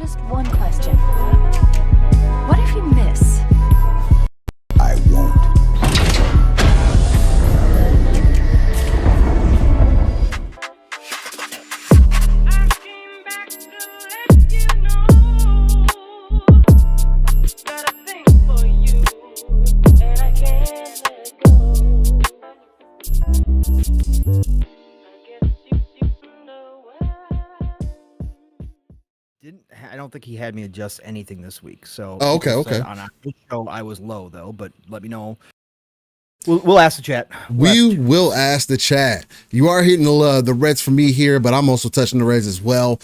Just one question. What if you miss? I won't. I don't think he had me adjust anything this week. So okay. On a show, I was low though, but let me know. We'll ask the chat. We will ask the chat. You are hitting the reds for me here, but I'm also touching the reds as well.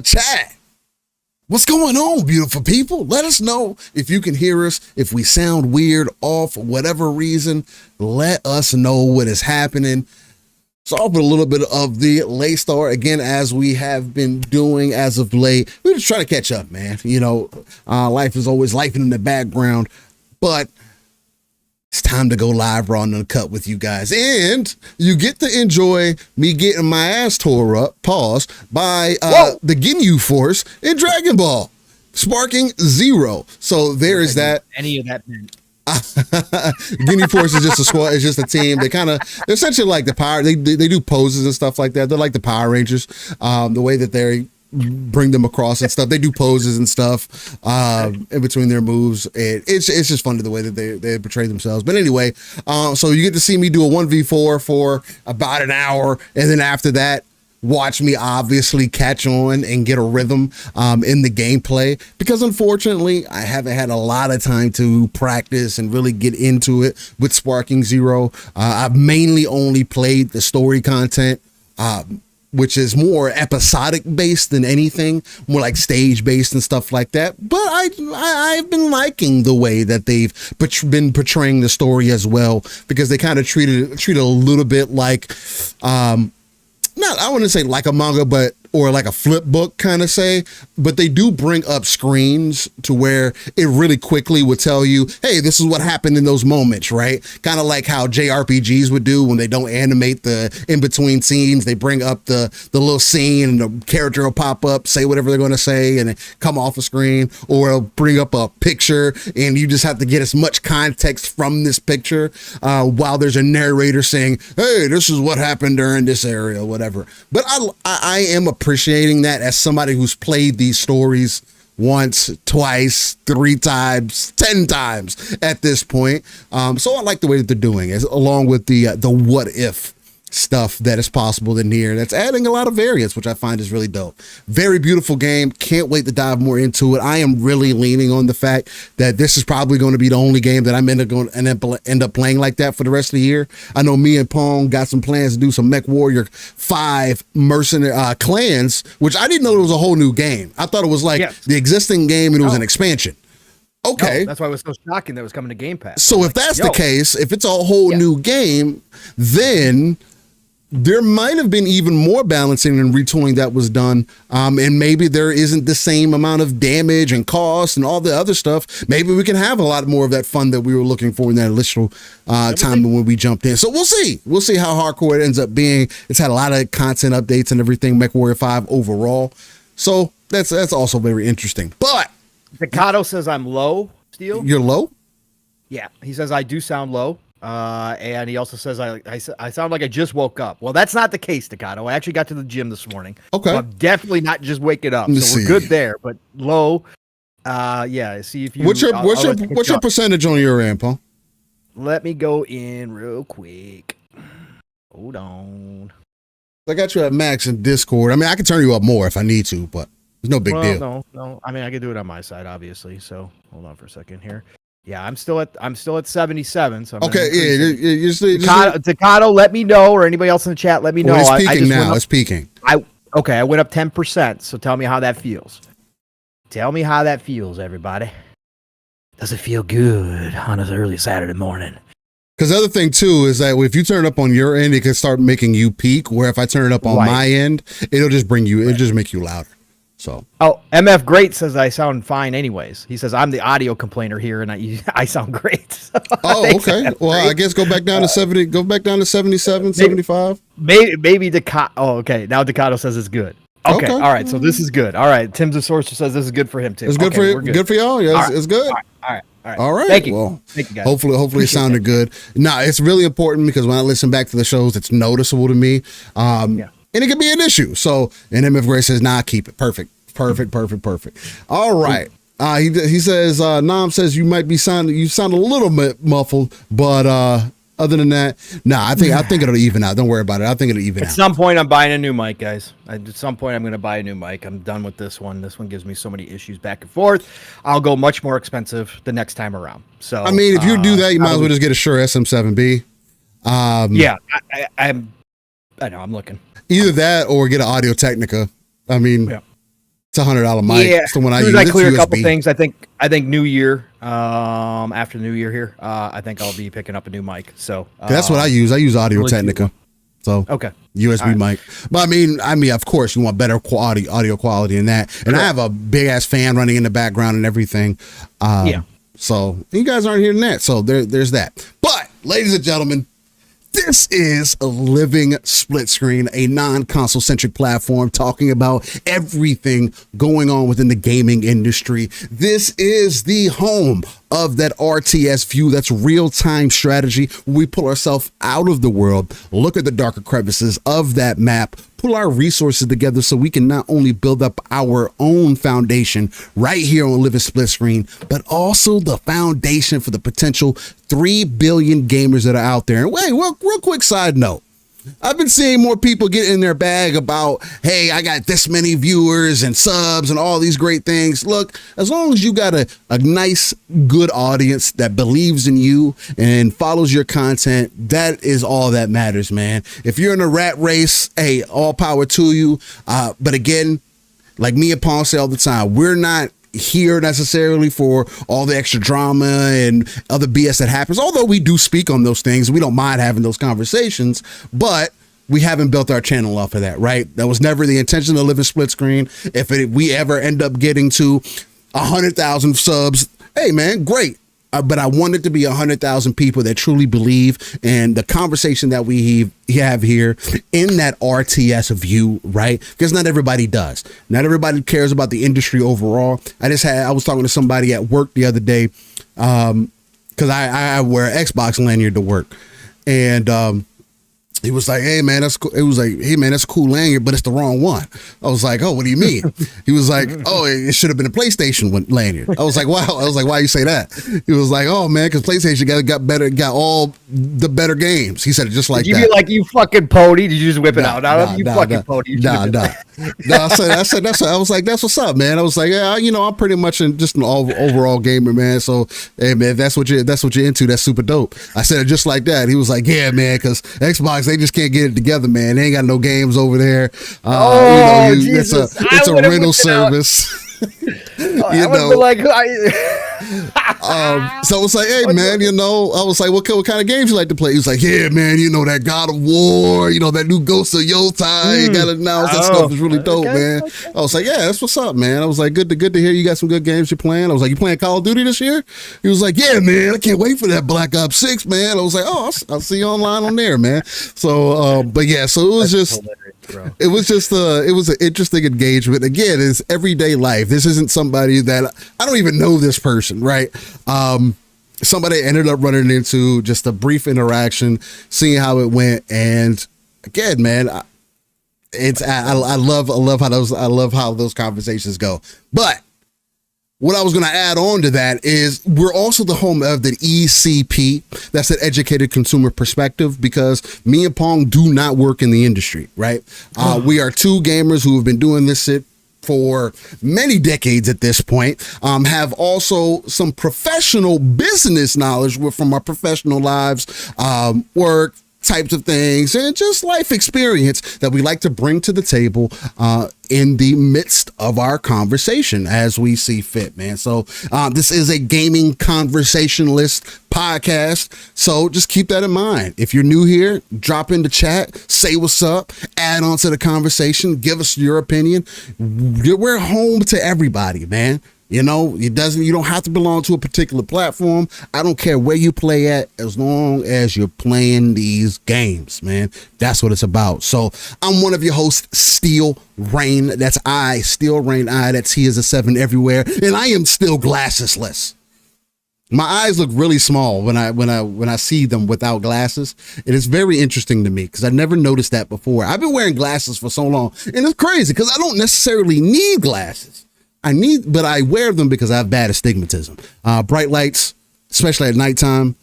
Chat, what's going on, beautiful people? Let us know if you can hear us, if we sound weird, off, for whatever reason. Let us know what is happening. So I'll put a little bit of the late start again, as we have been doing as of late. We're just trying to catch up, man. You know, life is always life in the background, but it's time to go live raw and uncut with you guys. And you get to enjoy me getting my ass tore up, by the Ginyu Force in Dragon Ball, sparking 0. So there is that. Any of that meant. Ginyu Force is just a squad. It's just a team. They're essentially like the power. They do poses and stuff like that. They're like the Power Rangers. The way that they bring them across and stuff. They do poses and stuff in between their moves. It's just fun to the way that they portray themselves. But anyway, so you get to see me do a 1v4 for about an hour, and then after that, watch me obviously catch on and get a rhythm in the gameplay, because unfortunately I haven't had a lot of time to practice and really get into it with Sparking 0. I've mainly only played the story content, which is more episodic based than anything, more like stage based and stuff like that. But I've been liking the way that they've been portraying the story as well, because they kind of treat it a little bit like I wouldn't say like a manga, or like a flip book kind of say, but they do bring up screens to where it really quickly would tell you, hey, this is what happened in those moments, right? Kind of like how JRPGs would do when they don't animate the in-between scenes. They bring up the little scene and the character will pop up, say whatever they're going to say, and then come off the screen, or it'll bring up a picture and you just have to get as much context from this picture while there's a narrator saying, hey, this is what happened during this area, whatever. But I am appreciating that as somebody who's played these stories once, twice, 3 times, 10 times at this point. So I like the way that they're doing it, along with the what if stuff that is possible in here. That's adding a lot of variance, which I find is really dope. Very beautiful game. Can't wait to dive more into it. I am really leaning on the fact that this is probably going to be the only game that I'm going to end up playing like that for the rest of the year. I know me and Pong got some plans to do some Mech Warrior 5 mercenary clans, which I didn't know it was a whole new game. I thought it was like the existing game and it was an expansion. Okay. No, that's why it was so shocking that it was coming to Game Pass. So if that's the case, if it's a whole new game, then there might have been even more balancing and retooling that was done. And maybe there isn't the same amount of damage and cost and all the other stuff. Maybe we can have a lot more of that fun that we were looking for in that initial time when we jumped in. So we'll see. We'll see how hardcore it ends up being. It's had a lot of content updates and everything, MechWarrior 5 overall. So that's also very interesting. But Decado says I'm low, Steel. You're low? Yeah. He says I do sound low. And he also says I sound like I just woke up. Well, that's not the case, Decado. I actually got to the gym this morning. Okay. So I'm definitely not just waking up. So we're good there, but low. Yeah. See if you. What's your percentage on your end, Paul? Let me go in real quick. Hold on. I got you at max in Discord. I mean, I can turn you up more if I need to, but there's no big deal. No. I mean, I can do it on my side, obviously. So hold on for a second here. Yeah, I'm still at 77. So I'm okay. Yeah, Decado, let me know, or anybody else in the chat, let me know. It's peaking now. It's peaking. I went up 10%. So tell me how that feels. Tell me how that feels, everybody. Does it feel good on an early Saturday morning? Because the other thing too is that if you turn it up on your end, it can start making you peak. Where if I turn it up on my end, it'll just bring you. It'll just make you louder. So. Oh, MF Great says I sound fine anyways. He says I'm the audio complainer here, and I sound great. Oh, okay. Well, I guess go back down to 70. Go back down to 77, 75. Maybe Decado. Oh, okay. Now Decado says it's good. Okay. All right. So this is good. All right. Tim's a source who says this is good for him too. It's good for you. Good for y'all. Yeah, All it's good. All right. Thank you. Well, thank you, guys. hopefully it sounded good. No, it's really important because when I listen back to the shows, it's noticeable to me. And it can be an issue. So, and MF Gray says, nah, keep it. Perfect. All right. He says, Nam says you sound a little bit muffled, but other than that, I think it'll even out. Don't worry about it. I think it'll even out. At some point, I'm buying a new mic, guys. At some point, I'm going to buy a new mic. I'm done with this one. This one gives me so many issues back and forth. I'll go much more expensive the next time around. So, I mean, if you do that, you might as well just get a Shure SM7B. Yeah, I know. I'm looking. Either that or get an Audio Technica. I mean, it's $100 mic. Yeah, it's the one I as use. I clear a couple things. I think New Year. After New Year here, I think I'll be picking up a new mic. So that's what I use. I use Audio Technica. So okay, USB mic. But I mean, of course, you want better audio quality than that. And I have a big ass fan running in the background and everything. So you guys aren't hearing that. So there's that. But ladies and gentlemen, this is a living split screen, a non-console centric platform talking about everything going on within the gaming industry. This is the home of that RTS view, that's real-time strategy, where we pull ourselves out of the world, look at the darker crevices of that map, pull our resources together so we can not only build up our own foundation right here on Living Split Screen, but also the foundation for the potential 3 billion gamers that are out there. And wait, real quick side note. I've been seeing more people get in their bag about, hey, I got this many viewers and subs and all these great things. Look, as long as you got a nice, good audience that believes in you and follows your content, that is all that matters, man. If you're in a rat race, hey, all power to you. But again, like me and Paul say all the time, we're not here necessarily for all the extra drama and other BS that happens, although we do speak on those things. We don't mind having those conversations, but we haven't built our channel off of that, right? That was never the intention to live in split screen. If we ever end up getting to 100,000 subs, hey man, great. But I want it to be 100,000 people that truly believe in the conversation that we have here in that RTS view, right? Because not everybody does. Not everybody cares about the industry overall. I was talking to somebody at work the other day because I wear an Xbox lanyard to work, and he was like, hey man, that's cool. It was like, hey man, that's a cool lanyard, but it's the wrong one. I was like, oh, what do you mean? He was like, oh, it should have been a PlayStation lanyard. I was like, wow. I was like, why you say that? He was like, oh man, because PlayStation got all the better games. He said it just like Did that. You be like, you fucking pony? Did you just whip it out? You fucking pony. I said that's. I was like, that's what's up, man. I was like, yeah, I'm pretty much just an overall gamer, man. So hey man, that's what you're into. That's super dope. I said it just like that. He was like, yeah, man, because Xbox, they just can't get it together, man. They ain't got no games over there. Jesus. It's a rental service. So it's like, hey man, I was like, what kind of games you like to play? He was like, yeah man, that God of War, that new Ghost of Yotai, you gotta announce that stuff is really dope, man. I was like, yeah, that's what's up, man. I was like, good to hear you got some good games you're playing. I was like, you playing Call of Duty this year? He was like, yeah man, I can't wait for that Black Ops 6, man. I was like, oh, I'll see you online on there, man. So but yeah, so it was just it was an interesting engagement. Again, it's everyday life. This isn't somebody that I don't even know this person, right? Somebody ended up running into, just a brief interaction, seeing how it went, and again, man, I love how those conversations go. But what I was going to add on to that is we're also the home of the ECP. That's an educated consumer perspective, because me and Pong do not work in the industry, right? We are two gamers who have been doing this shit for many decades at this point, have also some professional business knowledge from our professional lives, work, types of things, and just life experience that we like to bring to the table in the midst of our conversation as we see fit, man. So this is a gaming conversationalist podcast, so just keep that in mind. If you're new here, drop in the chat, say what's up, add on to the conversation, give us your opinion. We're home to everybody, man. You know, you don't have to belong to a particular platform. I don't care where you play at, as long as you're playing these games, man. That's what it's about. So I'm one of your hosts, Steel Rain. That's I, Steel Rain I. That's He is a 7 everywhere. And I am still glassesless. My eyes look really small when I see them without glasses. It is very interesting to me because I never noticed that before. I've been wearing glasses for so long, and it's crazy because I don't necessarily need glasses. But I wear them because I have bad astigmatism. Bright lights, especially at nighttime.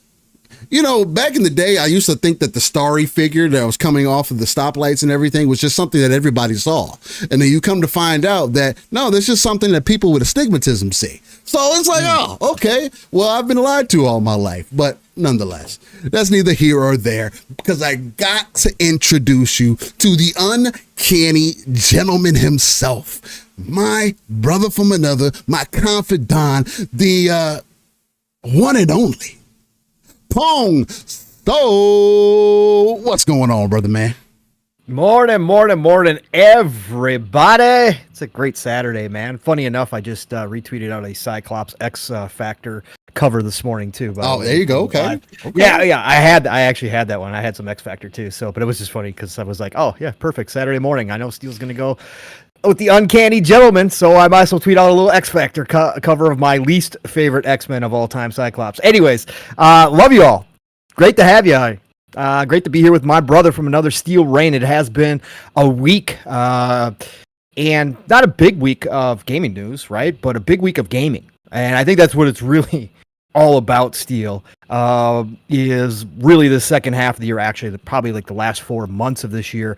You know, back in the day, I used to think that the starry figure that was coming off of the stoplights and everything was just something that everybody saw. And then you come to find out that, no, that's just something that people with astigmatism see. So it's like, oh, okay, well, I've been lied to all my life. But nonetheless, that's neither here or there, because I got to introduce you to the uncanny gentleman himself, my brother from another, my confidant, the one and only Pong. So what's going on, brother man? Morning, everybody. It's a great Saturday, man. Funny enough, I just retweeted out a Cyclops X Factor cover this morning too. There you go. Okay. Yeah. I actually had that one. I had some X Factor too. But it was just funny because I was like, oh yeah, perfect Saturday morning. I know Steele's gonna go with the uncanny gentleman, so I might as well tweet out a little X Factor cover of my least favorite X-Men of all time, Cyclops. Anyways, love you all. Great to have you. Great to be here with my brother from another, Steel Rain. It has been a week, and not a big week of gaming news, right? But a big week of gaming. And I think that's what it's really all about, Steel, is really the second half of the year, actually, probably like the last 4 months of this year.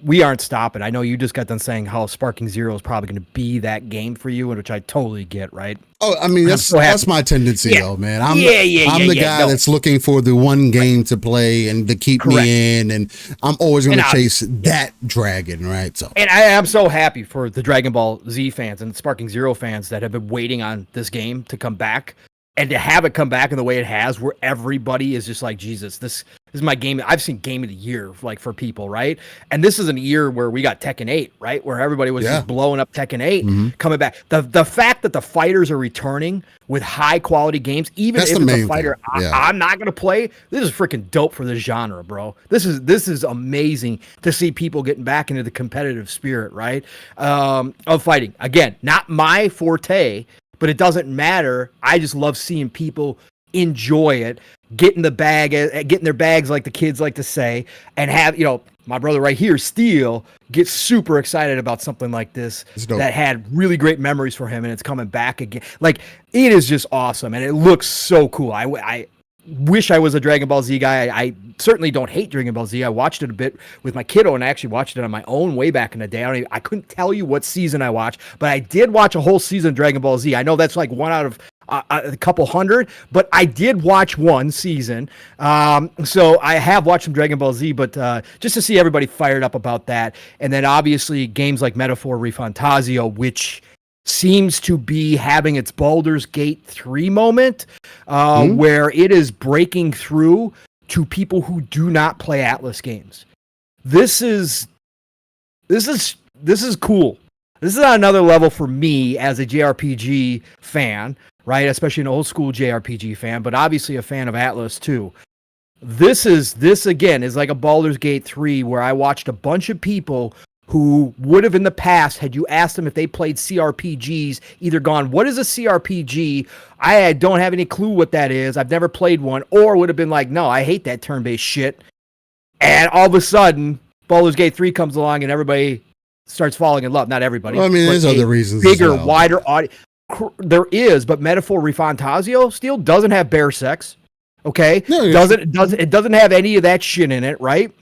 We aren't stopping. I know you just got done saying how Sparking Zero is probably going to be that game for you, which I totally get, right? Oh, I mean, that's my tendency, though, man. I'm the guy that's looking for the one game to play and to keep me in, and I'm always going to chase that dragon, right? So, and I am so happy for the Dragon Ball Z fans and Sparking Zero fans that have been waiting on this game to come back. And to have it come back in the way it has, where everybody is just like, Jesus, this is my game. I've seen game of the year, like, for people, right? And this is a year where we got Tekken 8, right? Where everybody was just blowing up Tekken 8 coming back. The fact that the fighters are returning with high quality games, even if it's a fighter I'm not gonna play, this is freaking dope for this genre, bro. This is amazing to see people getting back into the competitive spirit, right? Of fighting. Again, not my forte. But it doesn't matter. I just love seeing people enjoy it, get in their bags, like the kids like to say, and have, my brother right here, Steel, gets super excited about something like this that had really great memories for him, and it's coming back again. Like, it is just awesome, and it looks so cool. I wish I was a Dragon Ball Z guy. I certainly don't hate Dragon Ball Z. I watched it a bit with my kiddo, and I actually watched it on my own way back in the day. I couldn't tell you what season I watched, but I did watch a whole season of Dragon Ball Z. I know that's like one out of a couple hundred, but I did watch one season. So I have watched some Dragon Ball Z, but just to see everybody fired up about that. And then obviously games like Metaphor Refantazio, which seems to be having its Baldur's Gate 3 moment, where it is breaking through to people who do not play Atlus games. This is cool. This is on another level for me as a JRPG fan, right? Especially an old school JRPG fan, but obviously a fan of Atlus too. This again is like a Baldur's Gate 3 where I watched a bunch of people who would have in the past, had you asked them if they played CRPGs, either gone, what is a CRPG? I don't have any clue what that is. I've never played one. Or would have been like, no, I hate that turn-based shit. And all of a sudden, Baldur's Gate 3 comes along and everybody starts falling in love. Not everybody. Well, I mean, there's other reasons. Bigger, wider audience. There is, but Metaphor Refantazio still doesn't have bear sex. Okay? No, it doesn't have any of that shit in it, right?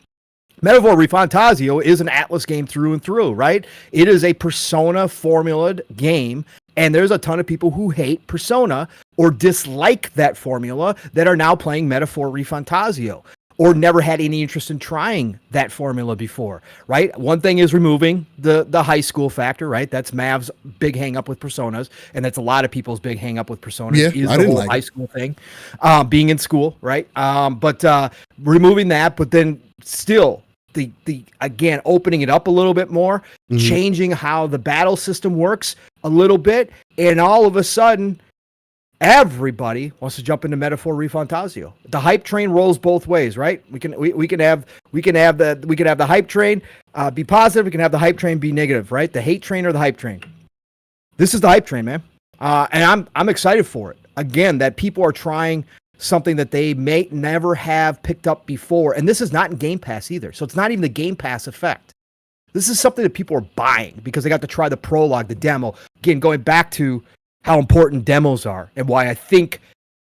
Metaphor Refantazio is an Atlus game through and through, right? It is a Persona formulaed game, and there's a ton of people who hate Persona or dislike that formula that are now playing Metaphor Refantazio or never had any interest in trying that formula before, right? One thing is removing the high school factor, right? That's Mav's big hang up with Personas, and that's a lot of people's big hang up with Personas is the whole high school thing, being in school, right? But removing that, but then still, the again, opening it up a little bit more, changing how the battle system works, a little bit, and all of a sudden, everybody wants to jump into Metaphor Refantazio. The hype train rolls both ways, right? We can have the hype train be positive. We can have the hype train be negative, right? The hate train or the hype train. This is the hype train, man, and I'm excited for it. Again, that people are trying something that they may never have picked up before, and this is not in Game Pass either. So it's not even the Game Pass effect. This is something that people are buying because they got to try the prologue, the demo. Again, going back to how important demos are and why I think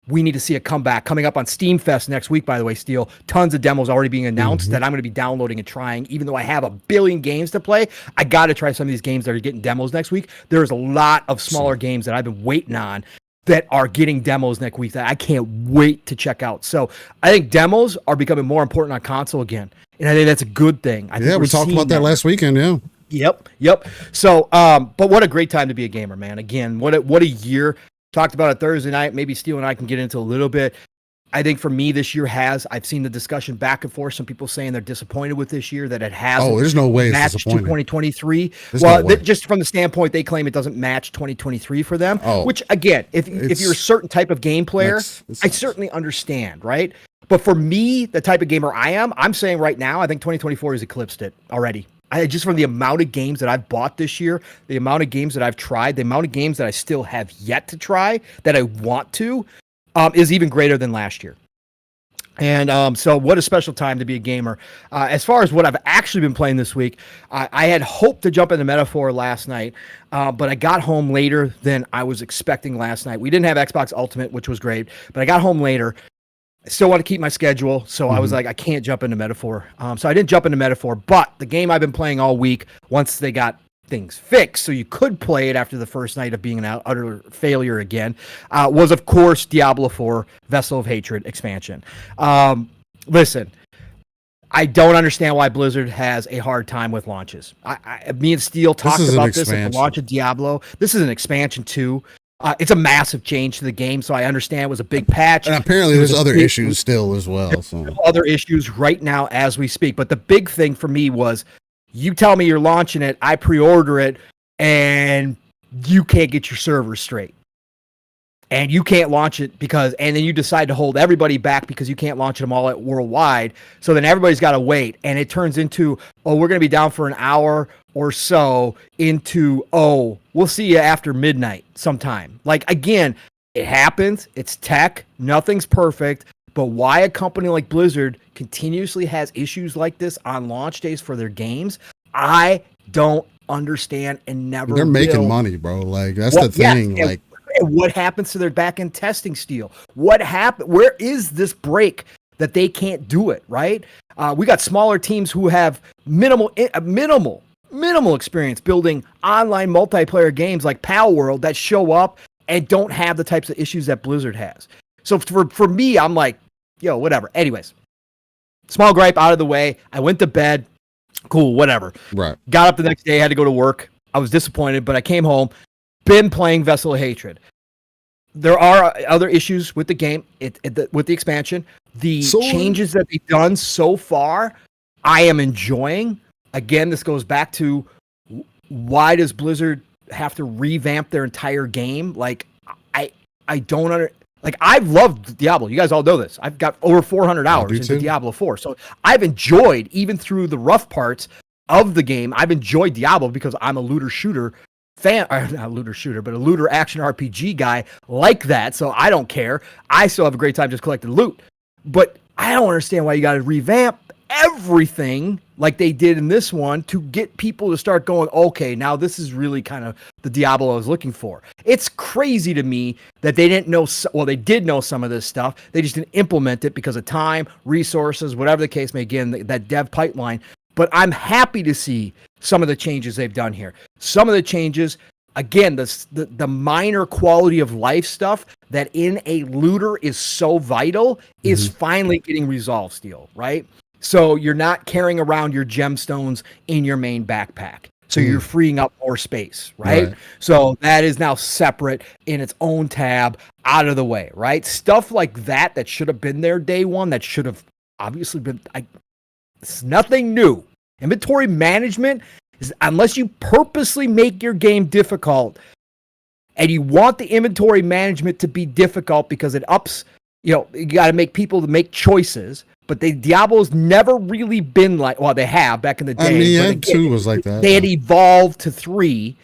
we need to see a comeback coming up on Steam Fest next week, by the way, Steel. Tons of demos already being announced that I'm going to be downloading and trying. Even though I have a billion games to play, I got to try some of these games that are getting demos next week. There's a lot of smaller games that I've been waiting on that are getting demos next week that I can't wait to check out. So I think demos are becoming more important on console again. And I think that's a good thing. We talked about that last weekend, Yep. So, but what a great time to be a gamer, man. Again, what a year. Talked about it Thursday night. Maybe Steel and I can get into a little bit. I think for me, this year I've seen the discussion back and forth. Some people saying they're disappointed with this year, that it hasn't there's no way matched it's to 2023. Just from the standpoint, they claim it doesn't match 2023 for them, which again, if you're a certain type of game player, I certainly understand, right? But for me, the type of gamer I am, I'm saying right now, I think 2024 has eclipsed it already. Just from the amount of games that I've bought this year, the amount of games that I've tried, the amount of games that I still have yet to try that I want to, is even greater than last year. And so what a special time to be a gamer. As far as what I've actually been playing this week, I had hoped to jump into Metaphor last night, but I got home later than I was expecting last night. We didn't have Xbox Ultimate, which was great, but I got home later. I still want to keep my schedule, so I was like, I can't jump into Metaphor. So I didn't jump into Metaphor, but the game I've been playing all week, once they got things fixed, so you could play it after the first night of being an utter failure again, was, of course, Diablo 4 Vessel of Hatred expansion. Listen, I don't understand why Blizzard has a hard time with launches. Me and Steel talked about this at the launch of Diablo. This is an expansion too. It's a massive change to the game, so I understand it was a big patch. And apparently there's other issues still as well. So. Other issues right now as we speak. But the big thing for me was, you tell me you're launching it, I pre-order it, and you can't get your servers straight. And you can't launch it and then you decide to hold everybody back because you can't launch them all at worldwide. So then everybody's got to wait. And it turns into, we're going to be down for an hour or so, into, we'll see you after midnight sometime. Like, again, it happens. It's tech. Nothing's perfect. But why a company like Blizzard continuously has issues like this on launch days for their games, I don't understand and never They're making money, bro. Like, that's the thing. Yeah, like, and what happens to their back-end testing, Steel? What happened? Where is this break that they can't do it, right? We got smaller teams who have minimal experience building online multiplayer games like Pal World that show up and don't have the types of issues that Blizzard has. So for me, I'm like, whatever. Anyways, small gripe out of the way. I went to bed. Cool, whatever. Right. Got up the next day, had to go to work. I was disappointed, but I came home. Been playing Vessel of Hatred. There are other issues with the game, with the expansion. The changes that they've done so far, I am enjoying. Again, this goes back to, why does Blizzard have to revamp their entire game? Like, I don't like, I've loved Diablo. You guys all know this. I've got over 400 hours into Diablo 4. So I've enjoyed, even through the rough parts of the game, I've enjoyed Diablo because I'm a looter shooter fan, not a looter shooter, but a looter action RPG guy like that. So I don't care. I still have a great time just collecting loot. But I don't understand why you got to revamp everything like they did in this one to get people to start going, okay, now this is really kind of the Diablo I was looking for. It's crazy to me that they didn't know, they did know some of this stuff. They just didn't implement it because of time, resources, whatever the case may be, again, that dev pipeline. But I'm happy to see some of the changes they've done here. Some of the changes, again, the minor quality of life stuff that in a looter is so vital is finally getting resolved, Steel, right? So you're not carrying around your gemstones in your main backpack. So you're freeing up more space, right? So that is now separate in its own tab, out of the way, right? Stuff like that should have been there day one, that should have obviously been, it's nothing new. Inventory management is, unless you purposely make your game difficult, And you want the inventory management to be difficult because it ups, you got to make people to make choices. But Diablo's never really been like, well, they have back in the day. I mean, but yeah, 2 was like that. They had evolved to 3,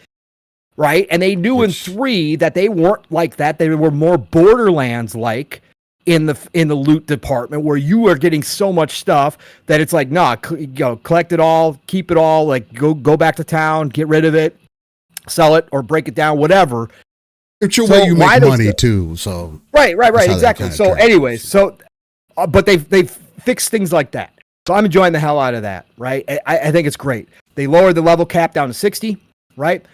right? And they knew in 3 that they weren't like that. They were more Borderlands-like in the loot department, where you are getting so much stuff that it's like, nah, collect it all, keep it all, like go back to town, get rid of it, sell it, or break it down, whatever. It's your way you make money too. So right, exactly. So, anyways, but they've fixed things like that. So I'm enjoying the hell out of that. Right, I think it's great. They lowered the level cap down to 60. Right,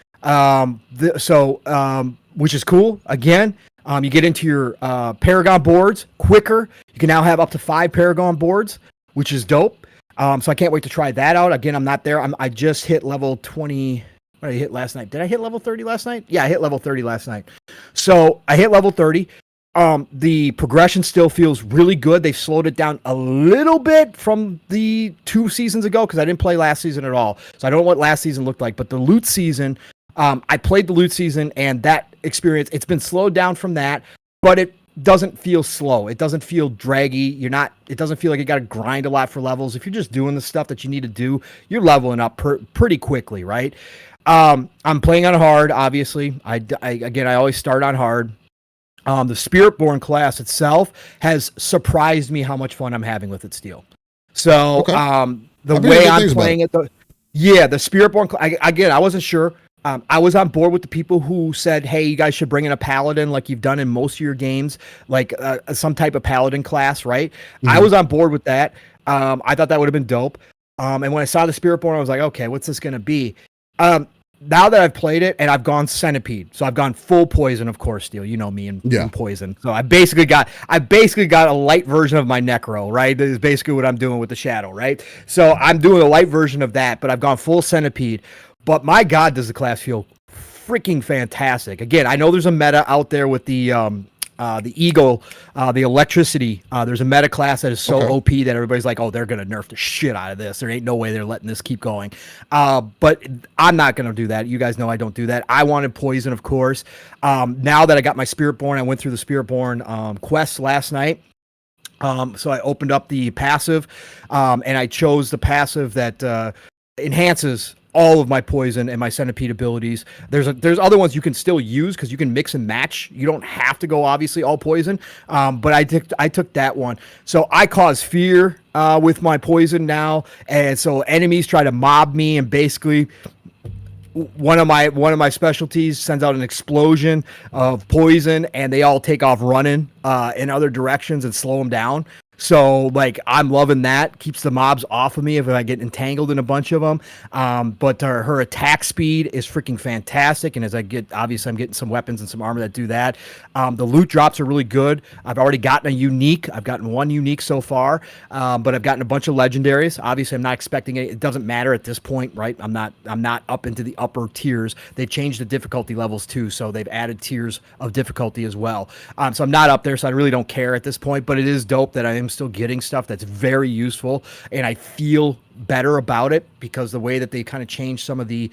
which is cool. Again, you get into your Paragon boards quicker. You can now have up to 5 Paragon boards, which is dope. So I can't wait to try that out. Again, I'm not there. I just hit level 20. What did I hit last night? Did I hit level 30 last night? Yeah, I hit level 30 last night. So I hit level 30. The progression still feels really good. They've slowed it down a little bit from the 2 seasons ago because I didn't play last season at all. So I don't know what last season looked like. But the loot season, I played the loot season, and that experience, it's been slowed down from that, but it doesn't feel slow. It doesn't feel draggy. It doesn't feel like you got to grind a lot for levels. If you're just doing the stuff that you need to do, you're leveling up pretty quickly, right? I'm playing on hard, obviously. I always start on hard. The Spiritborn class itself has surprised me how much fun I'm having with it still. So, okay. The way I'm playing it, the Spiritborn, I wasn't sure. I was on board with the people who said, hey, you guys should bring in a paladin like you've done in most of your games, like some type of paladin class, right? Mm-hmm. I was on board with that. I thought that would have been dope. And when I saw the Spiritborn, I was like, okay, what's this going to be? Now that I've played it and I've gone Centipede, so I've gone full poison, of course, Steel. You know me and poison. So I basically got a light version of my Necro, right? That is basically what I'm doing with the Shadow, right? So I'm doing a light version of that, but I've gone full Centipede. But my God, does the class feel freaking fantastic. Again, I know there's a meta out there with the Eagle, the electricity. There's a meta class that is so OP that everybody's like, oh, they're going to nerf the shit out of this. There ain't no way they're letting this keep going. But I'm not going to do that. You guys know I don't do that. I wanted poison, of course. Now that I got my Spiritborn, I went through the Spiritborn quest last night. So I opened up the passive, and I chose the passive that enhances all of my poison and my Centipede abilities. There's other ones you can still use because you can mix and match. You don't have to go obviously all poison. But I took that one. So I cause fear with my poison now, and so enemies try to mob me, and basically one of my specialties sends out an explosion of poison, and they all take off running in other directions and slow them down. So, like, I'm loving that. Keeps the mobs off of me if I get entangled in a bunch of them. But her attack speed is freaking fantastic. And as I'm getting some weapons and some armor that do that. The loot drops are really good. I've already gotten a unique. I've gotten one unique so far. But I've gotten a bunch of legendaries. Obviously, I'm not expecting it. It doesn't matter at this point, right? I'm not up into the upper tiers. They changed the difficulty levels too. So they've added tiers of difficulty as well. So I'm not up there. So I really don't care at this point. But it is dope that I am still getting stuff that's very useful, and I feel better about it because the way that they kind of changed some of the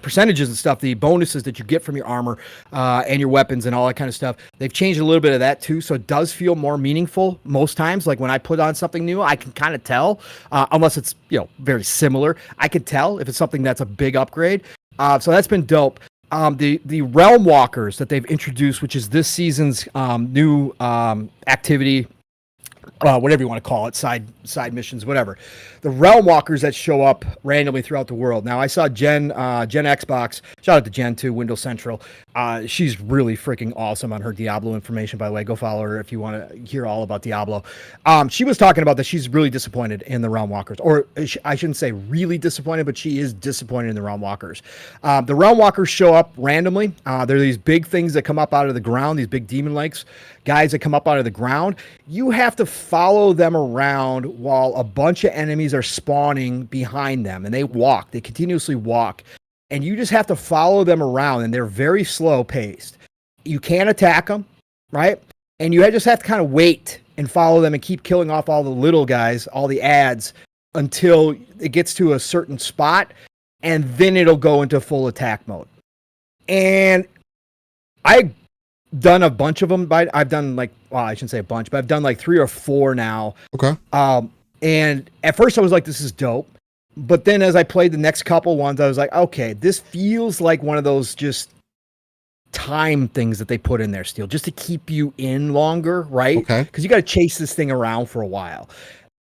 percentages and stuff, the bonuses that you get from your armor and your weapons and all that kind of stuff, they've changed a little bit of that too. So it does feel more meaningful most times. Like when I put on something new, I can kind of tell, unless it's very similar. I could tell if it's something that's a big upgrade. So that's been dope. The Realm Walkers that they've introduced, which is this season's new activity, whatever you want to call it, side missions, whatever. The Realm Walkers that show up randomly throughout the world. Now, I saw Jen Xbox. Shout out to Jen too, Windows Central. She's really freaking awesome on her Diablo information, by the way. Go follow her if you want to hear all about Diablo. She was talking about that she's really disappointed in the Realm Walkers. Or I shouldn't say really disappointed, but she is disappointed in the Realm Walkers. The Realm Walkers show up randomly. They're these big things that come up out of the ground, these big demon-like guys that come up out of the ground. You have to follow them around while a bunch of enemies are spawning behind them, and they continuously walk, and you just have to follow them around, and they're very slow paced. You can't attack them, right? And you just have to kind of wait and follow them and keep killing off all the little guys, all the ads, until it gets to a certain spot, and then it'll go into full attack mode. And I've done a bunch of them, but I've done like, well, I shouldn't say a bunch, but I've done like 3 or 4 now. Okay. And at first I was like, this is dope. But then as I played the next couple ones, I was like, okay, this feels like one of those just time things that they put in there, Steel, just to keep you in longer, right? Okay. Because you got to chase this thing around for a while.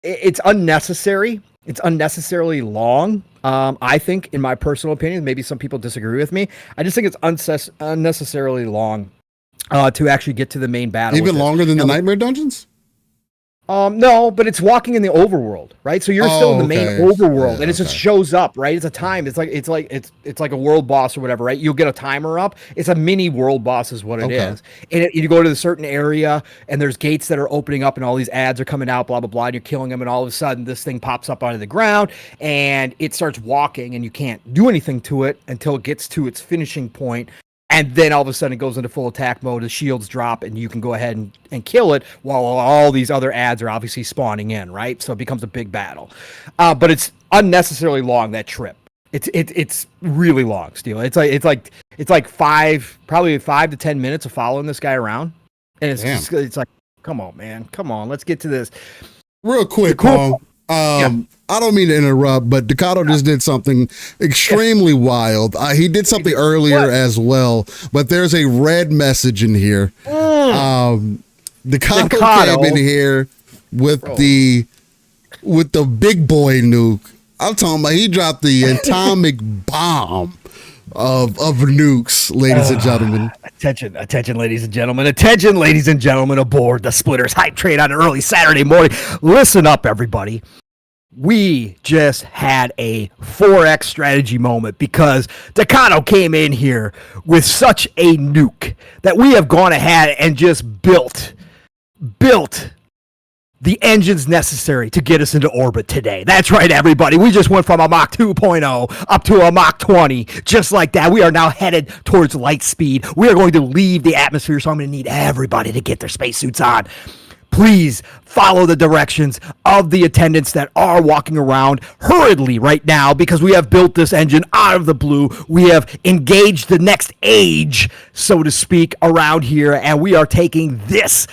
It's unnecessary. It's unnecessarily long. I think, in my personal opinion, maybe some people disagree with me. I just think it's unnecessarily long to actually get to the main battle. Even longer than the Nightmare Dungeons? No, but it's walking in the overworld, right? So you're still in the main overworld, and it just shows up, right? It's a time. It's like a world boss or whatever, right? You'll get a timer up. It's a mini world boss, is what it is. And you go to a certain area, and there's gates that are opening up, and all these ads are coming out, blah blah blah. And you're killing them, and all of a sudden, this thing pops up out of the ground, and it starts walking, and you can't do anything to it until it gets to its finishing point. And then all of a sudden it goes into full attack mode, the shields drop, and you can go ahead and kill it while all these other ads are obviously spawning in, right? So it becomes a big battle. But it's unnecessarily long, that trip. It's really long, Steel. It's like probably 5 to 10 minutes of following this guy around. And it's like, come on, man. Come on, let's get to this. Real quick, Paul. I don't mean to interrupt, but Ducato just did something extremely wild. He did something earlier as well, but there's a red message in here. Ducato came in here with the big boy nuke. I'm talking about he dropped the atomic bomb of nukes, ladies and gentlemen. Attention, ladies and gentlemen. Attention, ladies and gentlemen, aboard the Splitters Hype Train on an early Saturday morning. Listen up, everybody. We just had a 4X strategy moment because Ducato came in here with such a nuke that we have gone ahead and just built the engines necessary to get us into orbit today. That's right, everybody. We just went from a Mach 2.0 up to a Mach 20. Just like that, we are now headed towards light speed. We are going to leave the atmosphere, so I'm going to need everybody to get their spacesuits on. Please follow the directions of the attendants that are walking around hurriedly right now because we have built this engine out of the blue. We have engaged the next age, so to speak, around here, and we are taking this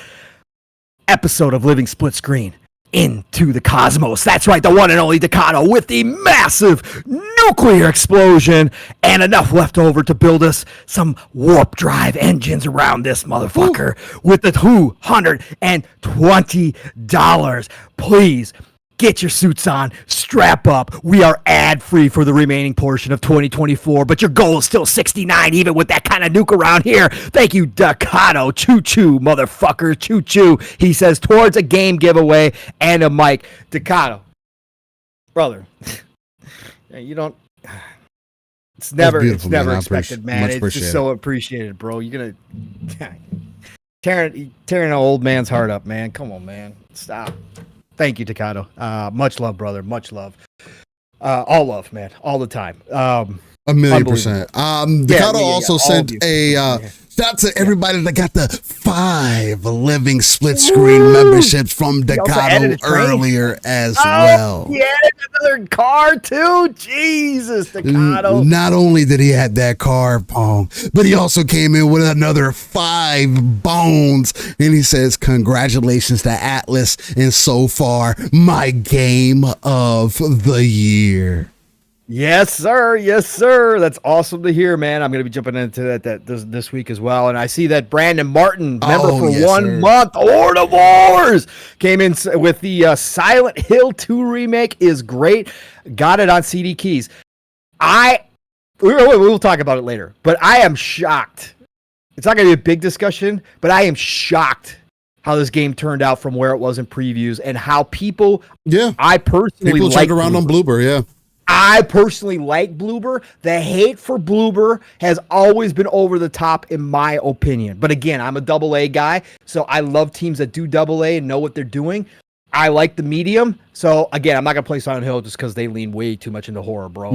episode of Living Split Screen into the cosmos. That's right, the one and only Ducato with the massive nuclear explosion and enough left over to build us some warp drive engines around this motherfucker with the $220. Please get your suits on, strap up. We are ad-free for the remaining portion of 2024, but your goal is still 69, even with that kind of nuke around here. Thank you, Ducato. Choo-choo, motherfucker. Choo-choo. He says, towards a game giveaway and a mic. Ducato, brother, you don't... It's never expected, man. It's just so appreciated, bro. You're gonna... tearing an old man's heart up, man. Come on, man. Stop. Thank you, Ducato. Much love, brother. Much love. All love, man. All the time. 1,000,000%. Ducato also sent a shout out to everybody that got the 5 living split screen memberships from Ducato earlier as well. Yeah, another car too. Jesus, Ducato. Not only did he have that car, Pong, but he also came in with another 5 bones. And he says, congratulations to Atlus and so far my game of the year. Yes, sir. Yes, sir. That's awesome to hear, man. I'm going to be jumping into that this week as well. And I see that Brandon Martin, member for 1 month, Lord of Wars, came in with the Silent Hill 2 remake is great. Got it on CD keys. We'll talk about it later, but I am shocked. It's not going to be a big discussion, but I am shocked how this game turned out from where it was in previews and how people, I personally turned around on Bloober, yeah. I personally like Bloober. The hate for Bloober has always been over the top, in my opinion. But again, I'm a AA guy, so I love teams that do AA and know what they're doing. I like the medium. So again, I'm not gonna play Silent Hill just because they lean way too much into horror, bro.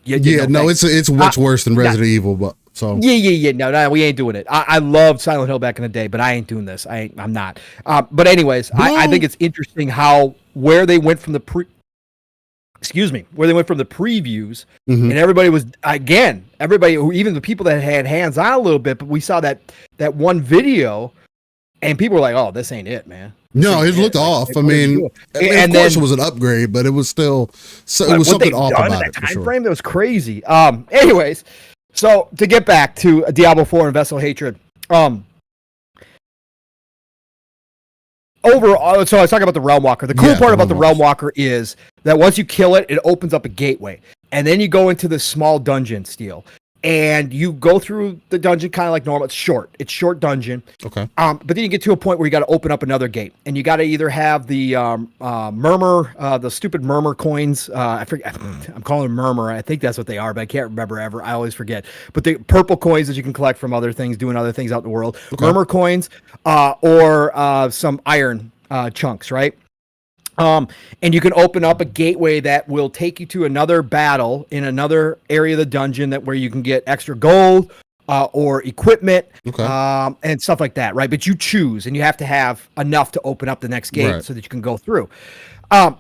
It's much worse than Resident Evil, but so no, we ain't doing it. I loved Silent Hill back in the day, but I ain't doing this. I'm not. But anyways, I think it's interesting where they went from the excuse me, where they went from the previews and everybody was, again, even the people that had hands on a little bit, but we saw that one video and people were like, oh, this ain't it, man. No, it looked off. I mean, of course it was an upgrade, but it was still, so it was something off about it. Time frame, that was crazy. Anyways, so to get back to Diablo 4 and Vessel Hatred, overall, so I was talking about the Realm Walker. The cool part about the Realm Walker is that once you kill it, it opens up a gateway. And then you go into this small dungeon steel. And you go through the dungeon kind of like normal. It's short dungeon. Okay. But then you get to a point where you got to open up another gate. And you got to either have the murmur, the stupid murmur coins. I forget. I'm calling them murmur. I think that's what they are, but I can't remember ever. I always forget. But the purple coins that you can collect from other things, doing other things out in the world. Okay. Murmur coins or some iron chunks, right? And you can open up a gateway that will take you to another battle in another area of the dungeon where you can get extra gold or equipment and stuff like that, right? But you choose, and you have to have enough to open up the next gate so that you can go through.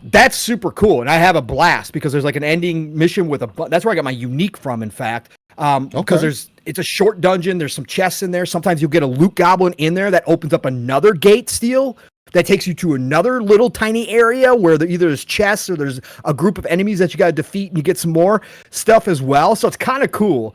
That's super cool, and I have a blast because there's like an ending mission with that's where I got my unique from, in fact. Because it's a short dungeon. There's some chests in there. Sometimes you'll get a loot goblin in there that opens up another gate steel that takes you to another little tiny area where either there's chests or there's a group of enemies that you got to defeat, and you get some more stuff as well. So it's kind of cool.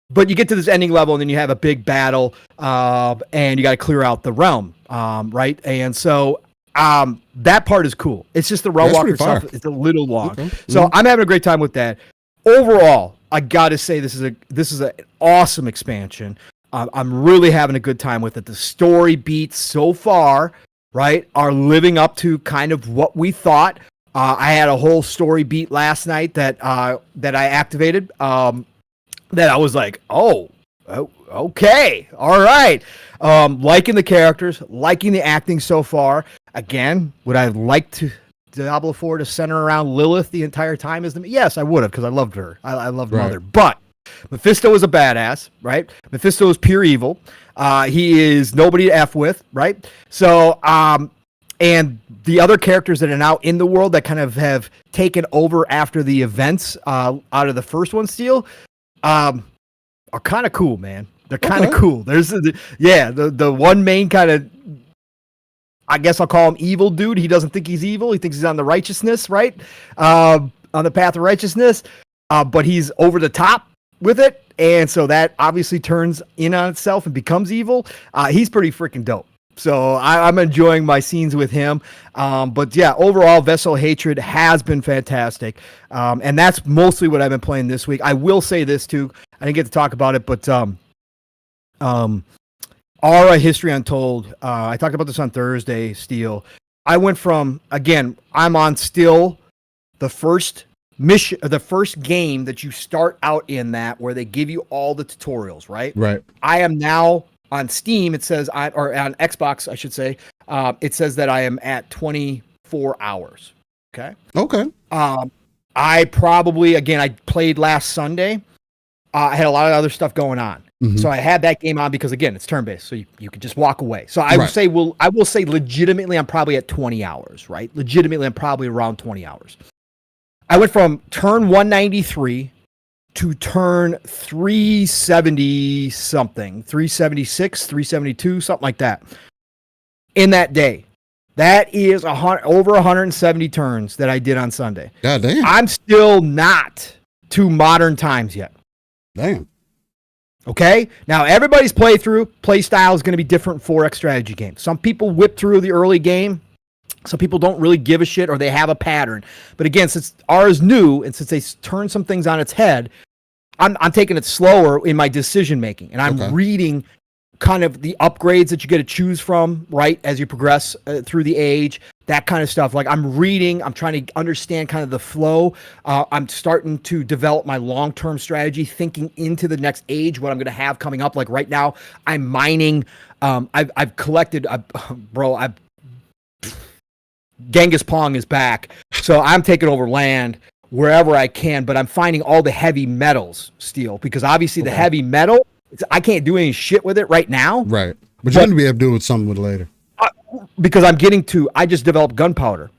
But you get to this ending level, and then you have a big battle, and you got to clear out the realm, right? And so that part is cool. It's just the Realm Walker stuff. It's a little long. So I'm having a great time with that. Overall, I got to say this is an awesome expansion. I'm really having a good time with it. The story beats so far, right, are living up to kind of what we thought. I had a whole story beat last night that I activated. That I was like, oh, okay, all right. Liking the characters, liking the acting so far. Again, would I like to Diablo 4 to center around Lilith the entire time? Yes, I would have, because I loved her. I loved Mother. But Mephisto is a badass, right? Mephisto is pure evil. He is nobody to F with, right? So, and the other characters that are now in the world that kind of have taken over after the events out of the first one still are kind of cool, man. They're kind of cool. There's the one main kind of, I guess I'll call him evil dude. He doesn't think he's evil. He thinks he's on the righteousness, right? On the path of righteousness. But he's over the top with it. And so that obviously turns in on itself and becomes evil. He's pretty freaking dope. So I'm enjoying my scenes with him. But yeah, overall, Vessel Hatred has been fantastic. And that's mostly what I've been playing this week. I will say this too. I didn't get to talk about it, but Aura History Untold. I talked about this on Thursday, Steel. I went from, again, I'm on still the first mission, the first game that you start out in that where they give you all the tutorials, right? Right. I am now on Steam. It says, or on Xbox, I should say, it says that I am at 24 hours. Okay. Okay. I probably, again, I played last Sunday. I had a lot of other stuff going on. Mm-hmm. So I had that game on because, again, it's turn-based, so you can just walk away. So I will say legitimately I'm probably at 20 hours, right? Legitimately I'm probably around 20 hours. I went from turn 193 to turn 370 something, 376, 372, something like that. In that day. That is over 170 turns that I did on Sunday. God damn. I'm still not to modern times yet. Damn. Okay? Now, everybody's play style is going to be different for X strategy games. Some people whip through the early game. Some people don't really give a shit, or they have a pattern. But again, since ours is new, and since they turn some things on its head, I'm taking it slower in my decision making, and I'm reading kind of the upgrades that you get to choose from, right, as you progress through the age, that kind of stuff. Like I'm reading, I'm trying to understand kind of the flow. I'm starting to develop my long-term strategy, thinking into the next age, what I'm going to have coming up. Like right now, I'm mining. I've collected, Genghis Pong is back, so I'm taking over land wherever I can, but I'm finding all the heavy metals still, because obviously the heavy metal, I can't do any shit with it right now. Right. But you're going to be able to do something with it later. Because I just developed gunpowder.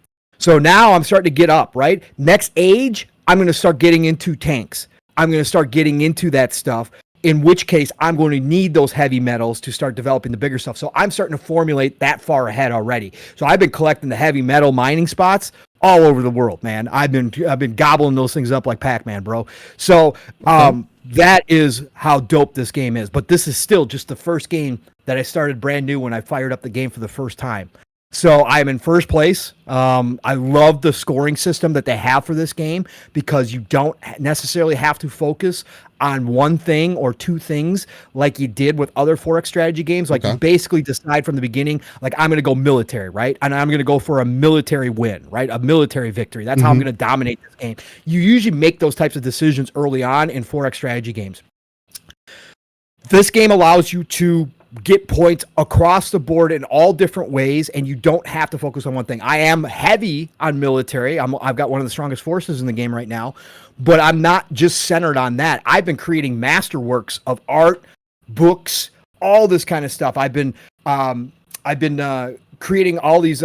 So now I'm starting to get up, right? Next age, I'm going to start getting into tanks. I'm going to start getting into that stuff, in which case I'm going to need those heavy metals to start developing the bigger stuff. So I'm starting to formulate that far ahead already. So I've been collecting the heavy metal mining spots all over the world, man. I've been gobbling those things up like Pac-Man, bro. So that is how dope this game is. But this is still just the first game that I started brand new when I fired up the game for the first time. So I'm in first place. I love the scoring system that they have for this game because you don't necessarily have to focus on one thing or two things like you did with other 4X strategy games. Like you basically decide from the beginning, like I'm going to go military, right? And I'm going to go for a military win, right? A military victory. That's how I'm going to dominate this game. You usually make those types of decisions early on in 4X strategy games. This game allows you to get points across the board in all different ways, and you don't have to focus on one thing. I am heavy on military. I've got one of the strongest forces in the game right now, but I'm not just centered on that. I've been creating masterworks of art, books, all this kind of stuff. I've been creating all these.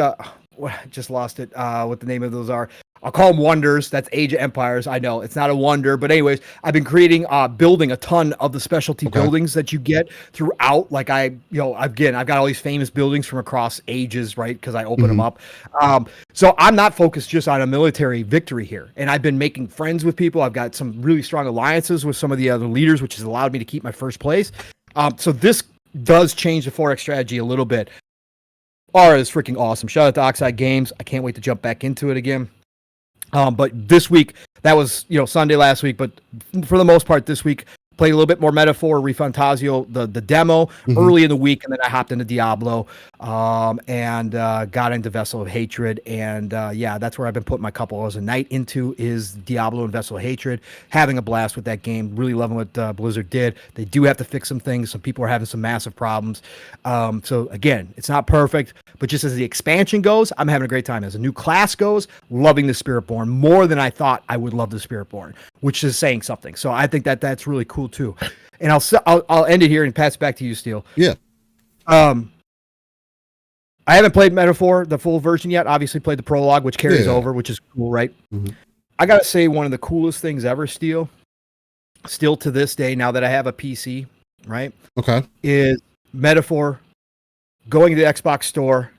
Just lost it. What the name of those are? I'll call them wonders. That's Age of Empires. I know it's not a wonder, but anyways, I've been creating, building a ton of the specialty buildings that you get throughout. Like I've got all these famous buildings from across ages, right? Because I open them up. So I'm not focused just on a military victory here. And I've been making friends with people. I've got some really strong alliances with some of the other leaders, which has allowed me to keep my first place. So this does change the 4X strategy a little bit. R is freaking awesome. Shout out to Oxide Games. I can't wait to jump back into it again. But this week, that was, Sunday last week, but for the most part this week, played a little bit more Metaphor, Refantazio, the demo early in the week, and then I hopped into Diablo, and got into Vessel of Hatred, and that's where I've been putting my couple hours a night into is Diablo and Vessel of Hatred, having a blast with that game, really loving what Blizzard did. They do have to fix some things. Some people are having some massive problems. So again, it's not perfect, but just as the expansion goes, I'm having a great time. As a new class goes, loving the Spiritborn more than I thought I would love the Spiritborn, which is saying something. So I think that that's really cool too. And I'll end it here and pass it back to you, Steele. Yeah. I haven't played Metaphor, the full version yet. Obviously played the prologue, which carries over, which is cool, right? I gotta say, one of the coolest things ever, Steele, still to this day, now that I have a PC, right? Okay. Is Metaphor, going to the Xbox store,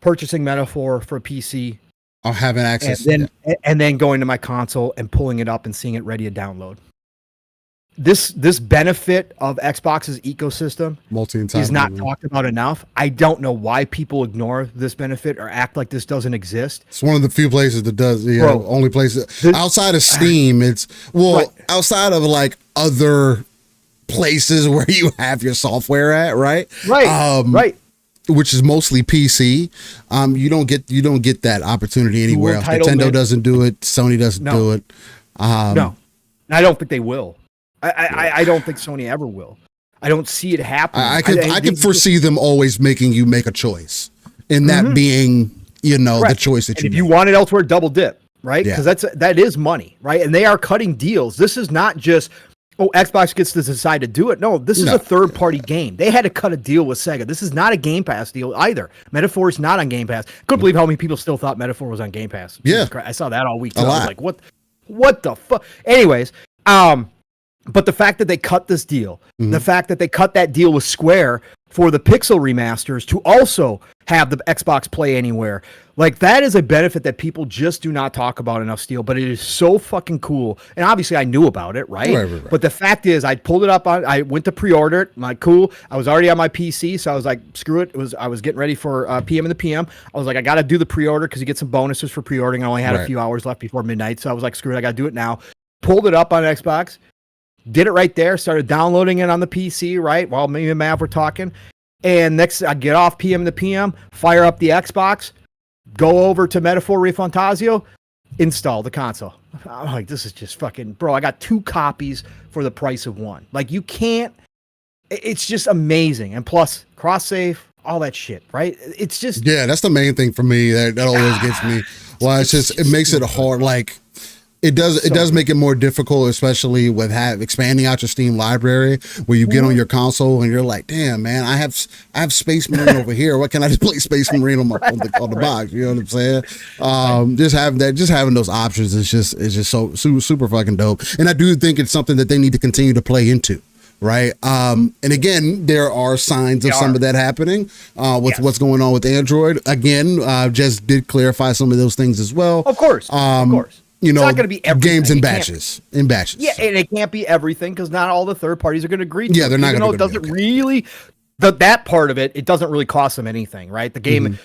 purchasing Metaphor for a PC. I'll have an access. And then going to my console and pulling it up and seeing it ready to download. This benefit of Xbox's ecosystem is not talked about enough. I don't know why people ignore this benefit or act like this doesn't exist. It's one of the few places that does. Only places outside of Steam. It's outside of like other places where you have your software at, right? Right. Which is mostly PC. You don't get that opportunity anywhere else. Nintendo doesn't do it. Sony doesn't do it. No, I don't think they will. I don't think Sony ever will. I don't see it happen. I can foresee them always making you make a choice, and that being, the choice that if you want it elsewhere, double dip, right? Because that is money, right? And they are cutting deals. This is not just Xbox gets to decide to do it. No, this is a third-party game. They had to cut a deal with Sega. This is not a Game Pass deal either. Metaphor is not on Game Pass. Couldn't believe how many people still thought Metaphor was on Game Pass. Yeah, I saw that all week too. I was like, what the fuck? Anyways, but the fact that they cut this deal, the fact that they cut that deal with Square for the Pixel remasters to also have the Xbox Play Anywhere, like that is a benefit that people just do not talk about enough, Steel, but it is so fucking cool. And obviously I knew about it, right? But the fact is I pulled it up I went to pre-order it. I'm like, cool. I was already on my PC, so I was like, screw it. I was getting ready for PM in the PM. I was like, I got to do the pre-order because you get some bonuses for pre-ordering. I only had a few hours left before midnight, so I was like, screw it, I got to do it now. Pulled it up on Xbox. Did it right there, started downloading it on the PC, right? While me and Mav were talking. And next, I get off PM to PM, fire up the Xbox, go over to Metaphor Refantazio, install the console. I'm like, this is just fucking, bro, I got 2 copies for the price of 1. Like, you can't, it's just amazing. And plus, cross-save, all that shit, right? It's just. Yeah, that's the main thing for me that always gets me. Well, it makes it hard, like. It does make it more difficult, especially with expanding out your Steam library, where you get on your console and you're like, damn, man, I have Space Marine over here. What can I just play Space Marine on the box? You know what I'm saying? Just having those options is just so super fucking dope. And I do think it's something that they need to continue to play into. Right. And again, there are signs of some of that happening with what's going on with Android. Again, just did clarify some of those things as well. Of course. You know, it's not going to be everything. Games in batches. Yeah, and it can't be everything because not all the third parties are going to agree to it. Yeah, they're not going to. It doesn't really, that part of it, it doesn't really cost them anything, right? The game,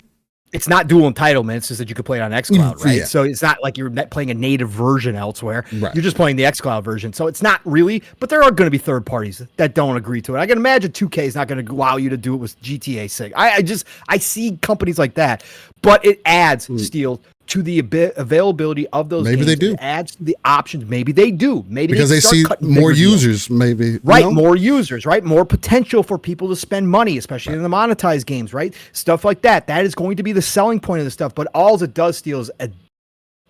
it's not dual entitlements, is that you could play it on xCloud, right? Yeah. So it's not like you're playing a native version elsewhere. Right. You're just playing the xCloud version. So it's not really, but there are going to be third parties that don't agree to it. I can imagine 2K is not going to allow you to do it with GTA 6. I see companies like that, but it adds, Steel, to the availability of those maybe games. they do. It adds to the options. Maybe they do. Maybe because they see more users, maybe. Right, more users, right? More potential for people to spend money, especially in the monetized games, right? Stuff like that. That is going to be the selling point of the stuff. But all it does, Steel, is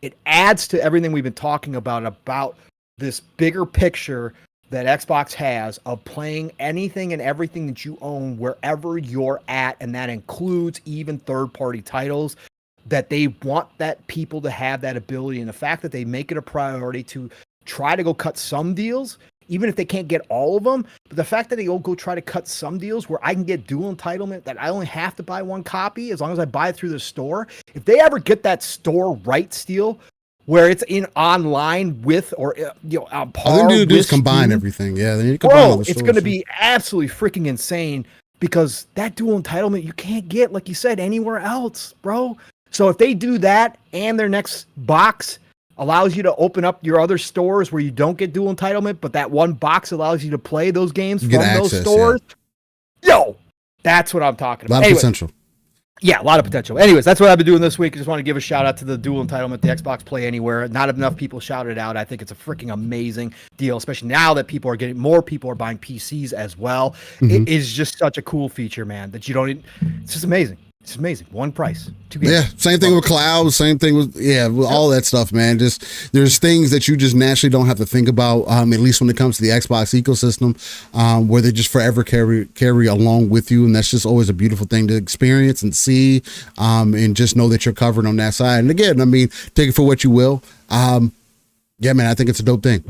it adds to everything we've been talking about this bigger picture that Xbox has of playing anything and everything that you own wherever you're at, and that includes even third-party titles. That they want that people to have that ability, and the fact that they make it a priority to try to go cut some deals, even if they can't get all of them, but the fact that they go try to cut some deals where I can get dual entitlement, that I only have to buy one copy as long as I buy it through the store. If they ever get that store right, Steel, where it's in online with or on par, all they need to do is Steam, combine everything. Yeah, they need to combine all the it's going to be absolutely freaking insane because that dual entitlement you can't get, like you said, anywhere else, bro. So if they do that and their next box allows you to open up your other stores where you don't get dual entitlement, but that one box allows you to play those games from those stores, that's what I'm talking about. A lot of potential. Yeah, a lot of potential. Anyways, that's what I've been doing this week. I just want to give a shout out to the dual entitlement, the Xbox Play Anywhere. Not enough people shouted it out. I think it's a freaking amazing deal, especially now that more people are buying PCs as well. It is just such a cool feature, man, that you don't even, it's just amazing. It's amazing. One price. 2 games. Yeah, same thing with cloud. Same thing with with all that stuff, man. Just there's things that you just naturally don't have to think about. At least when it comes to the Xbox ecosystem, where they just forever carry along with you, and that's just always a beautiful thing to experience and see, and just know that you're covered on that side. And again, I mean, take it for what you will. Yeah, man, I think it's a dope thing.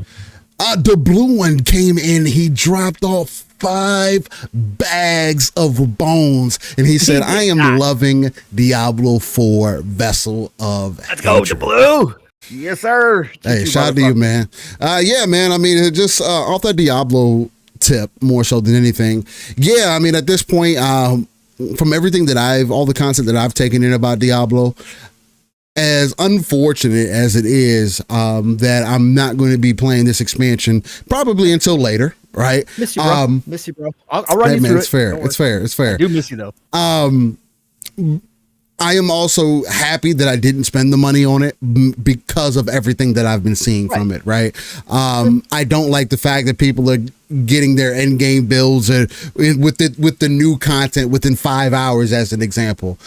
The blue one came in. He dropped off 5 bags of bones, and he said, I am loving Diablo 4 Vessel of Let's go, the blue. Yes, sir. Hey, shout out to you, man. Yeah, man. I mean, just off that Diablo tip more so than anything. Yeah, I mean, at this point, from everything that all the content that I've taken in about Diablo, as unfortunate as it is that I'm not going to be playing this expansion probably until later, right? Miss you, bro. Miss you, bro. I'll run you through it's fair. It's fair. It's fair. I do miss you, though. I am also happy that I didn't spend the money on it because of everything that I've been seeing from it, right? I don't like the fact that people are getting their end game builds with the new content within 5 hours, as an example.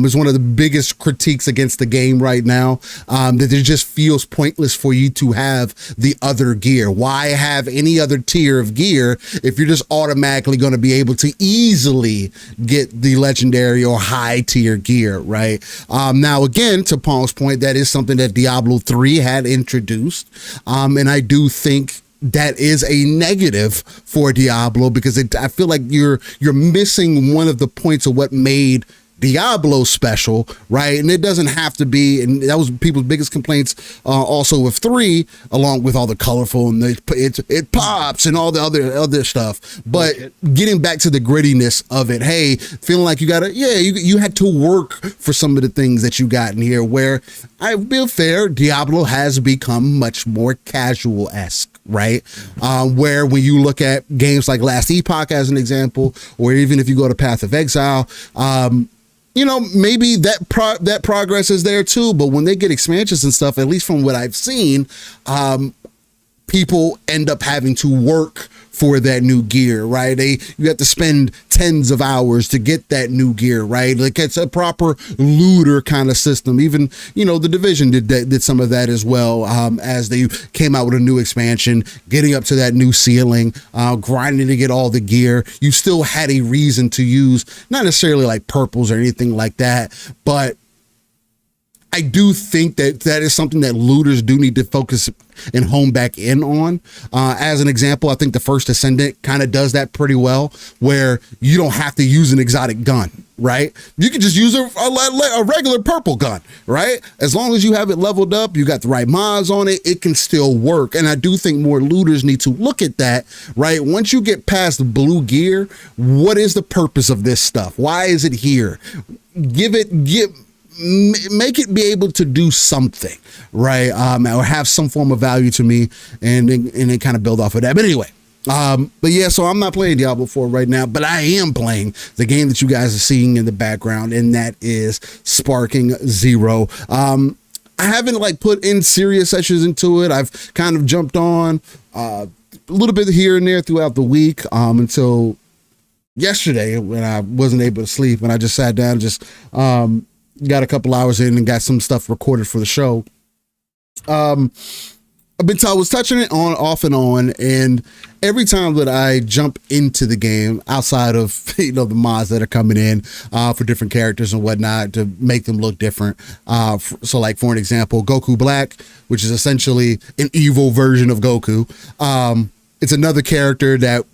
Is one of the biggest critiques against the game right now, that it just feels pointless for you to have the other gear. Why have any other tier of gear if you're just automatically going to be able to easily get the legendary or high tier gear, right? Now, again, to Paul's point, that is something that Diablo 3 had introduced, and I do think that is a negative for Diablo, because I feel like you're missing one of the points of what made Diablo special, right? And it doesn't have to be, and that was people's biggest complaints also with 3, along with all the colorful and it pops and all the other stuff. But getting back to the grittiness of it, hey, feeling like you had to work for some of the things that you got in here, where I've been fair, Diablo has become much more casual-esque, right? Where when you look at games like Last Epoch as an example, or even if you go to Path of Exile, maybe that progress is there too, but when they get expansions and stuff, at least from what I've seen, people end up having to work for that new gear, right? You have to spend tens of hours to get that new gear, right? Like it's a proper looter kind of system. Even, the Division did some of that as well, as they came out with a new expansion, getting up to that new ceiling, grinding to get all the gear. You still had a reason to use, not necessarily like purples or anything like that, but I do think that is something that looters do need to focus and hone back in on. As an example, I think the First Ascendant kind of does that pretty well, where you don't have to use an exotic gun, right? You can just use a regular purple gun, right? As long as you have it leveled up, you got the right mods on it, it can still work. And I do think more looters need to look at that, right? Once you get past the blue gear, what is the purpose of this stuff? Why is it here? Make it be able to do something, right? Or have some form of value to me, and then kind of build off of that. But anyway, but yeah, so I'm not playing Diablo 4 right now, but I am playing the game that you guys are seeing in the background, and that is Sparking Zero. I haven't put in serious sessions into it. I've kind of jumped on a little bit here and there throughout the week, until yesterday when I wasn't able to sleep, and I just sat down and just got a couple hours in and got some stuff recorded for the show. I was touching it off and on, and every time that I jump into the game, outside of the mods that are coming in for different characters and whatnot to make them look different. So like for an example, Goku Black, which is essentially an evil version of Goku. It's another character that,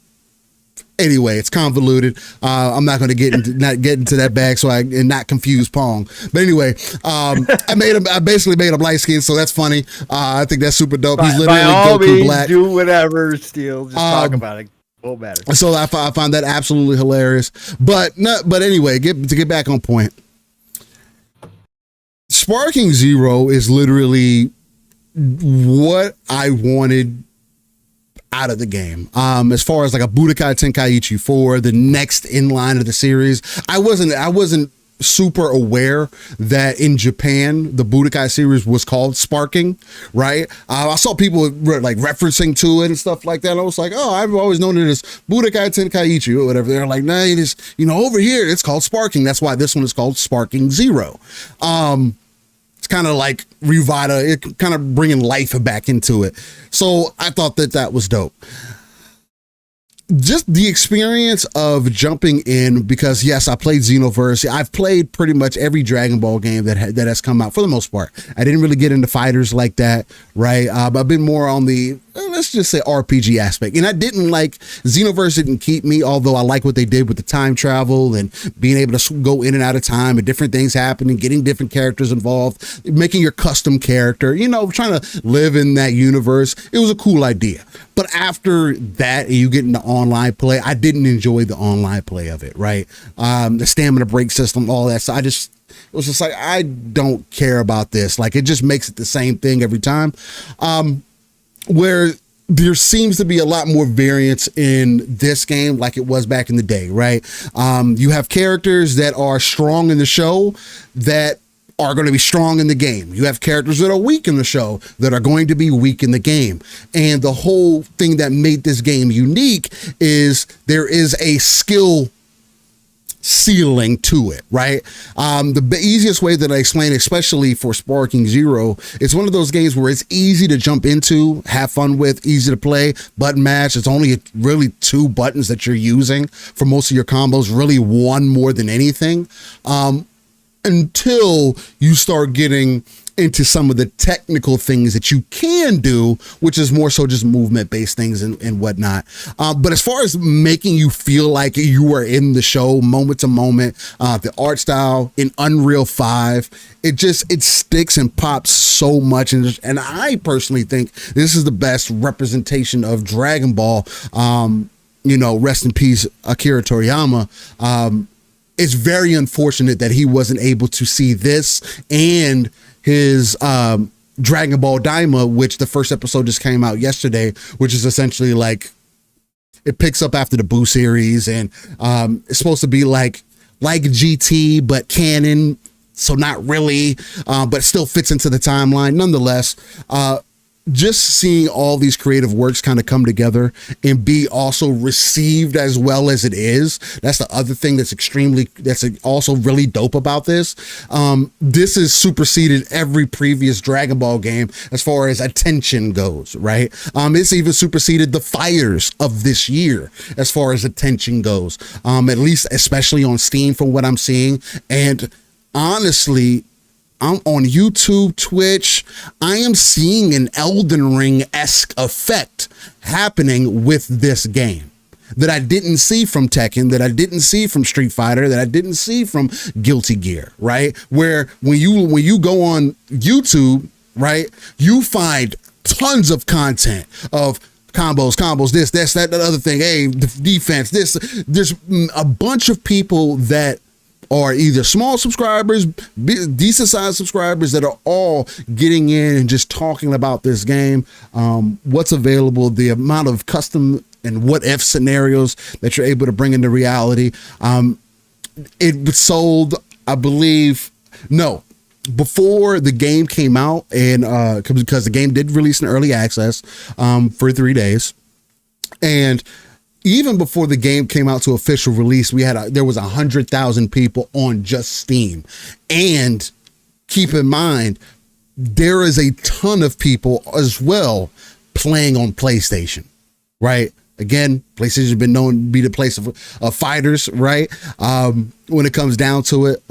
anyway, it's convoluted. I'm not going to get into that bag and not confuse Pong. But anyway, I basically made him light skinned, so that's funny. I think that's super dope. He's literally Goku Black. Do whatever, Steel. Just talk about it. Won't matter. So I find that absolutely hilarious. But anyway, to get back on point. Sparking Zero is literally what I wanted out of the game. As far as like a Budokai Tenkaichi 4, the next in line of the series, I wasn't super aware that in Japan the Budokai series was called Sparking, right? I saw people referencing to it and stuff like that. And I was like, oh, I've always known it as Budokai Tenkaichi or whatever. They're like, nah, it is, over here it's called Sparking. That's why this one is called Sparking Zero. It's kind of like it kind of bringing life back into it. So I thought that was dope. Just the experience of jumping in, because yes, I played Xenoverse. I've played pretty much every Dragon Ball game that has come out for the most part. I didn't really get into fighters like that, right? I've been more on the, let's just say, RPG aspect. And I didn't Xenoverse didn't keep me, although I like what they did with the time travel and being able to go in and out of time and different things happening, getting different characters involved, making your custom character, trying to live in that universe. It was a cool idea. But after that, you get into online play, I didn't enjoy the online play of it, right? The stamina break system, all that. So it was just like, I don't care about this. It just makes it the same thing every time. Where there seems to be a lot more variance in this game like it was back in the day, right? You have characters that are strong in the show that are going to be strong in the game. You have characters that are weak in the show that are going to be weak in the game. And the whole thing that made this game unique is there is a skill ceiling to it, right? The easiest way that I explain, especially for Sparking Zero, it's one of those games where it's easy to jump into, have fun with, easy to play, button mash. It's only really 2 buttons that you're using for most of your combos, really one more than anything. Until you start getting into some of the technical things that you can do, which is more so just movement-based things and whatnot. But as far as making you feel like you are in the show moment to moment, the art style in Unreal 5, it sticks and pops so much. And I personally think this is the best representation of Dragon Ball. Rest in peace, Akira Toriyama. It's very unfortunate that he wasn't able to see this and his Dragon Ball Daima, which the first episode just came out yesterday, which is essentially it picks up after the Buu series, and it's supposed to be like GT but canon, so not really, but still fits into the timeline nonetheless. just seeing all these creative works kind of come together and be also received as well as it is. That's the other thing that's also really dope about this. This has superseded every previous Dragon Ball game as far as attention goes, right? It's even superseded the fires of this year as far as attention goes, at least especially on Steam from what I'm seeing. And honestly, I'm on YouTube, Twitch. I am seeing an Elden Ring-esque effect happening with this game that I didn't see from Tekken, that I didn't see from Street Fighter, that I didn't see from Guilty Gear, right? Where when you go on YouTube, right, you find tons of content of combos, this, that other thing, hey, defense, this. There's a bunch of people that are either small subscribers, decent sized subscribers that are all getting in and just talking about this game, what's available, the amount of custom and what if scenarios that you're able to bring into reality. It sold, I believe, no, before the game came out, and because the game did release in early access for 3 days, and even before the game came out to official release, there was 100,000 people on just Steam. And keep in mind, there is a ton of people as well playing on PlayStation, right? Again, PlayStation has been known to be the place of fighters, right? When it comes down to it.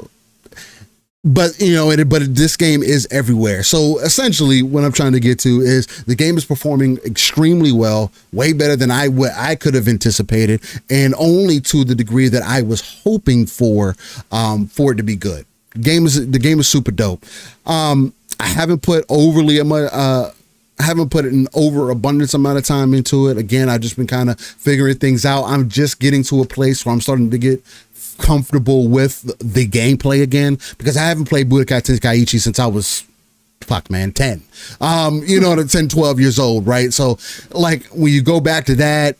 But this game is everywhere. So essentially what I'm trying to get to is the game is performing extremely well, way better than I could have anticipated, and only to the degree that I was hoping for it to be good. The game is super dope. I haven't put an overabundance amount of time into it. Again, I've just been kind of figuring things out. I'm just getting to a place where I'm starting to get comfortable with the gameplay again, because I haven't played Budokai Tenkaichi since I was 10, 10, 12 years old, right? So like when you go back to that,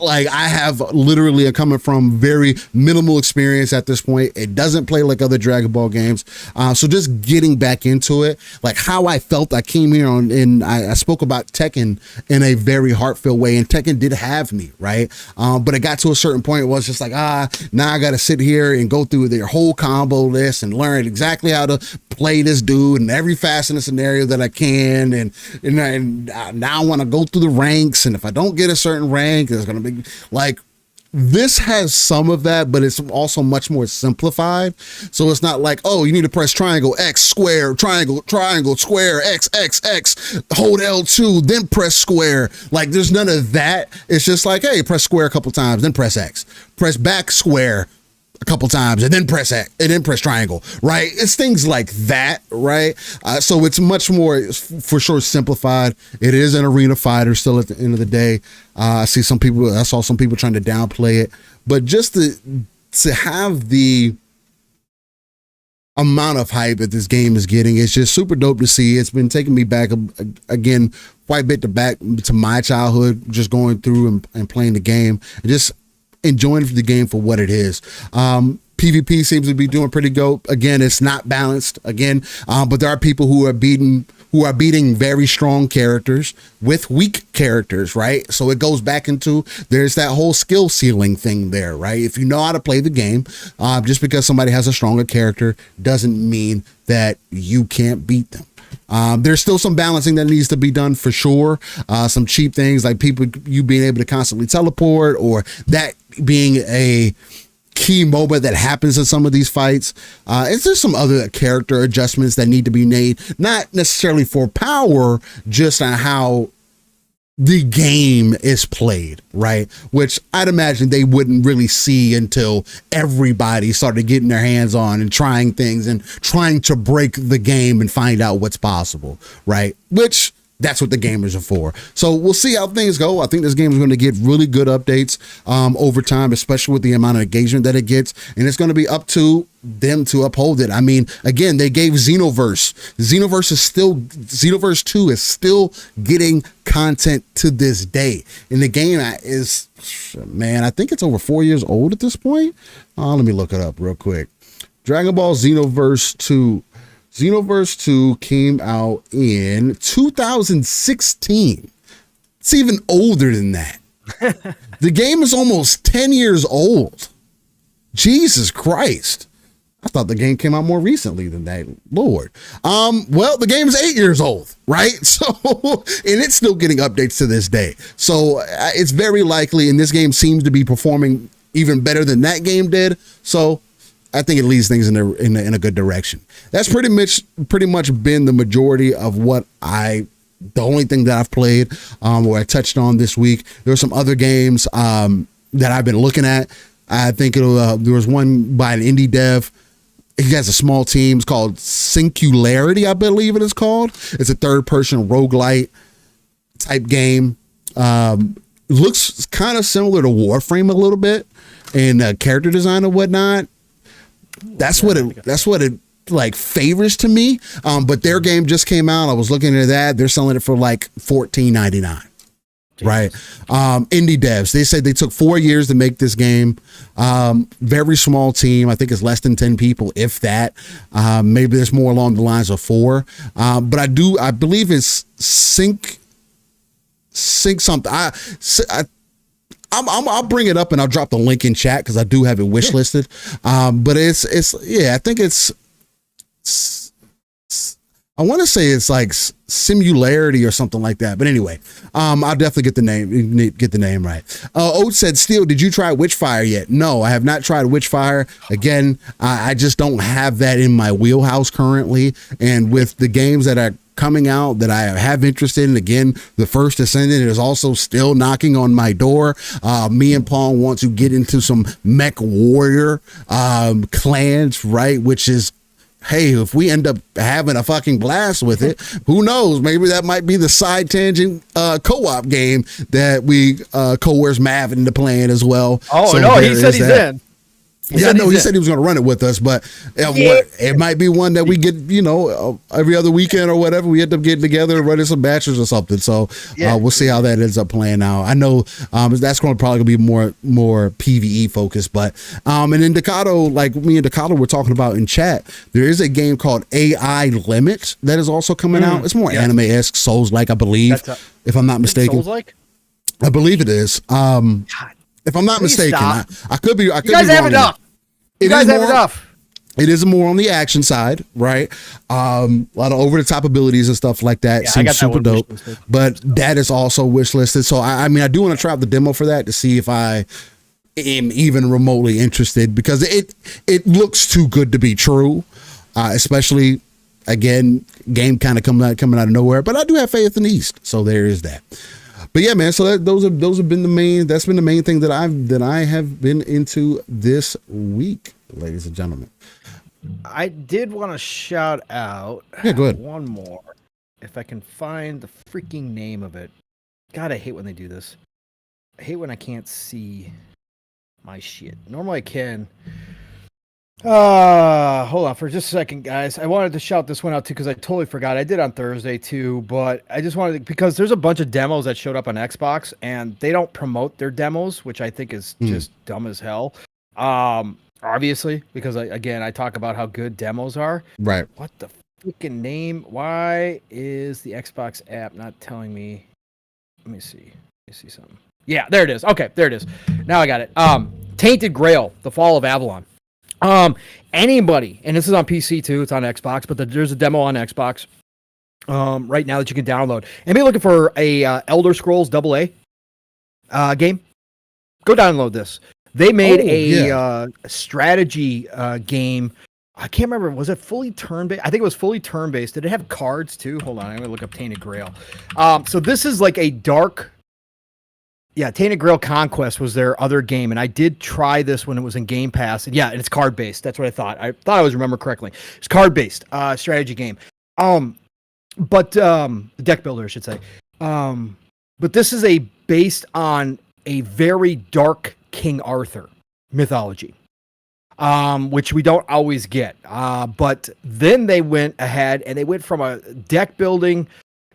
like I have literally coming from very minimal experience at this point. It doesn't play like other Dragon Ball games. So just getting back into it, like how I felt, I came here on and I spoke about Tekken in a very heartfelt way, and Tekken did have me, right? But it got to a certain point, it was just like, now I got to sit here and go through their whole combo list and learn exactly how to play this dude and every fast in the scenario that I can. And now I want to go through the ranks. And if I don't get a certain rank, there's going to be like, this has some of that, but it's also much more simplified. So it's not like, oh, you need to press triangle, X, square, triangle, square, X, hold L2, then press square. Like there's none of that. It's just like, hey, press square a couple times, then press X, press back square a couple times, and then press X, and then press triangle, right? It's things like that, right? So it's much more, for sure, simplified. It is an arena fighter still at the end of the day. I saw some people trying to downplay it, but just to have the amount of hype that this game is getting, it's just super dope to see. It's been taking me back again quite a bit back to my childhood, just going through and playing the game and just enjoying the game for what it is. PvP seems to be doing pretty good. Again, it's not balanced again, but there are people who are beating very strong characters with weak characters, right? So it goes back into, there's that whole skill ceiling thing there, right? If you know how to play the game, just because somebody has a stronger character doesn't mean that you can't beat them. There's still some balancing that needs to be done for sure. Some cheap things like you being able to constantly teleport, or that being a key moment that happens in some of these fights. It's just some other character adjustments that need to be made, not necessarily for power, just on how the game is played, right? Which I'd imagine they wouldn't really see until everybody started getting their hands on and trying things and trying to break the game and find out what's possible, right? Which that's what the gamers are for. So we'll see how things go. I think this game is going to get really good updates over time, especially with the amount of engagement that it gets. And it's going to be up to them to uphold it. I mean, again, they gave Xenoverse. Xenoverse 2 is still getting content to this day. And the game is, man, I think it's over 4 years old at this point. Let me look it up real quick. Dragon Ball Xenoverse 2. Xenoverse 2 came out in 2016. It's even older than that. The game is almost 10 years old. Jesus Christ. I thought the game came out more recently than that. Lord. Well, the game is 8 years old, right? So, and it's still getting updates to this day. So it's very likely, and this game seems to be performing even better than that game did. So I think it leads things in a good direction. That's pretty much been the majority of the only thing that I've played, or I touched on this week. There were some other games that I've been looking at. I think there was one by an indie dev. He has a small team. It's called Singularity, I believe it is called. It's a third-person roguelite type game. Looks kind of similar to Warframe a little bit in character design and whatnot. That's what it like favors to me. But their game just came out. I was looking at that. They're selling it for like $14.99. Right. Indie devs. They said they took 4 years to make this game. Very small team. I think it's less than 10 people, if that. Maybe there's more along the lines of 4. But I believe it's Sync something. I'll bring it up and I'll drop the link in chat because I do have it wish listed. But I think it's I want to say it's like Simularity or something like that. But anyway, I'll definitely get the name right. Oat said, Steel, did you try Witchfire yet? No, I have not tried Witchfire. Again, I just don't have that in my wheelhouse currently. And with the games that are coming out that I have interest in, again, the First Ascendant is also still knocking on my door. Me and Paul want to get into some mech warrior clans, right? Which is, hey, if we end up having a fucking blast with it, who knows? Maybe that might be the side tangent co-op game that we coerce Mav into playing as well. Oh, so no, he said he's in. He said he said he was going to run it with us, but it might be one that we get, every other weekend or whatever. We end up getting together and running some matches or something. So we'll see how that ends up playing out. I know that's going to probably be more PvE focused, but and in Decado, like me and Decado were talking about in chat, there is a game called AI Limit that is also coming out. It's more anime-esque, Souls-like, I believe, if I'm not mistaken. Souls-like? I believe it is. If I'm not mistaken, I could be. You guys have enough. You guys have enough. It is more on the action side, right? A lot of over the top abilities and stuff like that. Yeah, seems super dope. But that is also wish listed. So I mean, I do want to try out the demo for that to see if I am even remotely interested, because it looks too good to be true. Especially, again, game kind of coming out of nowhere. But I do have faith in the East, so there is that. But yeah, man. So those have been the main. That's been the main thing that I have been into this week, ladies and gentlemen. I did want to shout out. Yeah, go ahead. One more, if I can find the freaking name of it. God, I hate when they do this. I hate when I can't see my shit. Normally I can. Hold on for just a second, guys. I wanted to shout this one out too because I totally forgot. I did on Thursday too, but I just wanted to, because there's a bunch of demos that showed up on Xbox and they don't promote their demos, which I think is just dumb as hell. Obviously, because I talk about how good demos are. Right. What the freaking name? Why is the Xbox app not telling me? Let me see. Something. Yeah, there it is. Okay, there it is. Now I got it. Tainted Grail: The Fall of Avalon. Anybody, and this is on PC too, it's on Xbox, but there's a demo on Xbox right now that you can download. Anybody looking for a Elder Scrolls AA game, go download this. They made a strategy game. I can't remember, was it fully turn-based? I think it was fully turn-based. Did it have cards too? Hold on, I'm gonna look up Tainted Grail. So this is like a dark. Yeah, Tainted Grail Conquest was their other game, and I did try this when it was in Game Pass. And yeah, and it's card-based. That's what I thought. I thought I was remember correctly. It's card-based strategy game. But deck builder, I should say. But this is based on a very dark King Arthur mythology, which we don't always get. But then they went ahead and they went from a deck building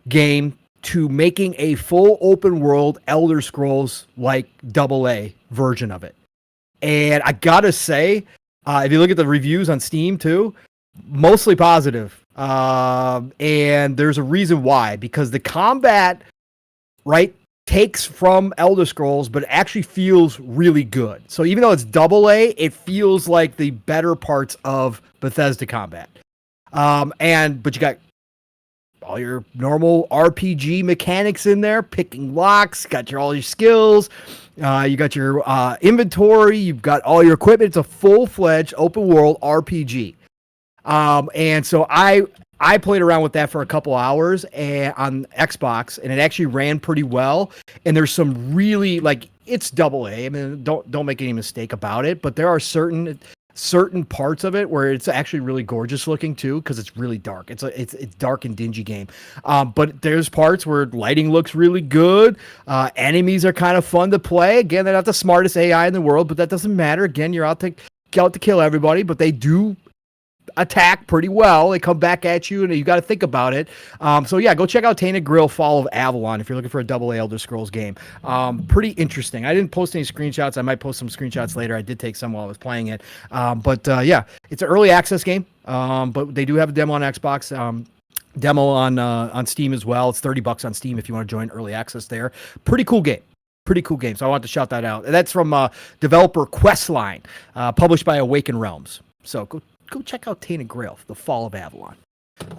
game to making a full open world Elder Scrolls like AA version of it. And I gotta say, if you look at the reviews on Steam too, mostly positive. And there's a reason why, because the combat, right, takes from Elder Scrolls, but it actually feels really good. So even though it's AA, it feels like the better parts of Bethesda combat. But you got all your normal RPG mechanics in there, picking locks, got all your skills, you got your inventory, you've got all your equipment. It's a full-fledged open world RPG. And so I played around with that for a couple hours on Xbox, and it actually ran pretty well. And there's some really, like, it's AA. I mean, don't make any mistake about it, but there are certain parts of it where it's actually really gorgeous looking too, because it's really dark. It's a dark and dingy game. But there's parts where lighting looks really good. Enemies are kind of fun to play. Again, they're not the smartest AI in the world, but that doesn't matter. Again, you're out to kill everybody, but they do attack pretty well. They come back at you, and you got to think about it. So yeah, go check out Tainted Grail: Fall of Avalon if you're looking for a AA Elder Scrolls game. Pretty interesting. I didn't post any screenshots. I might post some screenshots later. I did take some while I was playing it. Yeah, it's an early access game. But they do have a demo on Xbox. Demo on Steam as well. It's $30 on Steam if you want to join early access there. Pretty cool game. So I wanted to shout that out. That's from developer Questline, published by Awaken Realms. So go check out Tainted Grail: The Fall of Avalon.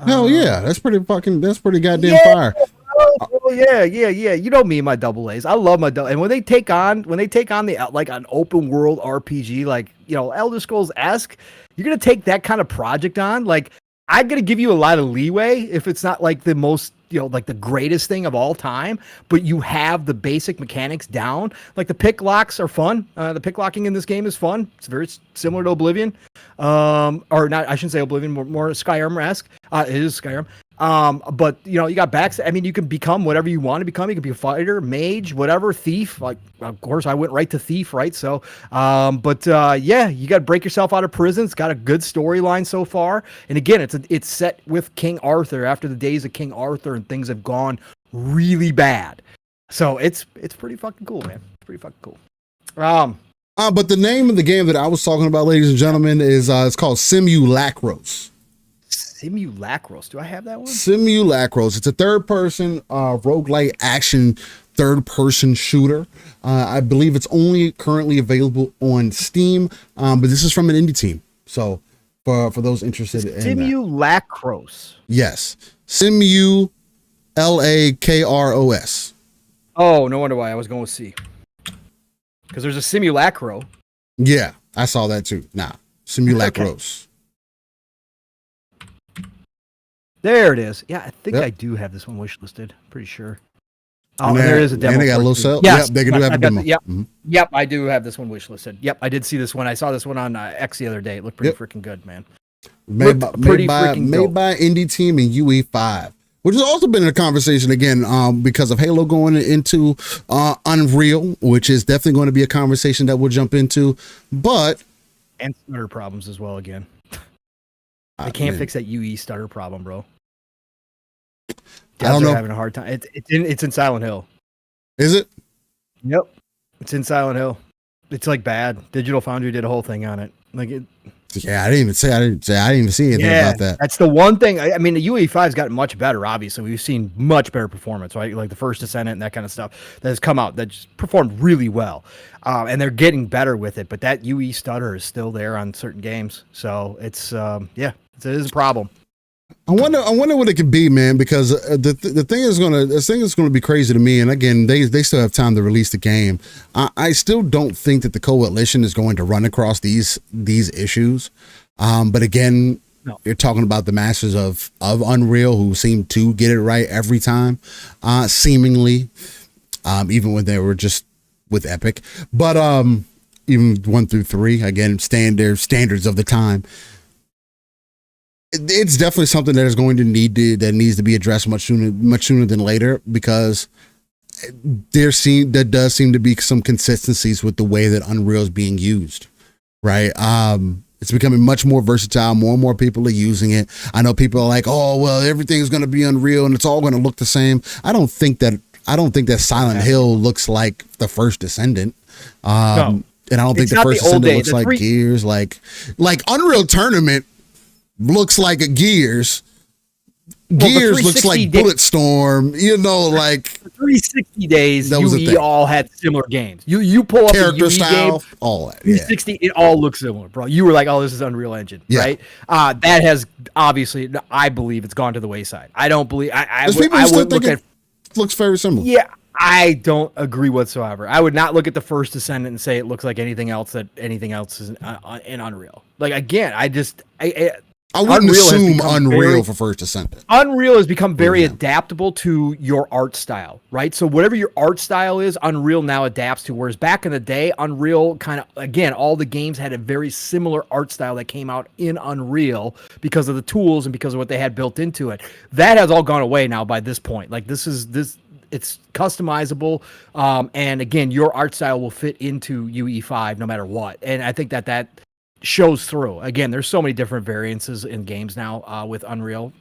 Hell yeah, that's pretty goddamn fire. Oh yeah. You know me and my AA's. I love my and when they take on the like an open world RPG, like, you know, Elder Scrolls-esque, you're gonna take that kind of project on. Like, I'm gonna give you a lot of leeway if it's not like the most, you know, like the greatest thing of all time, but you have the basic mechanics down. Like the pick locks are fun. The pick locking in this game is fun. It's very similar to Oblivion, or not. I shouldn't say Oblivion, more Skyrim-esque. It is Skyrim. But you know, you got backs. I mean, you can become whatever you want to become. You can be a fighter, mage, whatever, thief. Like, of course, I went right to thief, right? So, yeah, you got to break yourself out of prison. It's got a good storyline so far. And again, it's set with King Arthur after the days of King Arthur, and things have gone really bad. So it's pretty fucking cool, man. It's pretty fucking cool. But the name of the game that I was talking about, ladies and gentlemen, is it's called Simulacros. Simulacros. Do I have that one? Simulacros. It's a third-person roguelike action third-person shooter. I believe it's only currently available on Steam, but this is from an indie team. So for those interested in Simulacros. Yes. Simulacros. Oh, no wonder why I was going with C. Because there's a simulacro. Yeah, I saw that too. Simulacros. Okay. There it is. Yeah, I think Yep. I do have this one wishlisted. Pretty sure. Oh, And there is a demo. And they got a for it, little too. sell. Yes, Yep, they do have a demo. Yep. Mhm. Yep, I do have this one wishlisted. Yep, I did see this one. I saw this one on X the other day. It looked pretty freaking good, man. Made by dope. indie team and UE5, which has also been in a conversation again because of Halo going into Unreal, which is definitely going to be a conversation that we'll jump into. But And stutter problems as well again. I can't fix that UE stutter problem, bro. I don't know. Having a hard time. It's in Silent Hill. Is it? Yep. It's in Silent Hill. It's like bad. Digital Foundry did a whole thing on it. Like it. Yeah, I didn't even see anything about that. That's the one thing. I mean, the UE5's gotten much better, obviously. We've seen much better performance, right? Like the First Descendant and that kind of stuff that has come out that just performed really well. And they're getting better with it, but that UE stutter is still there on certain games. So it's, it is a problem. I wonder what it could be, man, because the thing is going to be crazy to me. And again, they still have time to release the game. I still don't think that the coalition is going to run across these issues. But again, No. You're talking about the masters of Unreal who seem to get it right every time, seemingly, even when they were just with Epic. But even 1 through 3, again, standards of the time. It's definitely something that is going to needs to be addressed much sooner than later, because there does seem to be some consistencies with the way that Unreal is being used, right? It's becoming much more versatile. More and more people are using it. I know people are like, oh, well, everything's going to be Unreal and it's all going to look the same. I don't think that Silent Hill looks like the First Descendant. No. And I don't think the First Descendant looks like Gears. Like Unreal Tournament looks like a Gears, Gears looks like Bulletstorm, you know, like 360 days. That was a UE thing. all had similar games. You pull up character a UE style, game, all that. 360, it all looks similar, bro. You were like, oh, this is Unreal Engine, Yeah. right? That has obviously, I believe it's gone to the wayside. I don't believe. There's people who still think it looks very similar. Yeah, I don't agree whatsoever. I would not look at the first Descendant and say it looks like anything else is in Unreal. Like again, I wouldn't Unreal has assume become Unreal for First Descendant. Unreal has become very adaptable to your art style, right? So whatever your art style is, Unreal now adapts to. Whereas back in the day, Unreal kind of, again, all the games had a very similar art style that came out in Unreal because of the tools and because of what they had built into it. That has all gone away now by this point. Like it's customizable. And again, your art style will fit into UE5 no matter what. And I think that shows through. Again, there's so many different variances in games now with Unreal.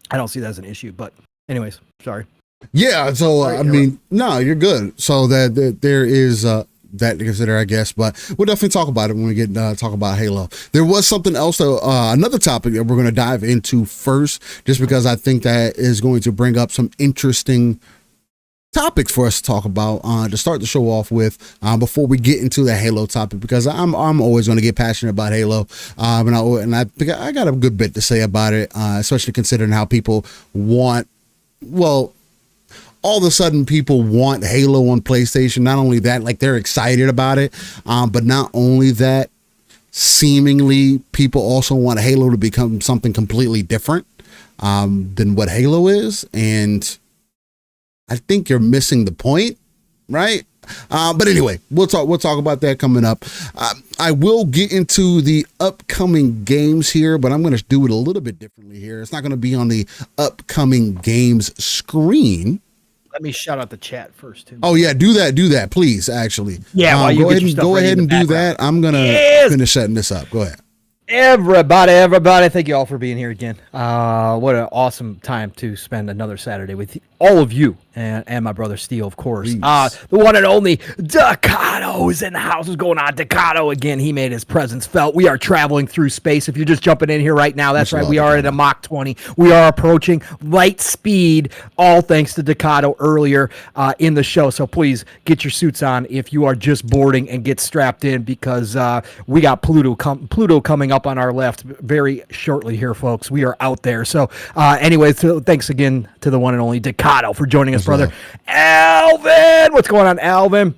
I don't see that as an issue, but anyways, sorry. Yeah, so I mean, no, you're good. So that there is that to consider, I guess, but we'll definitely talk about it when we get talk about Halo. There was something else, though, another topic that we're going to dive into first, just because I think that is going to bring up some interesting topics for us to talk about to start the show off with before we get into the Halo topic, because I'm always going to get passionate about Halo, and I think I got a good bit to say about it, especially considering how people want, well, all of a sudden people want Halo on PlayStation. Not only that, like they're excited about it, but not only that, seemingly people also want Halo to become something completely different than what Halo is, and I think you're missing the point, right? But anyway, we'll talk about that coming up. I will get into the upcoming games here, but I'm going to do it a little bit differently here. It's not going to be on the upcoming games screen. Let me shout out the chat first, too. Oh yeah, do that, please. Actually, yeah. While you go ahead and do that. I'm gonna finish setting this up. Go ahead. Everybody, thank you all for being here again. What an awesome time to spend another Saturday with all of you and my brother Steele, of course. The one and only Ducato is in the house. What's going on, Ducato? Again, he made his presence felt. We are traveling through space. If you're just jumping in here right now, that's right. We are at a Mach 20. We are approaching light speed, all thanks to Ducato earlier in the show. So please get your suits on if you are just boarding, and get strapped in, because we got Pluto coming up on our left very shortly here, folks. We are out there. So anyway, so thanks again to the one and only Ducato for joining us, brother. Alvin, what's going on, Alvin?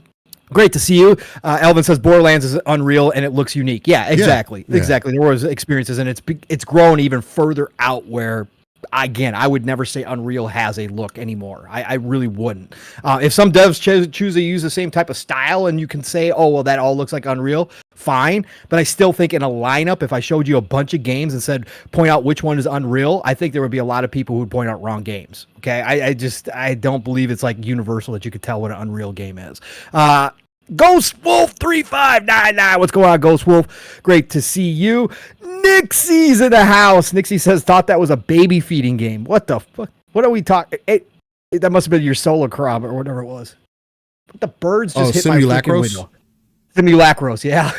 Great to see you. Alvin says Borderlands is Unreal and it looks unique. Yeah, exactly. Yeah. Exactly. There was experiences, and it's grown even further out where, again, I would never say Unreal has a look anymore. I really wouldn't. If some devs choose to use the same type of style and you can say, oh, well, that all looks like Unreal, fine. But I still think in a lineup, if I showed you a bunch of games and said, point out which one is Unreal, I think there would be a lot of people who would point out wrong games. Okay. I don't believe it's like universal that you could tell what an Unreal game is. Ghost Wolf 3599. What's going on, Ghost Wolf? Great to see you. Nixie's in the house. Nixie says, thought that was a baby feeding game. What the fuck? What are we talking? That must have been your solar crop or whatever it was. But the birds just hit my freaking window. Simulacros, yeah.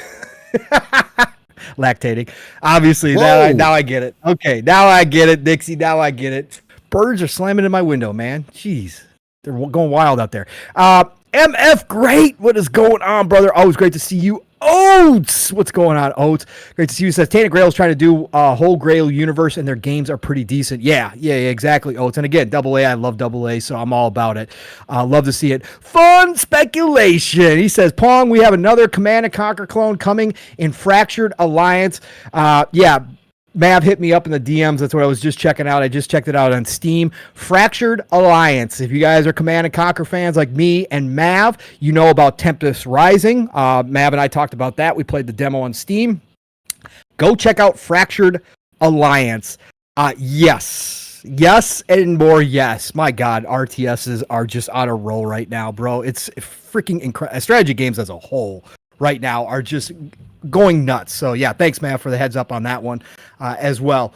Lactating. Obviously, now I get it. Okay, now I get it, Nixie. Now I get it. Birds are slamming in my window, man. Jeez. They're going wild out there. MF, great. What is going on, brother? Always great to see you. Oats, what's going on, Oats? Great to see you. Says Tainted Grail is trying to do a whole Grail universe, and their games are pretty decent. Yeah, exactly, Oats. And again, AA, I love AA, so I'm all about it. Love to see it. Fun speculation. He says, Pong, we have another Command & Conquer clone coming in Fractured Alliance. Yeah. Mav hit me up in the DMs. That's what I was just checking out. I just checked it out on Steam. Fractured Alliance. If you guys are Command & Conquer fans like me and Mav, you know about Tempest Rising. Mav and I talked about that. We played the demo on Steam. Go check out Fractured Alliance. Yes, and more yes. My God, RTSs are just on a roll right now, bro. It's freaking incredible. Strategy games as a whole right now are just going nuts. So yeah, thanks, man, for the heads up on that one as well.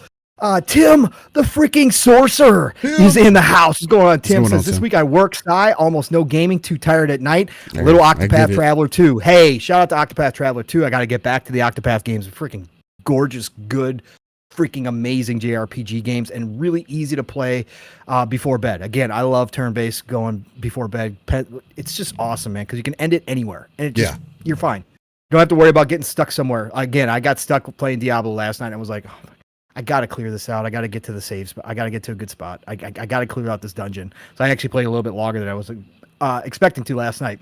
Tim, the freaking sorcerer, he's in the house. What's going on? Tim says, this week I work Sky, almost no gaming, too tired at night. Little Octopath Traveler 2. Hey, shout out to Octopath Traveler 2. I got to get back to the Octopath games. Freaking gorgeous, good, freaking amazing JRPG games and really easy to play before bed. Again, I love turn-based going before bed. It's just awesome, man, because you can end it anywhere, and it just, you're fine. You don't have to worry about getting stuck somewhere. Again, I got stuck playing Diablo last night and was like, oh, I got to clear this out. I got to get to the save spot. I got to get to a good spot. I got to clear out this dungeon. So I actually played a little bit longer than I was expecting to last night.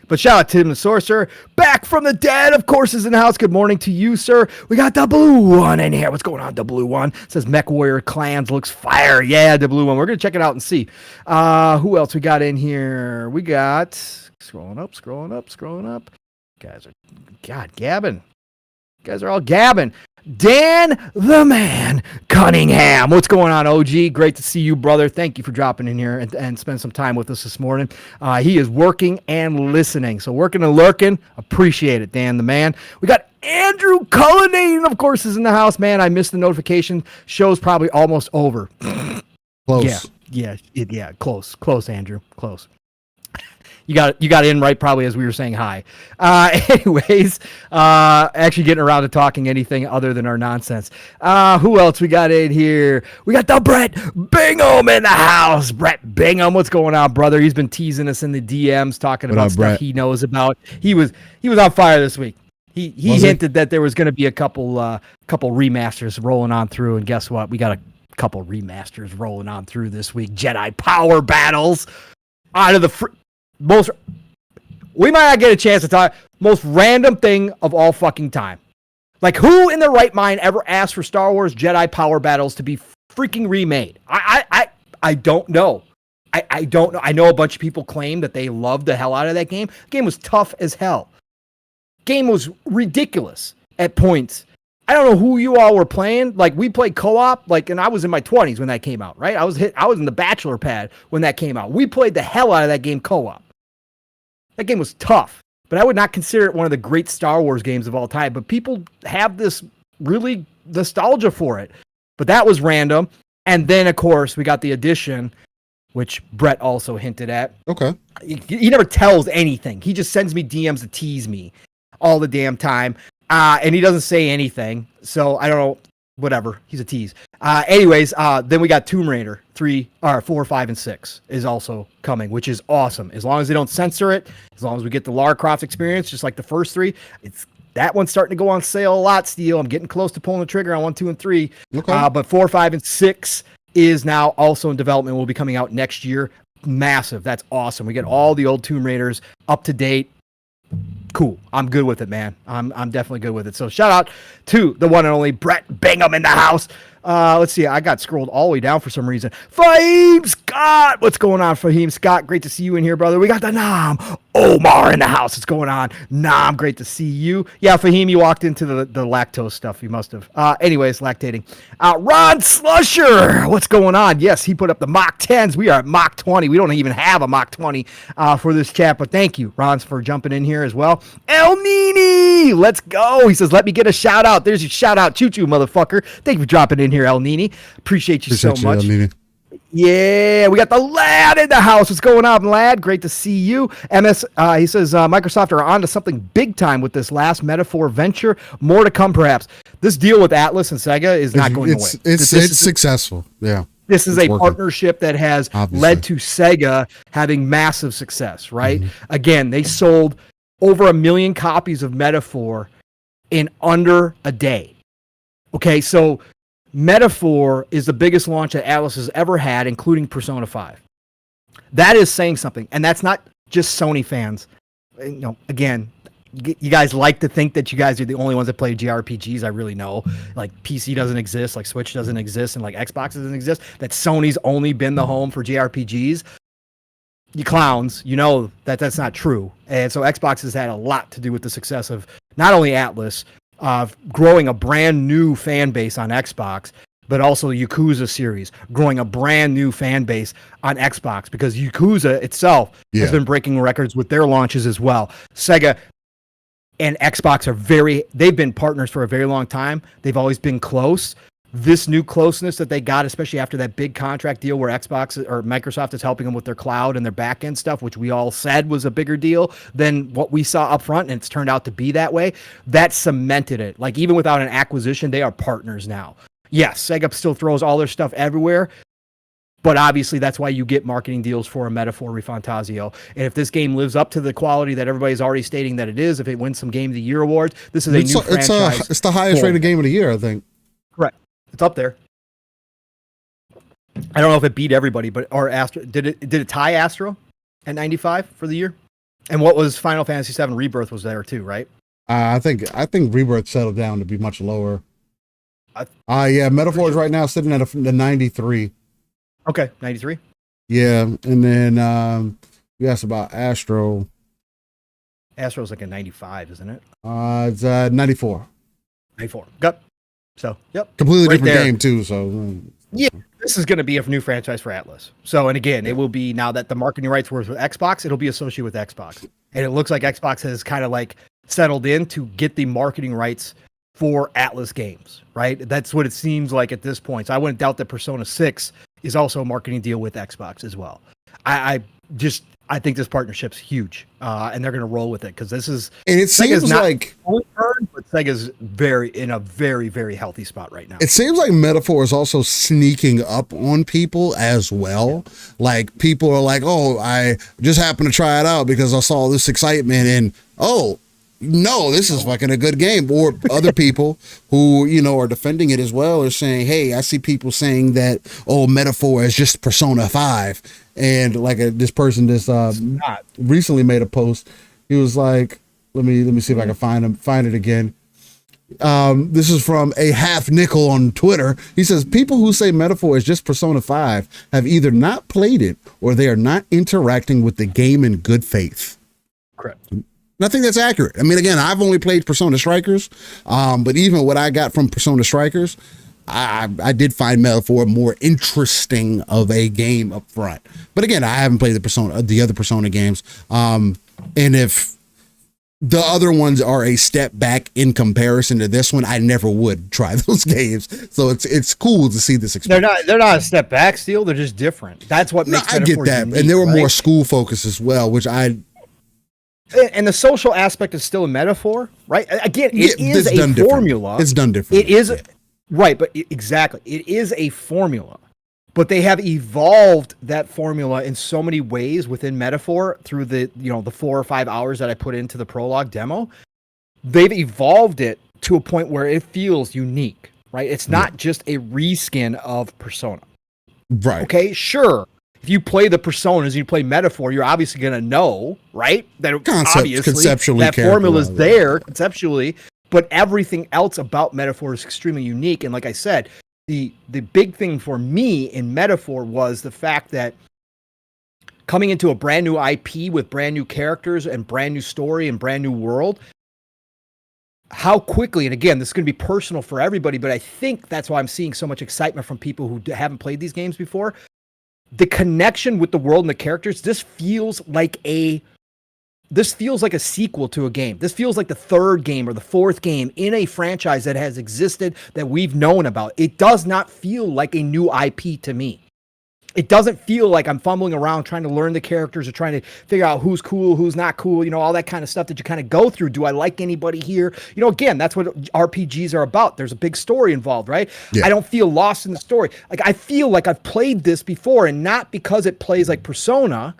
But shout out to Tim the Sorcerer, back from the dead, of course, is in the house. Good morning to you, sir. We got the blue one in here. What's going on, the blue one? It says Mech Warrior Clans looks fire. Yeah, the blue one. We're going to check it out and see. Who else we got in here? We got, scrolling up. Guys are, God, gabbing. You guys are all gabbing. Dan the Man Cunningham. What's going on, OG? Great to see you, brother. Thank you for dropping in here and spend some time with us this morning. He is working and listening. So working and lurking. Appreciate it, Dan the Man. We got Andrew Cullinane, of course, is in the house. Man, I missed the notification. Show's probably almost over. Close. Yeah, close, Andrew. Close. You got in right probably as we were saying hi. Anyways, actually getting around to talking anything other than our nonsense. Who else we got in here? We got the Brett Bingham in the house. Brett Bingham, what's going on, brother? He's been teasing us in the DMs, talking about stuff Brett? He knows about. He was on fire this week. He hinted that there was going to be a couple remasters rolling on through, and guess what? We got a couple remasters rolling on through this week. Jedi Power Battles out of the we might not get a chance to talk most random thing of all fucking time. Like, who in their right mind ever asked for Star Wars Jedi Power Battles to be freaking remade? I don't know. I don't know. I know a bunch of people claim that they loved the hell out of that game. The game was tough as hell. Game was ridiculous at points. I don't know who you all were playing. Like, we played co-op, and I was in my 20s when that came out, right? I was in the bachelor pad when that came out. We played the hell out of that game co-op. That game was tough, but I would not consider it one of the great Star Wars games of all time. But people have this really nostalgia for it. But that was random. And then, of course, we got the edition, which Brett also hinted at. Okay. He never tells anything. He just sends me DMs to tease me all the damn time. And he doesn't say anything. So I don't know. Whatever. He's a tease. Anyways, then we got Tomb Raider 4, 5, and 6 is also coming, which is awesome. As long as they don't censor it, as long as we get the Lara Croft experience, just like the first 3, that one's starting to go on sale a lot, Steel. I'm getting close to pulling the trigger on 1, 2, and 3. Okay. But 4, 5, and 6 is now also in development. Will be coming out next year. Massive. That's awesome. We get all the old Tomb Raiders up to date. Cool. I'm good with it, man. I'm definitely good with it. So shout out to the one and only Brett Bingham in the house. Let's see. I got scrolled all the way down for some reason. Fahim Scott. What's going on, Fahim Scott? Great to see you in here, brother. We got the Nam Omar in the house. What's going on? Nam, great to see you. Yeah, Fahim, you walked into the lactose stuff. You must have. Anyways, lactating. Ron Slusher. What's going on? Yes, he put up the Mach 10s. We are at Mach 20. We don't even have a Mach 20 for this chat, but thank you, Ron, for jumping in here as well. El Nini, let's go. He says, let me get a shout out. There's your shout out. Choo-choo, motherfucker. Thank you for dropping in here, El Nini. Appreciate you so much. Yeah, we got the lad in the house. What's going on, lad? Great to see you. He says, Microsoft are on to something big time with this last Metaphor venture. More to come, perhaps. This deal with Atlus and Sega is not going away. It's successful. Yeah. This is a partnership that has led to Sega having massive success, right? Mm-hmm. Again, they sold over 1 million copies of Metaphor in under a day. Okay, so Metaphor is the biggest launch that Atlus has ever had, including Persona 5. That is saying something, and that's not just Sony fans. You know, again, you guys like to think that you guys are the only ones that play JRPGs. I really know. Like, PC doesn't exist, like Switch doesn't exist, and like Xbox doesn't exist. That Sony's only been the home for JRPGs. You clowns, you know that that's not true. And so Xbox has had a lot to do with the success of not only Atlus, growing a brand new fan base on Xbox, but also the Yakuza series, growing a brand new fan base on Xbox, because Yakuza itself has been breaking records with their launches as well. Sega and Xbox they've been partners for a very long time. They've always been close. This new closeness that they got, especially after that big contract deal where Xbox or Microsoft is helping them with their cloud and their back end stuff, which we all said was a bigger deal than what we saw up front, and it's turned out to be that way. That cemented it. Like, even without an acquisition, they are partners now. Yes, Sega still throws all their stuff everywhere, but obviously that's why you get marketing deals for a Metaphor Refantazio. And if this game lives up to the quality that everybody's already stating that it is, if it wins some Game of the Year awards, this is a new franchise. It's the highest rated game of the year, I think. Correct. It's up there. I don't know if it beat everybody, but or Astro did it tie Astro at 95 for the year? And what was Final Fantasy VII Rebirth was there too, right? I think Rebirth settled down to be much lower. Yeah, Metaphor is right now sitting at the 93. Okay, 93. Yeah, and then you asked about Astro. Astro's like a 95, isn't it? It's 94. 94. Yep. So, yep. Completely Right different there. game too. So Yeah, this is going to be a new franchise for Atlus. So, and again, it will be, now that the marketing rights were with Xbox, it'll be associated with Xbox. And it looks like Xbox has kind of like settled in to get the marketing rights for Atlus games, right? That's what it seems like at this point. So I wouldn't doubt that Persona 6 is also a marketing deal with Xbox as well. I think this partnership's huge, and they're going to roll with it because this is, and it seems Sega's not like fully turned, but Sega's in a very, very healthy spot right now. it seems like Metaphor is also sneaking up on people as well. Like people are like, "Oh, I just happened to try it out because I saw this excitement," and oh, no, this is fucking a good game. Or other people who, are defending it as well are saying, hey, I see people saying that, oh, Metaphor is just Persona 5. And like this person recently made a post. He was like, let me see if I can find it again. This is from a half nickel on Twitter. He says, people who say Metaphor is just Persona 5 have either not played it or they are not interacting with the game in good faith. Correct. I think that's accurate. I mean, again, I've only played Persona Strikers, but even what I got from Persona Strikers, I did find Metaphor more interesting of a game up front. But again, I haven't played the other Persona games. And if the other ones are a step back in comparison to this one, I never would try those games. So it's cool to see this experience. They're not a step back, Steel. They're just different. That's what makes I get Metaphor that. unique, And they were right? more school focused as well, which And the social aspect is still a Metaphor, right? Again, it is it's a done different. formula. It's done different. It is right, but exactly, it is a formula. But they have evolved that formula in so many ways within Metaphor through the 4 or 5 hours that I put into the prologue demo. They've evolved it to a point where it feels unique, right? It's not just a reskin of Persona. Right. Okay, sure. If you play the Personas, you play Metaphor, you're obviously going to know, right? That Conceptually, that formula is there conceptually, but everything else about Metaphor is extremely unique. And like I said, the big thing for me in Metaphor was the fact that coming into a brand new IP with brand new characters and brand new story and brand new world, how quickly, and again, this is going to be personal for everybody, but I think that's why I'm seeing so much excitement from people who haven't played these games before. The connection with the world and the characters, this feels like a sequel to a game. This feels like the third game or the fourth game in a franchise that has existed that we've known about. It does not feel like a new IP to me. It doesn't feel like I'm fumbling around trying to learn the characters or trying to figure out who's cool, who's not cool, all that kind of stuff that you kind of go through. Do I like anybody here? Again, that's what RPGs are about. There's a big story involved, right? Yeah. I don't feel lost in the story. Like, I feel like I've played this before, and not because it plays like Persona.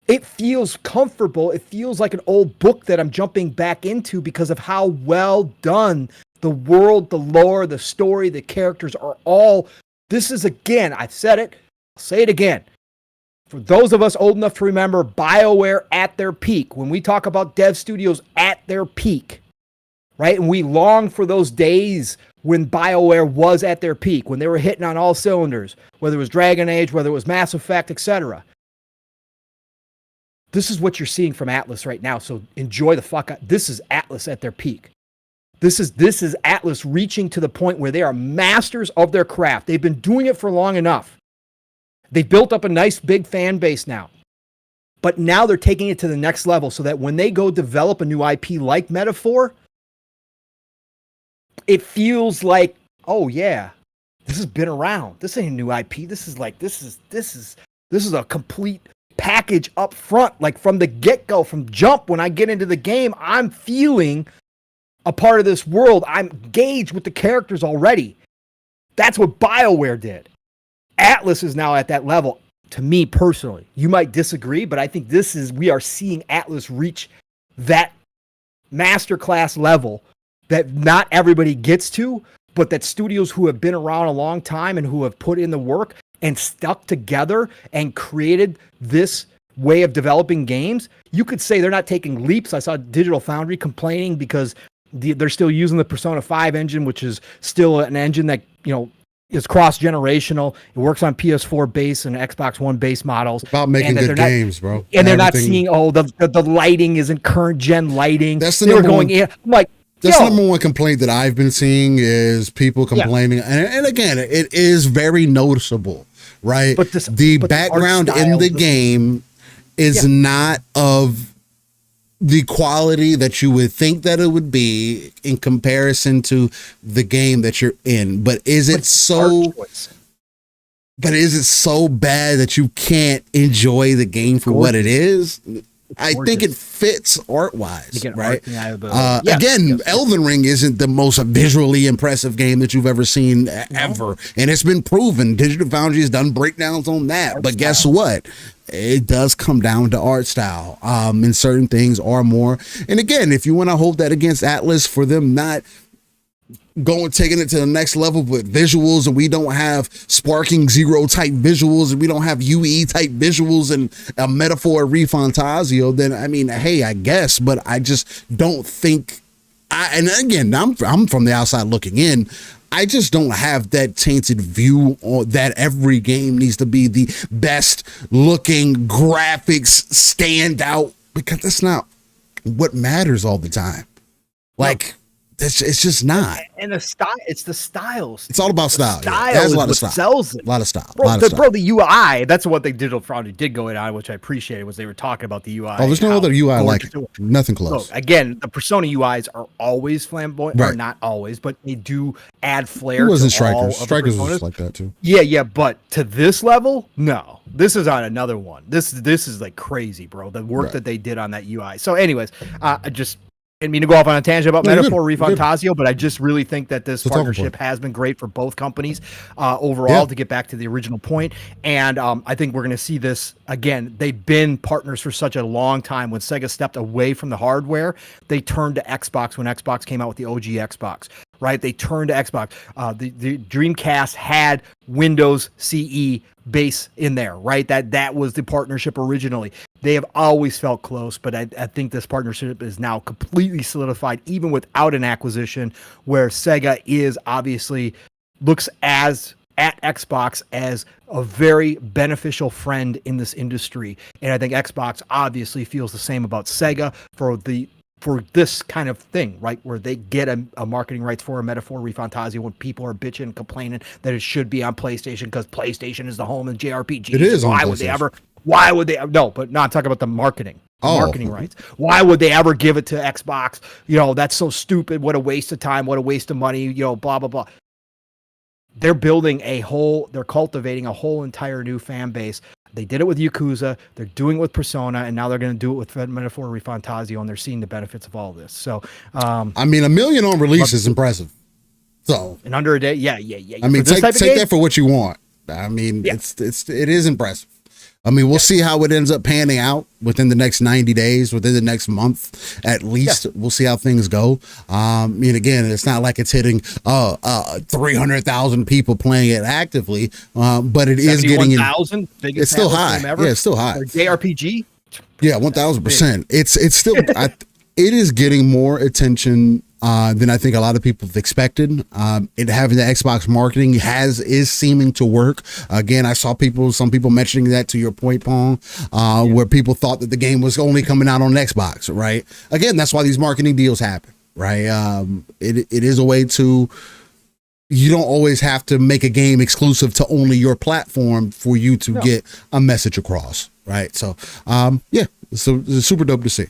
It feels comfortable. It feels like an old book that I'm jumping back into because of how well done the world, the lore, the story, the characters are all. This is, again, I've said it. I'll say it again. For those of us old enough to remember BioWare at their peak, when we talk about dev studios at their peak, right? And we long for those days when BioWare was at their peak, when they were hitting on all cylinders, whether it was Dragon Age, whether it was Mass Effect, etc. This is what you're seeing from Atlus right now. So enjoy the fuck out. This is Atlus at their peak. This is Atlus reaching to the point where they are masters of their craft. They've been doing it for long enough. They built up a nice big fan base now. But now they're taking it to the next level so that when they go develop a new IP like Metaphor, it feels like, oh yeah, this has been around. This ain't a new IP. This is a complete package up front. Like from the get-go, from jump, when I get into the game, I'm feeling a part of this world. I'm engaged with the characters already. That's what BioWare did. Atlus is now at that level. To me personally, you might disagree, but I think we are seeing Atlus reach that masterclass level that not everybody gets to, but that studios who have been around a long time and who have put in the work and stuck together and created this way of developing games, you could say they're not taking leaps. I saw Digital Foundry complaining because they're still using the Persona 5 engine, which is still an engine that, is cross-generational. It works on PS4 base and Xbox One base models. It's about making good games, bro. And they're not seeing, the lighting isn't current gen lighting. That's the number one. I'm like, that's the number one complaint that I've been seeing is people complaining. Yeah. And again, it is very noticeable, right? But the background in the game is not of the quality that you would think that it would be in comparison to the game that you're in. But is it so bad that you can't enjoy the game for what it is? I think it fits art-wise, right? Again, Elden Ring isn't the most visually impressive game that you've ever seen ever. And it's been proven. Digital Foundry has done breakdowns on that. But guess what? It does come down to art style. And certain things are more. And again, if you want to hold that against Atlus for them not taking it to the next level with visuals, and we don't have Sparking Zero type visuals, and we don't have UE type visuals and a metaphor Refantazio, then I mean, hey, I guess, but I just don't think and again, I'm from the outside looking in. I just don't have that tainted view that every game needs to be the best looking graphics stand out, because that's not what matters all the time. Like, it's just not. And the style, it's the styles. It's all about style. There's a lot of style. Sells it. A lot of style. Bro, the UI, that's what they Digital Foundry did go in on, which I appreciated, was they were talking about the UI. Oh, there's no other UI like it. Nothing close. So, again, the Persona UIs are always flamboyant, or not always, but they do add flair. It wasn't to Strikers. all of Strikers was like that too. Yeah, but to this level, no. This is on another one. This is like crazy, bro. The work that they did on that UI. So, anyways, I just didn't mean to go off on a tangent about Metaphor Refantazio, but I just really think that this partnership has been great for both companies overall, to get back to the original point. And I think we're going to see this again. They've been partners for such a long time. When Sega stepped away from the hardware, they turned to Xbox when Xbox came out with the OG Xbox. Right, they turned to Xbox. The Dreamcast had Windows CE base in there, right? That was the partnership originally. They have always felt close, but I think this partnership is now completely solidified, even without an acquisition, where Sega is obviously looks at Xbox as a very beneficial friend in this industry. And I think Xbox obviously feels the same about Sega for this kind of thing, right? Where they get a marketing rights for a Metaphor Refantazio when people are bitching and complaining that it should be on PlayStation because PlayStation is the home of JRPGs. It is. Why would they? No, but not talking about the marketing. Marketing rights. Why would they ever give it to Xbox? That's so stupid. What a waste of time. What a waste of money. Blah, blah, blah. They're they're cultivating a whole entire new fan base. They did it with Yakuza, they're doing it with Persona, and now they're going to do it with Metaphor Refantazio, and they're seeing the benefits of all this. So, I mean, 1 million on release is impressive. So, in under a day, yeah. I mean, take that for what you want. I mean, it is impressive. I mean, we'll see how it ends up panning out within the next 90 days, within the next month, at least. We'll see how things go. I mean, again, it's not like it's hitting 300,000 people playing it actively, but it is getting in. It's still high. Yeah, it's still high. For JRPG? Yeah, 1,000%. It's still, it is getting more attention than I think a lot of people have expected. It having the Xbox marketing is seeming to work. Again, I saw some people mentioning that, to your point, Pong, where people thought that the game was only coming out on Xbox, right? Again, that's why these marketing deals happen, right? It is a way to, you don't always have to make a game exclusive to only your platform for you to get a message across, right? So, so it's super dope to see.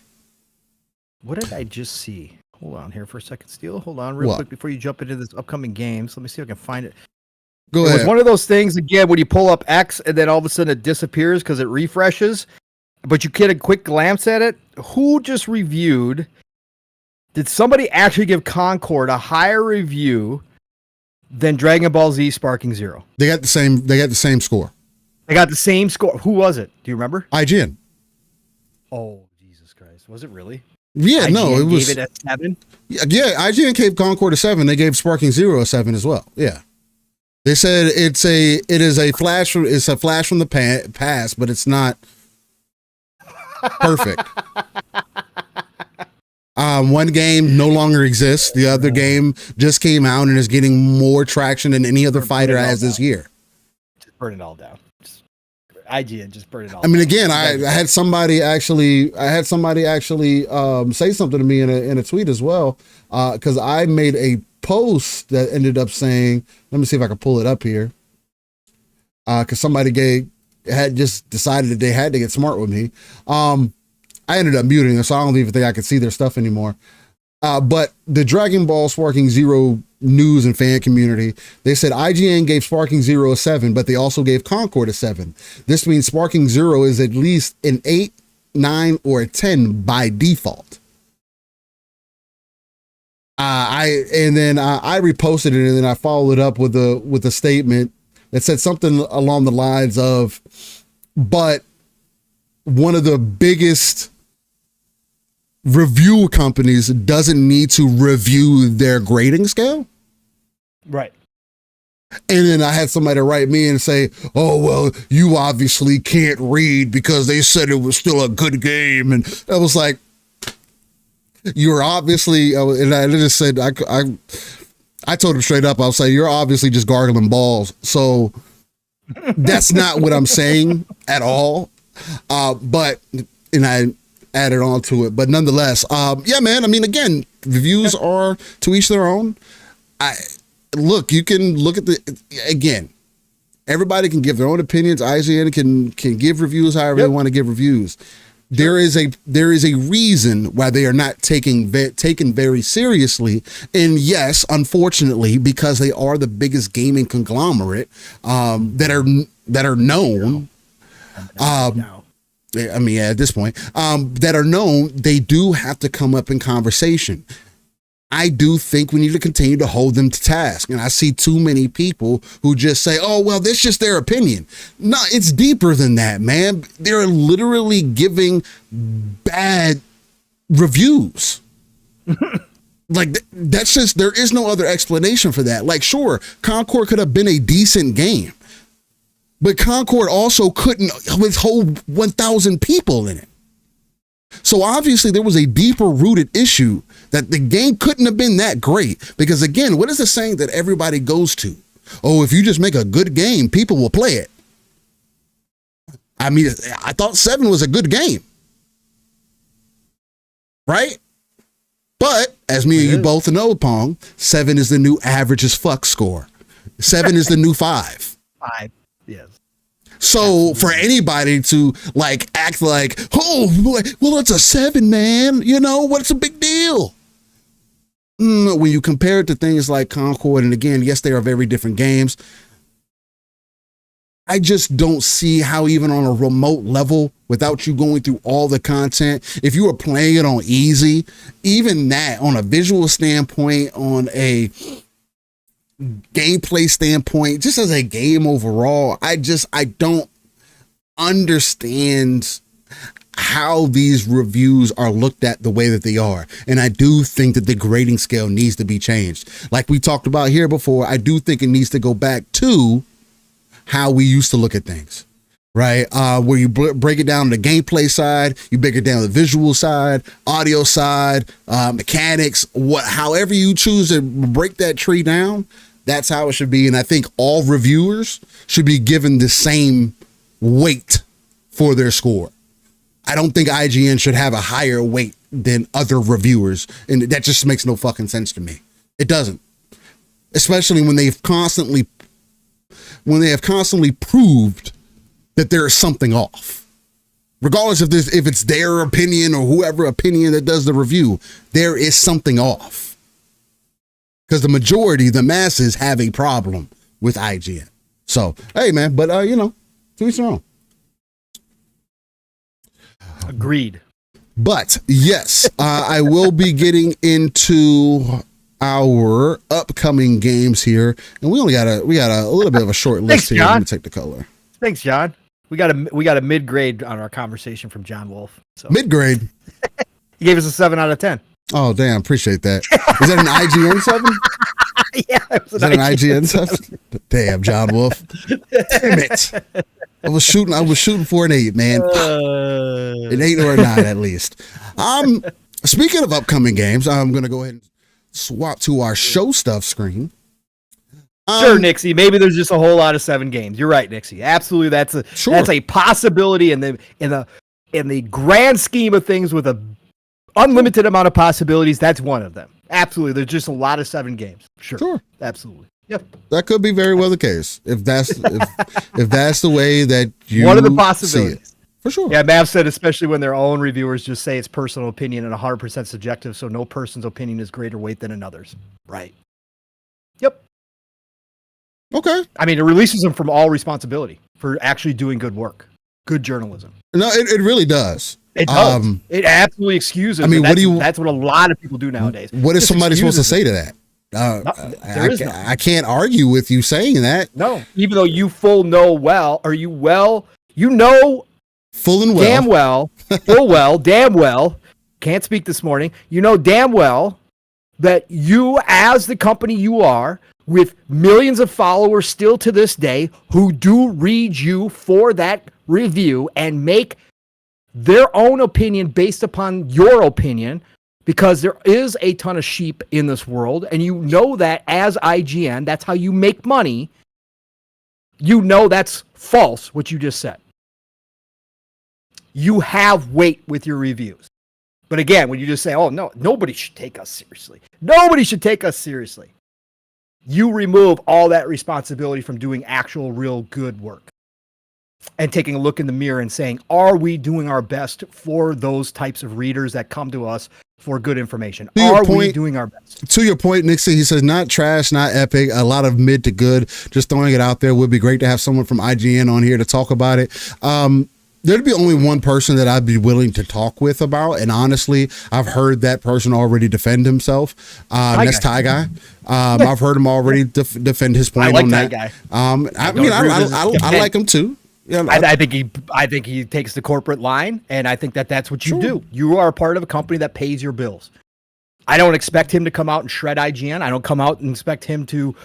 What did I just see? Hold on here for a second, Steele. Hold on real quick before you jump into this upcoming games. Let me see if I can find it. Go ahead. It was one of those things, again, when you pull up X and then all of a sudden it disappears because it refreshes, but you get a quick glance at it. Who just reviewed? Did somebody actually give Concord a higher review Then Dragon Ball Z Sparking Zero. They got the same. They got the same score. They got the same score. Who was it? Do you remember? IGN. Oh, Jesus Christ! Was it really? Yeah, IGN no, it was. Gave it a 7. Yeah, IGN gave Concord a 7. They gave Sparking Zero a 7 as well. Yeah, they said it is a flash. It's a flash from the past, but it's not perfect. One game no longer exists. The other game just came out and is getting more traction than any other fighter has this year. Just burn it all down. IGN just burn it all. I mean, down. again, I had somebody actually say something to me in a tweet as well, because I made a post that ended up saying, let me see if I can pull it up here, because somebody had just decided that they had to get smart with me. I ended up muting them, so I don't even think I could see their stuff anymore. But the Dragon Ball Sparking Zero news and fan community, they said IGN gave Sparking Zero a 7, but they also gave Concord a 7. This means Sparking Zero is at least an 8, 9, or a 10 by default. I reposted it, and then I followed up with a statement that said something along the lines of, but one of the biggest review companies doesn't need to review their grading scale. Right. And then I had somebody write me and say, oh, well, you obviously can't read because they said it was still a good game. And I was like, you're obviously, and I just said, I told him straight up, I'll say, you're obviously just gargling balls. So that's not what I'm saying at all. But I added on to it, but nonetheless, yeah, man, I mean, again, reviews are to each their own. You can look at again, everybody can give their own opinions. IGN can give reviews however they want to give reviews. There is a reason why they are not taken very seriously. And yes, unfortunately, because they are the biggest gaming conglomerate, that are known, I mean, at this point, that are known, they do have to come up in conversation. I do think we need to continue to hold them to task. And I see too many people who just say, oh, well, that's just their opinion. No, it's deeper than that, man. They're literally giving bad reviews. Like, that's just, there is no other explanation for that. Like, sure, Concord could have been a decent game, but Concord also couldn't withhold 1,000 people in it. So obviously there was a deeper rooted issue that the game couldn't have been that great. Because again, what is the saying that everybody goes to? Oh, if you just make a good game, people will play it. I mean, I thought 7 was a good game. Right? But as me and you both know, Pong, 7 is the new average as fuck score. 7 is the new 5. 5, yes. So for anybody to like act like, oh, well, it's a 7, man. You know, what's a big deal? When you compare it to things like Concord, and again, yes, they are very different games. I just don't see how even on a remote level, without you going through all the content, if you were playing it on easy, even that on a visual standpoint, on a gameplay standpoint, just as a game overall, I don't understand how these reviews are looked at the way that they are. And I do think that the grading scale needs to be changed. Like we talked about here before, I do think it needs to go back to how we used to look at things, right? Where you break it down to the gameplay side, you break it down to the visual side, audio side, mechanics, however you choose to break that tree down, that's how it should be. And I think all reviewers should be given the same weight for their score. I don't think IGN should have a higher weight than other reviewers. And that just makes no fucking sense to me. It doesn't. Especially when they have constantly proved that there is something off. Regardless if it's their opinion or whoever opinion that does the review, there is something off. Because the majority, the masses, have a problem with IGN. So, hey, man, but, to each their own. Agreed. But, yes, I will be getting into our upcoming games here, and we got a little bit of a short list here. Let me take the color. Thanks, John. We got a mid grade on our conversation from John Wolf. So mid grade. He gave us a 7 out of 10. Oh, damn! Appreciate that. Is that an IGN 7? Yeah, is that an IGN 7? Damn, John Wolf. Damn it! I was shooting for an 8, man. An 8 or a 9 at least. Speaking of upcoming games, I'm gonna go ahead and swap to our show stuff screen. Sure, Nixie. Maybe there's just a whole lot of 7 games. You're right, Nixie. Absolutely, that's a possibility in the grand scheme of things with a unlimited amount of possibilities. That's one of them. Absolutely, there's just a lot of 7 games. Sure, absolutely. Yep, that could be very well the case if that's if that's the way that you one of the possibilities. See it. For sure. Yeah, Mav said, especially when their own reviewers just say it's personal opinion and 100% subjective, so no person's opinion is greater weight than another's. Right. Yep. Okay. I mean, it releases them from all responsibility for actually doing good work, good journalism. No, it really does. It does. It absolutely excuses. I mean, that's what a lot of people do nowadays. What is somebody supposed to say to that? I can't argue with you saying that. No, even though you full and well, damn well, can't speak this morning. You know damn well that you, as the company you are, with millions of followers still to this day, who do read you for that review and make their own opinion based upon your opinion, because there is a ton of sheep in this world, and you know that as IGN, that's how you make money. You know that's false, what you just said. You have weight with your reviews. But again, when you just say, oh, no, nobody should take us seriously. Nobody should take us seriously. You remove all that responsibility from doing actual, real good work. And taking a look in the mirror and saying, are we doing our best for those types of readers that come to us for good information? Are we doing our best? To your point, Nixie, he says, not trash, not epic, a lot of mid to good. Just throwing it out there. Would be great to have someone from IGN on here to talk about it. There'd be only one person that I'd be willing to talk with about, and honestly, I've heard that person already defend himself. That's Ty Guy. I've heard him already defend his point on that. Guy. I like him too. Yeah, I think he takes the corporate line, and I think that's what you do. You are a part of a company that pays your bills. I don't expect him to come out and shred IGN. I don't come out and expect him to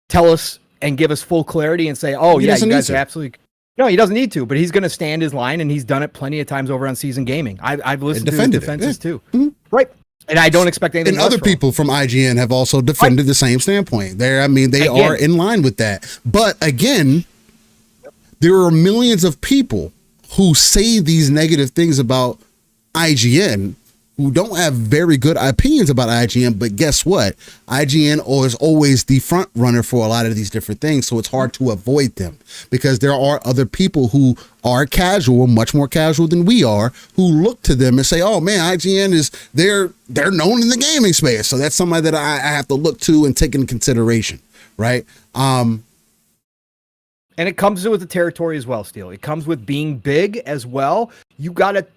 tell us and give us full clarity and say, "Oh, yeah, you guys are absolutely." No, he doesn't need to, but he's going to stand his line, and he's done it plenty of times over on Season Gaming. I've listened to his defenses too. Mm-hmm. Right. And I don't expect anything. And other people from IGN have also defended the same standpoint. They are in line with that. But again, there are millions of people who say these negative things about IGN who don't have very good opinions about IGN, but guess what? IGN is always the front runner for a lot of these different things, so it's hard to avoid them because there are other people who are casual, much more casual than we are, who look to them and say, oh man, IGN they're known in the gaming space, so that's somebody that I have to look to and take into consideration, right? And it comes with the territory as well, Steele. It comes with being big as well. You gotta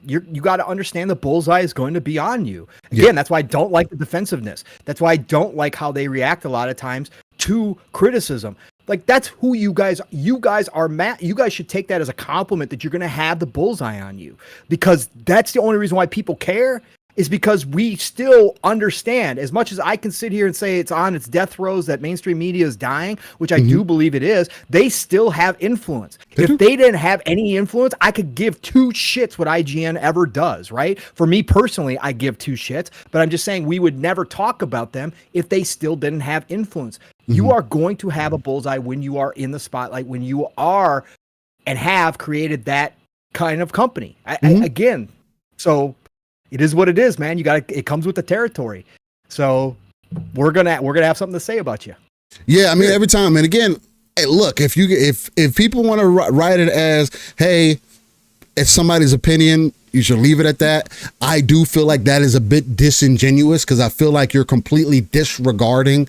understand the bullseye is going to be on you. Again, that's why I don't like the defensiveness. That's why I don't like how they react a lot of times to criticism. Like, that's who you guys are. You guys should take that as a compliment that you're going to have the bullseye on you, because that's the only reason why people care, is because we still understand, as much as I can sit here and say it's on its death throes that mainstream media is dying, which I do believe it is, they still have influence. If they didn't have any influence, I could give 2 shits what IGN ever does, right? For me personally, I give 2 shits, but I'm just saying we would never talk about them if they still didn't have influence. You are going to have a bullseye when you are in the spotlight, when you are and have created that kind of company. Again, so it is what it is, man. It comes with the territory. So we're gonna have something to say about you. Yeah, I mean, every time. And again, hey, look, if people want to write it as, hey, it's somebody's opinion, you should leave it at that. I do feel like that is a bit disingenuous, because I feel like you're completely disregarding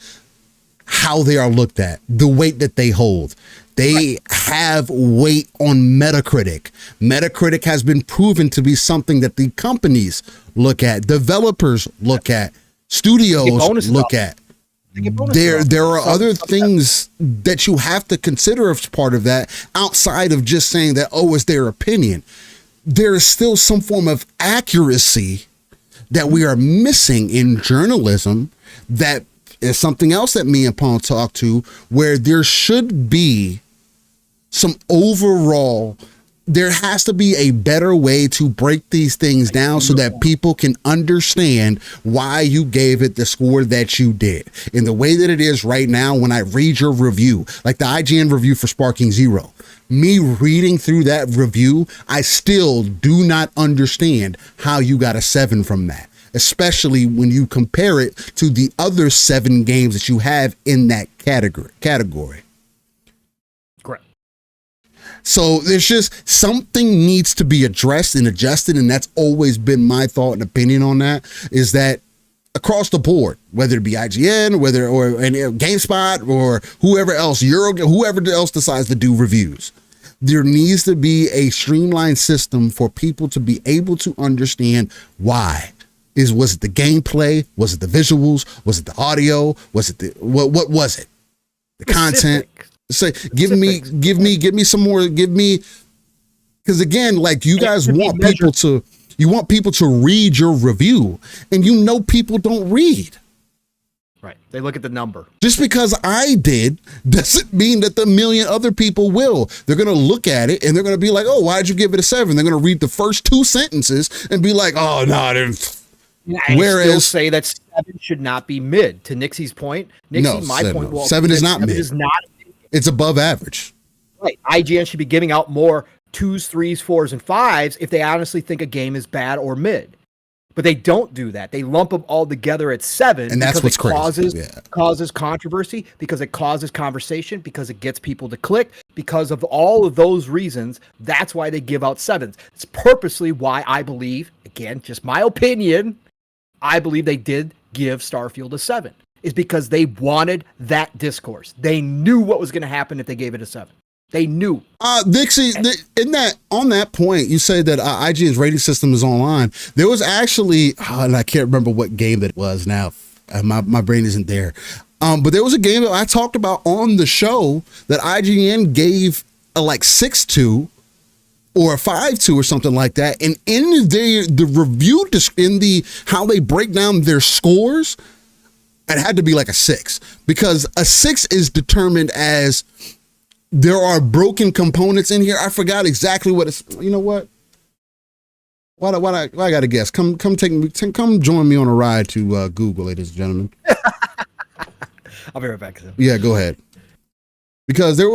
how they are looked at, the weight that they hold. They have weight on Metacritic. Metacritic has been proven to be something that the companies look at, developers look at, studios look at. they get bonuses. There are other things that you have to consider as part of that, outside of just saying that, oh, it's their opinion. There is still some form of accuracy that we are missing in journalism. That is something else that me and Paul talked to, where there should be some overall, there has to be a better way to break these things down so that people can understand why you gave it the score that you did. In the way that it is right now, when I read your review, like the IGN review for Sparking Zero, me reading through that review, I still do not understand how you got a 7 from that, especially when you compare it to the other 7 games that you have in that category. Correct. So there's just something needs to be addressed and adjusted, and that's always been my thought and opinion on that, is that across the board, whether it be IGN, or GameSpot, or whoever else, whoever else decides to do reviews, there needs to be a streamlined system for people to be able to understand why. Was it the gameplay? Was it the visuals? Was it the audio? Was it what was it? The content? Say, give me some more. Because again, like, you guys want people to read your review, and people don't read. Right. They look at the number. Just because I did doesn't mean that the million other people will. They're going to look at it and they're going to be like, oh, why'd you give it a 7? They're going to read the first 2 sentences and be like, oh, no, I didn't. Whereas, still say that 7 should not be mid. To Nixie's point, point. 7 is not mid. 7 is not. It's above average. Right. IGN should be giving out more 2s, 3s, 4s, and 5s if they honestly think a game is bad or mid. But they don't do that. They lump them all together at 7, and that's what's crazy. Causes controversy, because it causes conversation, because it gets people to click, because of all of those reasons. That's why they give out 7s. It's purposely why I believe, again, just my opinion, I believe they did give Starfield a 7, is because they wanted that discourse. They knew what was going to happen if they gave it a 7. They knew. Dixie, on that point, you say that IGN's rating system is online. There was actually, and I can't remember what game that was now. My brain isn't there. But there was a game that I talked about on the show that IGN gave a 6-2 or a 5-2 or something like that. And in the review, in how they break down their scores, it had to be like a 6, because a 6 is determined as, there are broken components in here. I forgot exactly what it's. You know what? Why I got to guess? Come join me on a ride to Google, ladies and gentlemen. I'll be right back. Yeah, go ahead. Because there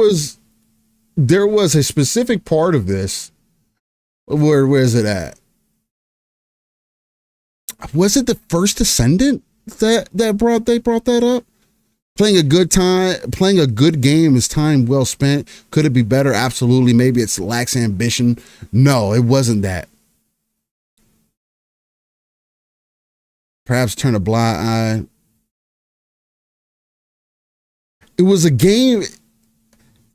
was a specific part of this. Where is it at? Was it the first Descendant that brought that up? Playing a good game is time well spent. Could it be better? Absolutely. Maybe it's lacks ambition. No, it wasn't that. Perhaps turn a blind eye. It was a game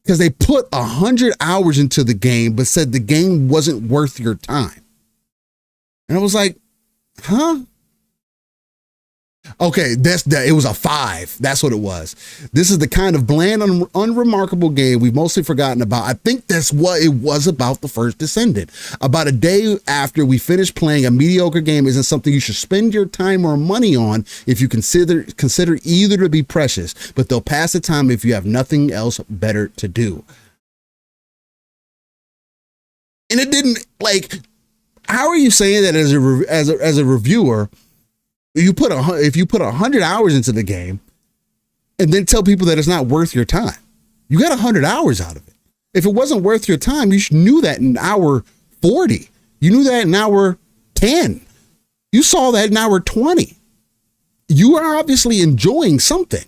because they put 100 hours into the game, but said the game wasn't worth your time. And I was like, huh? Okay, it was a 5. That's what it was. This is the kind of bland, unremarkable game we've mostly forgotten about. I think that's what it was about the first Descendant. About a day after we finished playing, a mediocre game isn't something you should spend your time or money on if you consider either to be precious, but they'll pass the time if you have nothing else better to do. And it didn't, how are you saying that as a reviewer? If you put 100 hours into the game and then tell people that it's not worth your time, you got 100 hours out of it. If it wasn't worth your time, you knew that in hour 40. You knew that in hour 10. You saw that in hour 20. You are obviously enjoying something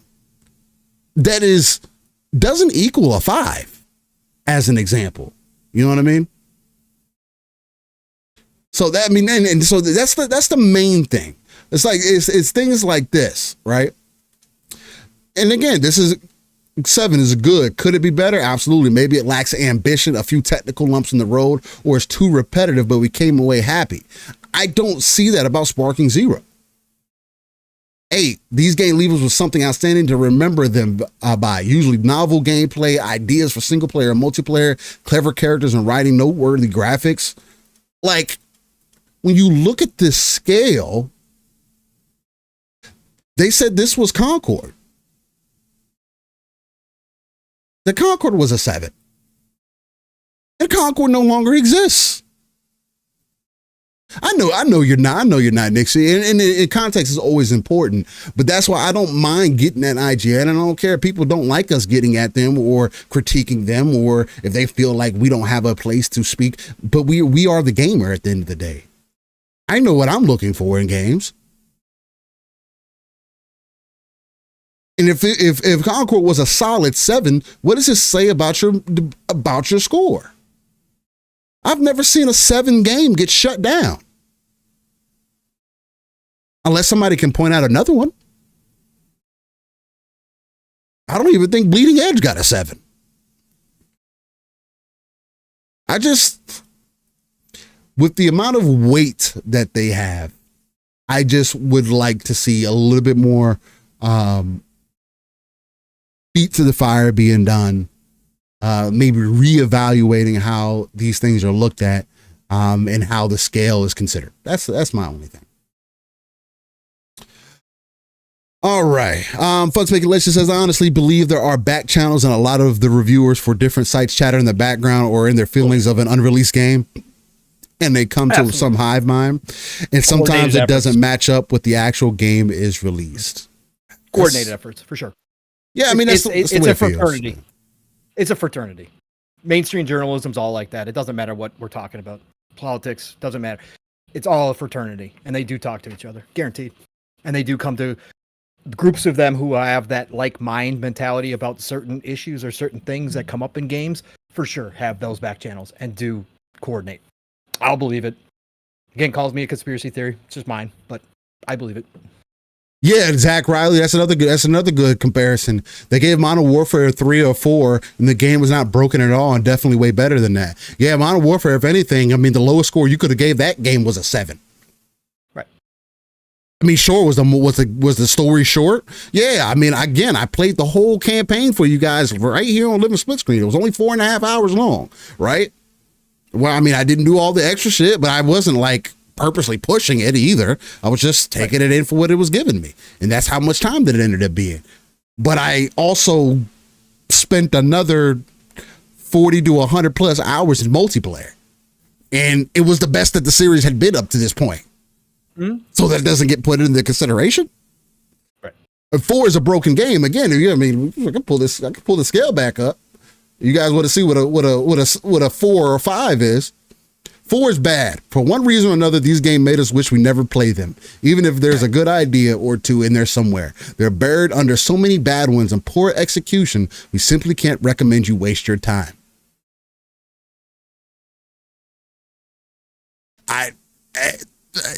that doesn't equal a 5, as an example. You know what I mean? So that's the main thing. It's things like this, right? And again, 7 is good. Could it be better? Absolutely. Maybe it lacks ambition, a few technical lumps in the road, or it's too repetitive, but we came away happy. I don't see that about Sparking Zero. 8, these game levers was something outstanding to remember them by. Usually novel gameplay, ideas for single player and multiplayer, clever characters and writing, noteworthy graphics. Like, when you look at this scale, they said this was Concord. The Concord was a 7. And Concord no longer exists. I know you're not, Nixie. And context is always important, but that's why I don't mind getting at IGN, and I don't care if people don't like us getting at them or critiquing them, or if they feel like we don't have a place to speak, but we are the gamer at the end of the day. I know what I'm looking for in games. And if Concord was a solid 7, what does this say about your score? I've never seen a 7 game get shut down. Unless somebody can point out another one. I don't even think Bleeding Edge got a 7. With the amount of weight that they have, I just would like to see a little bit more feet to the fire being done. Maybe reevaluating how these things are looked at, and how the scale is considered. That's my only thing. All right. Fuck Making Legend says, I honestly believe there are back channels and a lot of the reviewers for different sites chatter in the background or in their feelings of an unreleased game. And they come to some hive mind. And sometimes it doesn't match up with the actual game is released. Coordinated efforts, for sure. Yeah, I mean, that's the way it's a fraternity. It's a fraternity. Mainstream journalism's all like that. It doesn't matter what we're talking about. Politics doesn't matter. It's all a fraternity, and they do talk to each other, guaranteed. And they do come to groups of them who have that like mind mentality about certain issues or certain things that come up in games. For sure, have those back channels and do coordinate. I'll believe it. Again, calls me a conspiracy theory. It's just mine, but I believe it. Yeah, Zach Riley. That's another good comparison. They gave Modern Warfare 3 or 4, and the game was not broken at all, and definitely way better than that. Yeah, Modern Warfare. If anything, I mean, the lowest score you could have gave that game was a 7. Right. I mean, sure, was the story short? Yeah. I mean, again, I played the whole campaign for you guys right here on Living Split Screen. It was only 4.5 hours long, right? Well, I mean, I didn't do all the extra shit, but I wasn't like purposely pushing it either. I was just taking it in for what it was giving me. And that's how much time that it ended up being. But I also spent another 40 to 100 plus hours in multiplayer. And it was the best that the series had been up to this point. Mm-hmm. So that doesn't get put into consideration. Right. 4 is a broken game. Again, I mean, I can pull the scale back up. You guys want to see what a 4 or 5 is. 4 is bad. For one reason or another, these games made us wish we never played them. Even if there's a good idea or two in there somewhere. They're buried under so many bad ones and poor execution, we simply can't recommend you waste your time.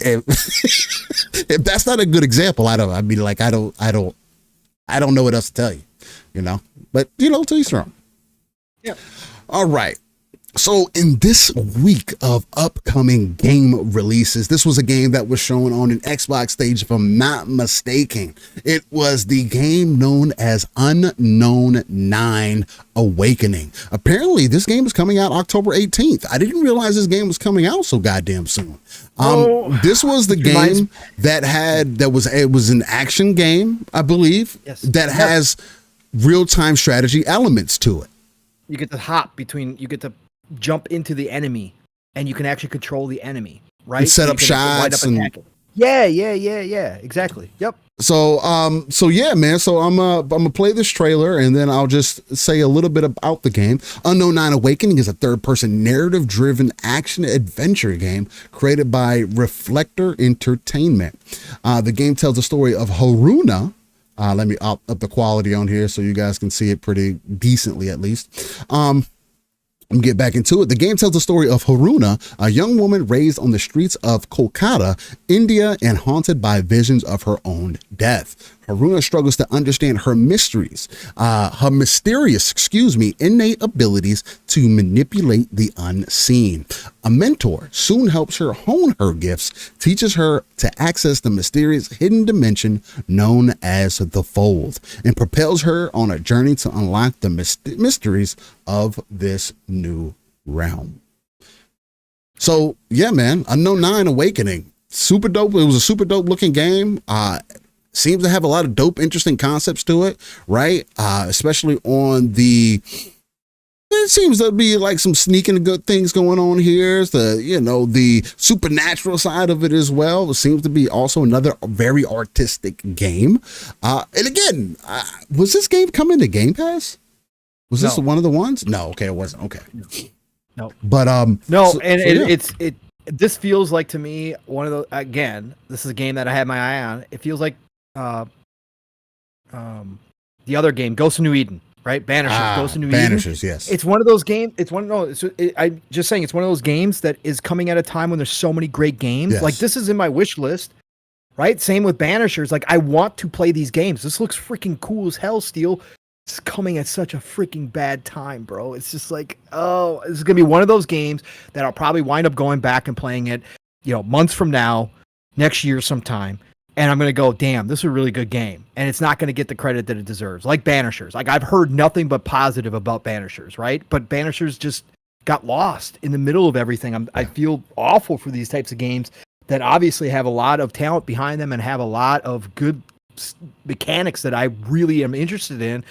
If that's not a good example, I don't know what else to tell you, but to each their own. Yeah. All right. So in this week of upcoming game releases, this was a game that was shown on an Xbox stage, if I'm not mistaken. It was the game known as Unknown 9 Awakening. Apparently, this game is coming out October 18th. I didn't realize this game was coming out so goddamn soon. This was the game it was an action game, I believe, yes, that has real-time strategy elements to it. You get to jump into the enemy, and you can actually control the enemy, right? And set up shots yeah, exactly. Yep. So yeah, man. So I'm gonna play this trailer, and then I'll just say a little bit about the game. Unknown 9 Awakening is a third-person narrative-driven action adventure game created by Reflector Entertainment. The game tells the story of Haruna. Let me up the quality on here so you guys can see it pretty decently, at least. Let me get back into it. The game tells the story of Haruna, a young woman raised on the streets of Kolkata, India, and haunted by visions of her own death. Haruna struggles to understand her mysterious, innate abilities to manipulate the unseen. A mentor soon helps her hone her gifts, teaches her to access the mysterious hidden dimension known as the Fold, and propels her on a journey to unlock the mysteries of this new realm. So yeah, man, Unknown 9 Awakening, super dope. It was a super dope looking game. Seems to have a lot of dope, interesting concepts to it, right? Especially on it seems to be like some sneaking good things going on here. The supernatural side of it as well. It seems to be also another very artistic game. And again, was this game coming to Game Pass? Was this one of the ones? No, okay, it wasn't. Okay. No. But this feels like to me one of the, again, this is a game that I had my eye on. It feels like the other game, Ghost of New Eden, right? Ghost of New Eden. Yes. It's one of those games. I'm just saying, it's one of those games that is coming at a time when there's so many great games. Yes. Like this is in my wish list, right? Same with Banishers. Like I want to play these games. This looks freaking cool as hell, Steel. It's coming at such a freaking bad time, bro. It's just like, oh, this is gonna be one of those games that I'll probably wind up going back and playing it, months from now, next year sometime. And I'm going to go, damn, this is a really good game. And it's not going to get the credit that it deserves. Like Banishers. Like I've heard nothing but positive about Banishers, right? But Banishers just got lost in the middle of everything. I feel awful for these types of games that obviously have a lot of talent behind them and have a lot of good mechanics that I really am interested in,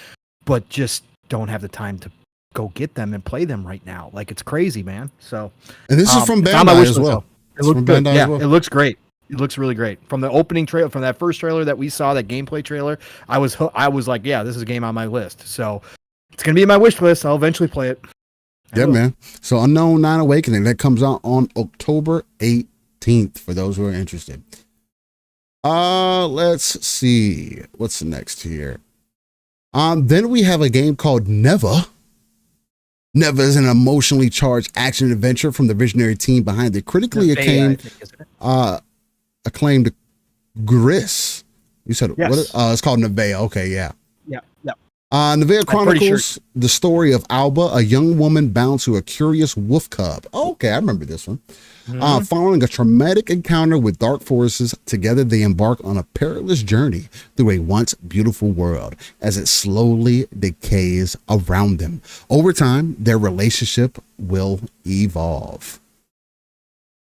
but just don't have the time to go get them and play them right now. Like it's crazy, man. So, and this is from Bandai as well. It looks good. Yeah, it looks great. It looks really great. From the opening trailer, from that first trailer that we saw, that gameplay trailer, I was like, yeah, this is a game on my list. So it's going to be in my wish list. I'll eventually play it. Yeah, man. So Unknown 9 Awakening, that comes out on October 18th for those who are interested. Let's see. What's the next here? Then we have a game called Neva. Neva is an emotionally charged action adventure from the visionary team behind the critically acclaimed Gris. You said yes. What? It's called Nevea. Okay, yeah. Yeah. Nevea chronicles the story of Alba, a young woman bound to a curious wolf cub. Oh, okay, I remember this one. Following a traumatic encounter with dark forces, together they embark on a perilous journey through a once beautiful world as it slowly decays around them. Over time, their relationship will evolve.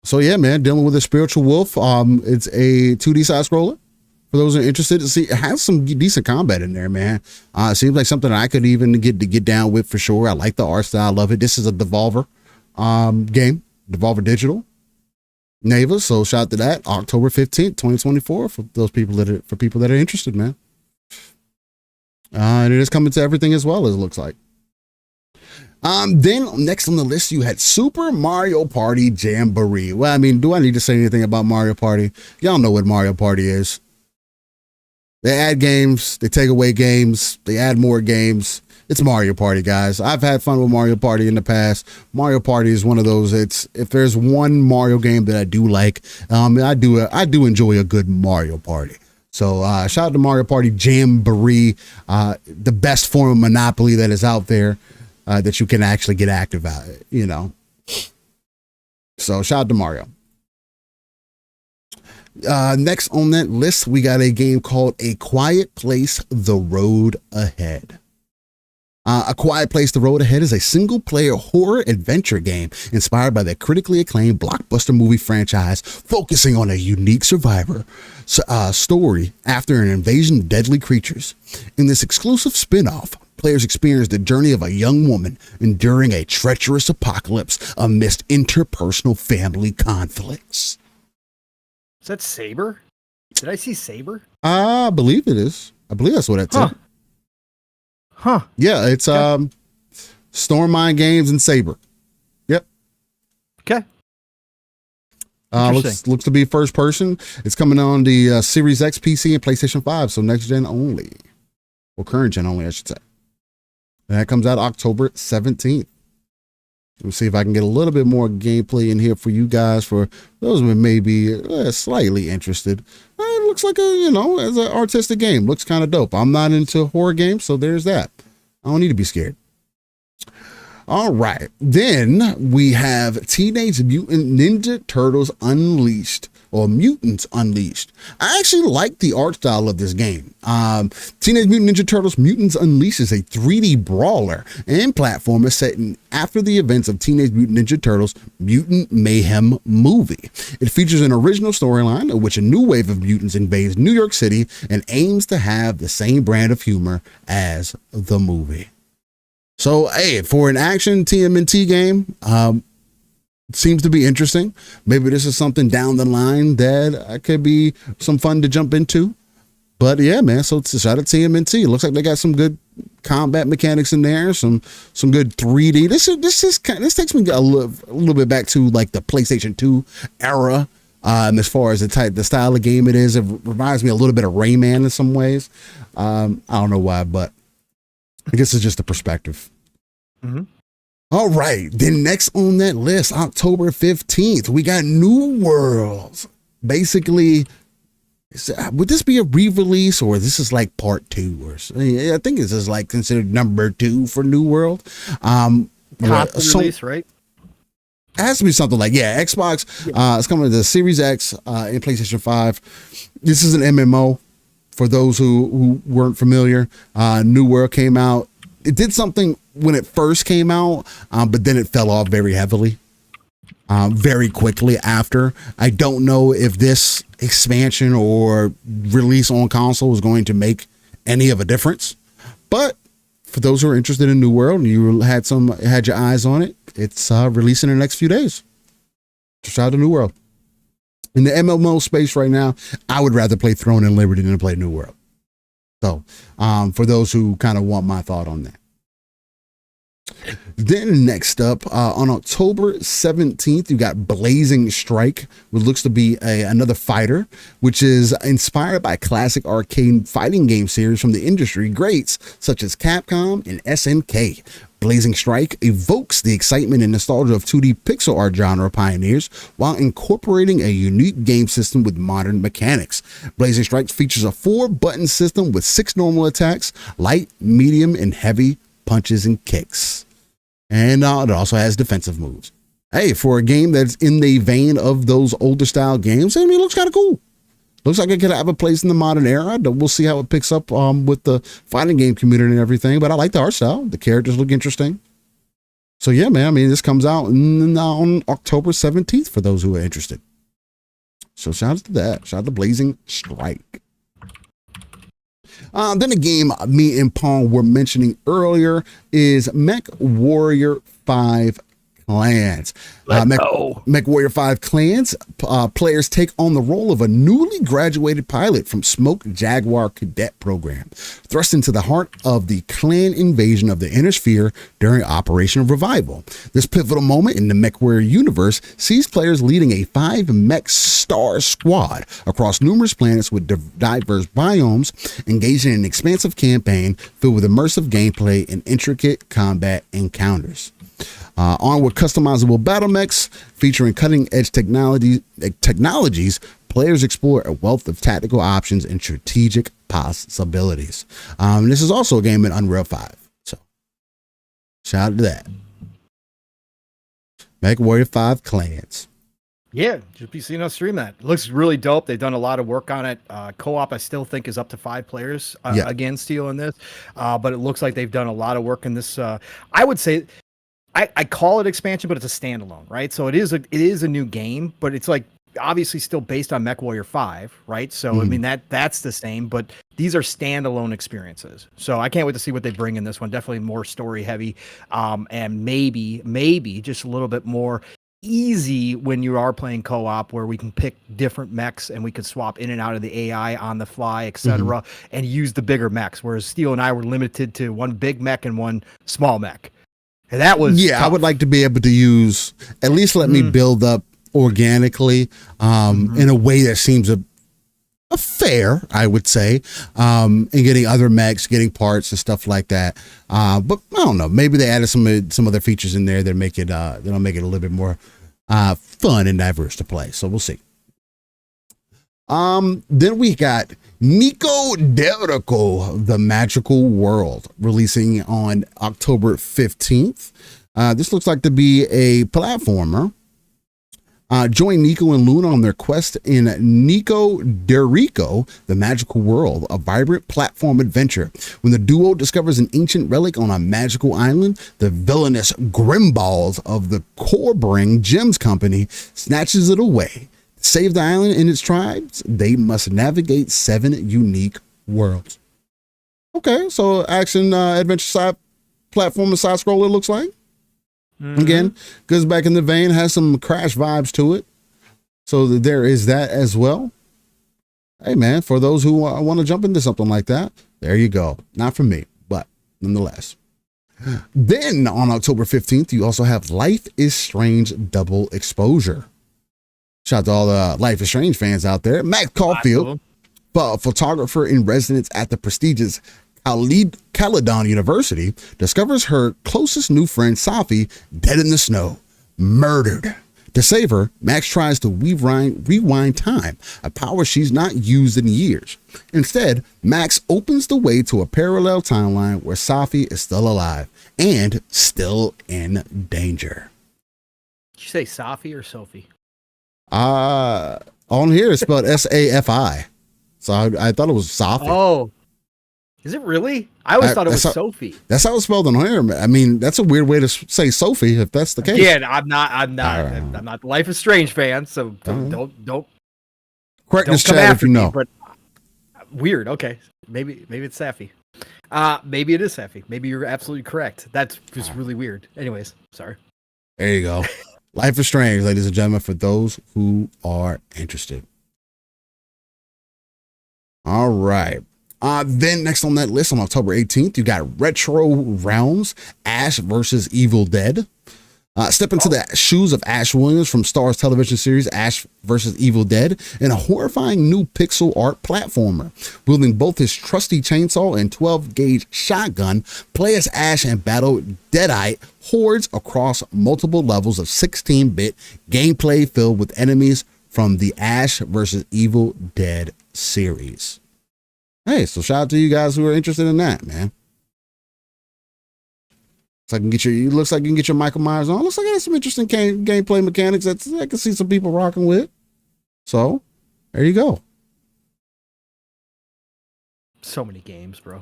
So yeah, man, dealing with a spiritual wolf. It's a 2D side scroller. For those who are interested to see, it has some decent combat in there, man. It seems like something I could even get down with for sure. I like the art style. I love it. This is a Devolver game, Devolver Digital. Neva. So shout out to that. October 15th, 2024 for those people that are interested, man. And it is coming to everything as well, as it looks like. Then next on the list, you had Super Mario Party Jamboree. Well, I mean, do I need to say anything about Mario Party? Y'all know what Mario Party is. They add games, they take away games, they add more games. It's Mario Party, guys. I've had fun with Mario Party in the past. Mario Party is one of those. If there's one Mario game that I do like, I do enjoy a good Mario Party. So shout out to Mario Party Jamboree, the best form of Monopoly that is out there. That you can actually get active at, So shout out to Mario. Next on that list, we got a game called A Quiet Place: The Road Ahead. A Quiet Place: The Road Ahead is a single-player horror adventure game inspired by the critically acclaimed blockbuster movie franchise, focusing on a unique survivor story after an invasion of deadly creatures. In this exclusive spin-off, players experience the journey of a young woman enduring a treacherous apocalypse amidst interpersonal family conflicts. Is that Saber? Did I see Saber? I believe it is. I believe that's what it said. Huh. Yeah, it's Stormmind Games and Saber. Yep. Okay. Looks to be first person. It's coming on the Series X, PC, and PlayStation 5, so next gen only. Or current gen only, I should say. And that comes out October 17th. Let me see if I can get a little bit more gameplay in here for you guys, for those who may be slightly interested. looks like as an artistic game, looks kind of dope. I'm not into horror games, so there's that. I don't need to be scared. All right, then we have Teenage Mutant Ninja Turtles Unleashed, or Mutants Unleashed. I actually like the art style of this game. Teenage Mutant Ninja Turtles Mutants Unleashed is a 3D brawler and platformer set in after the events of Teenage Mutant Ninja Turtles Mutant Mayhem movie. It features an original storyline in which a new wave of mutants invades New York City and aims to have the same brand of humor as the movie. So, hey, for an action TMNT game, seems to be interesting. Maybe this is something down the line that could be some fun to jump into. But yeah, man, so shout out to TMNT. It looks like they got some good combat mechanics in there, some good 3D. This takes me a little bit back to like the PlayStation 2 era. As far as the style of game it is, it reminds me a little bit of Rayman in some ways. I don't know why, but I guess it's just a perspective. Mm-hmm. All right. Then next on that list, October 15th, we got New Worlds. Basically, would this be a re-release or this is like part 2? Or I think this is like considered number 2 for New World. Release, right? It has to be something like, Xbox. It's coming to the Series X and PlayStation 5. This is an MMO. For those who weren't familiar, New World came out. It did something when it first came out, but then it fell off very heavily, very quickly after. I don't know if this expansion or release on console is going to make any of a difference. But for those who are interested in New World and you had your eyes on it, it's releasing in the next few days. Shout out to New World. In the MMO space right now, I would rather play Throne and Liberty than play New World. So, for those who kind of want my thought on that. Then next up, on October 17th, you got Blazing Strike, which looks to be another fighter, which is inspired by classic arcade fighting game series from the industry greats such as Capcom and SNK. Blazing Strike evokes the excitement and nostalgia of 2D pixel art genre pioneers while incorporating a unique game system with modern mechanics. Blazing Strike features a 4-button system with 6 normal attacks, light, medium, and heavy punches and kicks. And it also has defensive moves. Hey, for a game that's in the vein of those older style games, I mean, it looks kind of cool. Looks like it could have a place in the modern era. We'll see how it picks up with the fighting game community and everything. But I like the art style. The characters look interesting. So yeah, man. I mean, this comes out on October 17th for those who are interested. So shout out to that. Shout out to Blazing Strike. Then a game me and Paul were mentioning earlier is Mech Warrior 5 Clans. Mech Warrior 5 Clans players take on the role of a newly graduated pilot from Smoke Jaguar Cadet Program, thrust into the heart of the clan invasion of the Inner Sphere during Operation Revival. This pivotal moment in the Mech Warrior universe sees players leading a 5-mech star squad across numerous planets with diverse biomes, engaged in an expansive campaign filled with immersive gameplay and intricate combat encounters. Armed with customizable battle mechs featuring cutting-edge technologies, players explore a wealth of tactical options and strategic possibilities. This is also a game in Unreal 5. So, shout out to that. Mech Warrior 5 Clans. Yeah, just be seeing us stream that. It looks really dope. They've done a lot of work on it. Co-op, I still think, is up to 5 players again, Steel, in this. But it looks like they've done a lot of work in this. I would say... I call it expansion, but it's a standalone, right? So it is a new game, but it's like obviously still based on Mech Warrior 5, right? So I mean that's the same, but these are standalone experiences. So I can't wait to see what they bring in this one. Definitely more story heavy, and maybe just a little bit more easy when you are playing co-op, where we can pick different mechs and we could swap in and out of the AI on the fly, etc., and use the bigger mechs. Whereas Steel and I were limited to one big mech and one small mech. And that was tough. I would like to be able to use, at least let me build up organically in a way that seems a fair, I would say, and getting other mechs, getting parts and stuff like that. But I don't know, maybe they added some other features in there that make it that'll make it a little bit more fun and diverse to play. So we'll see. Then we got Nico Derico, The Magical World, releasing on October 15th. This looks like to be a platformer. Join Nico and Luna on their quest in Nico Derico, The Magical World, a vibrant platform adventure. When the duo discovers an ancient relic on a magical island, the villainous Grimballs of the Corbring Gems Company snatches it away. To save the island and its tribes, they must navigate 7 unique worlds. Okay, so action, adventure side platform and side scroller looks like. Again, goes back in the vein, has some Crash vibes to it. So there is that as well. Hey, man, for those who want to jump into something like that, there you go. Not for me, but nonetheless. Then on October 15th, you also have Life is Strange Double Exposure. Shout out to all the Life is Strange fans out there. Matt Caulfield, photographer in residence at the prestigious Caledon University, discovers her closest new friend, Safi, dead in the snow, murdered. To save her, Max tries to rewind time, a power she's not used in years. Instead, Max opens the way to a parallel timeline where Safi is still alive and still in danger. Did you say Safi or Sophie? On here it's spelled Safi. So I thought it was Safi. Oh. Is it really? I always thought it was Sophie. That's how it's spelled on here. I mean, that's a weird way to say Sophie if that's the case. Yeah, I'm not the Life is Strange fan, so don't correct this chat if you know. But weird. Okay, maybe it's Safi. Maybe it is Safi. Maybe you're absolutely correct. That's just really weird. Anyways, sorry. There you go. Life is Strange, ladies and gentlemen, for those who are interested. All right. Then next on that list on October 18th, you got Retro Realms, Ash versus Evil Dead. Step into the shoes of Ash Williams from Starz television series Ash vs. Evil Dead in a horrifying new pixel art platformer. Wielding both his trusty chainsaw and 12-gauge shotgun, play as Ash and battle Deadite hordes across multiple levels of 16-bit gameplay filled with enemies from the Ash vs. Evil Dead series. Hey, so shout out to you guys who are interested in that, man. So I can get it looks like you can get your Michael Myers on. Looks like it has some interesting gameplay mechanics that I can see some people rocking with. So there you go. So many games, bro.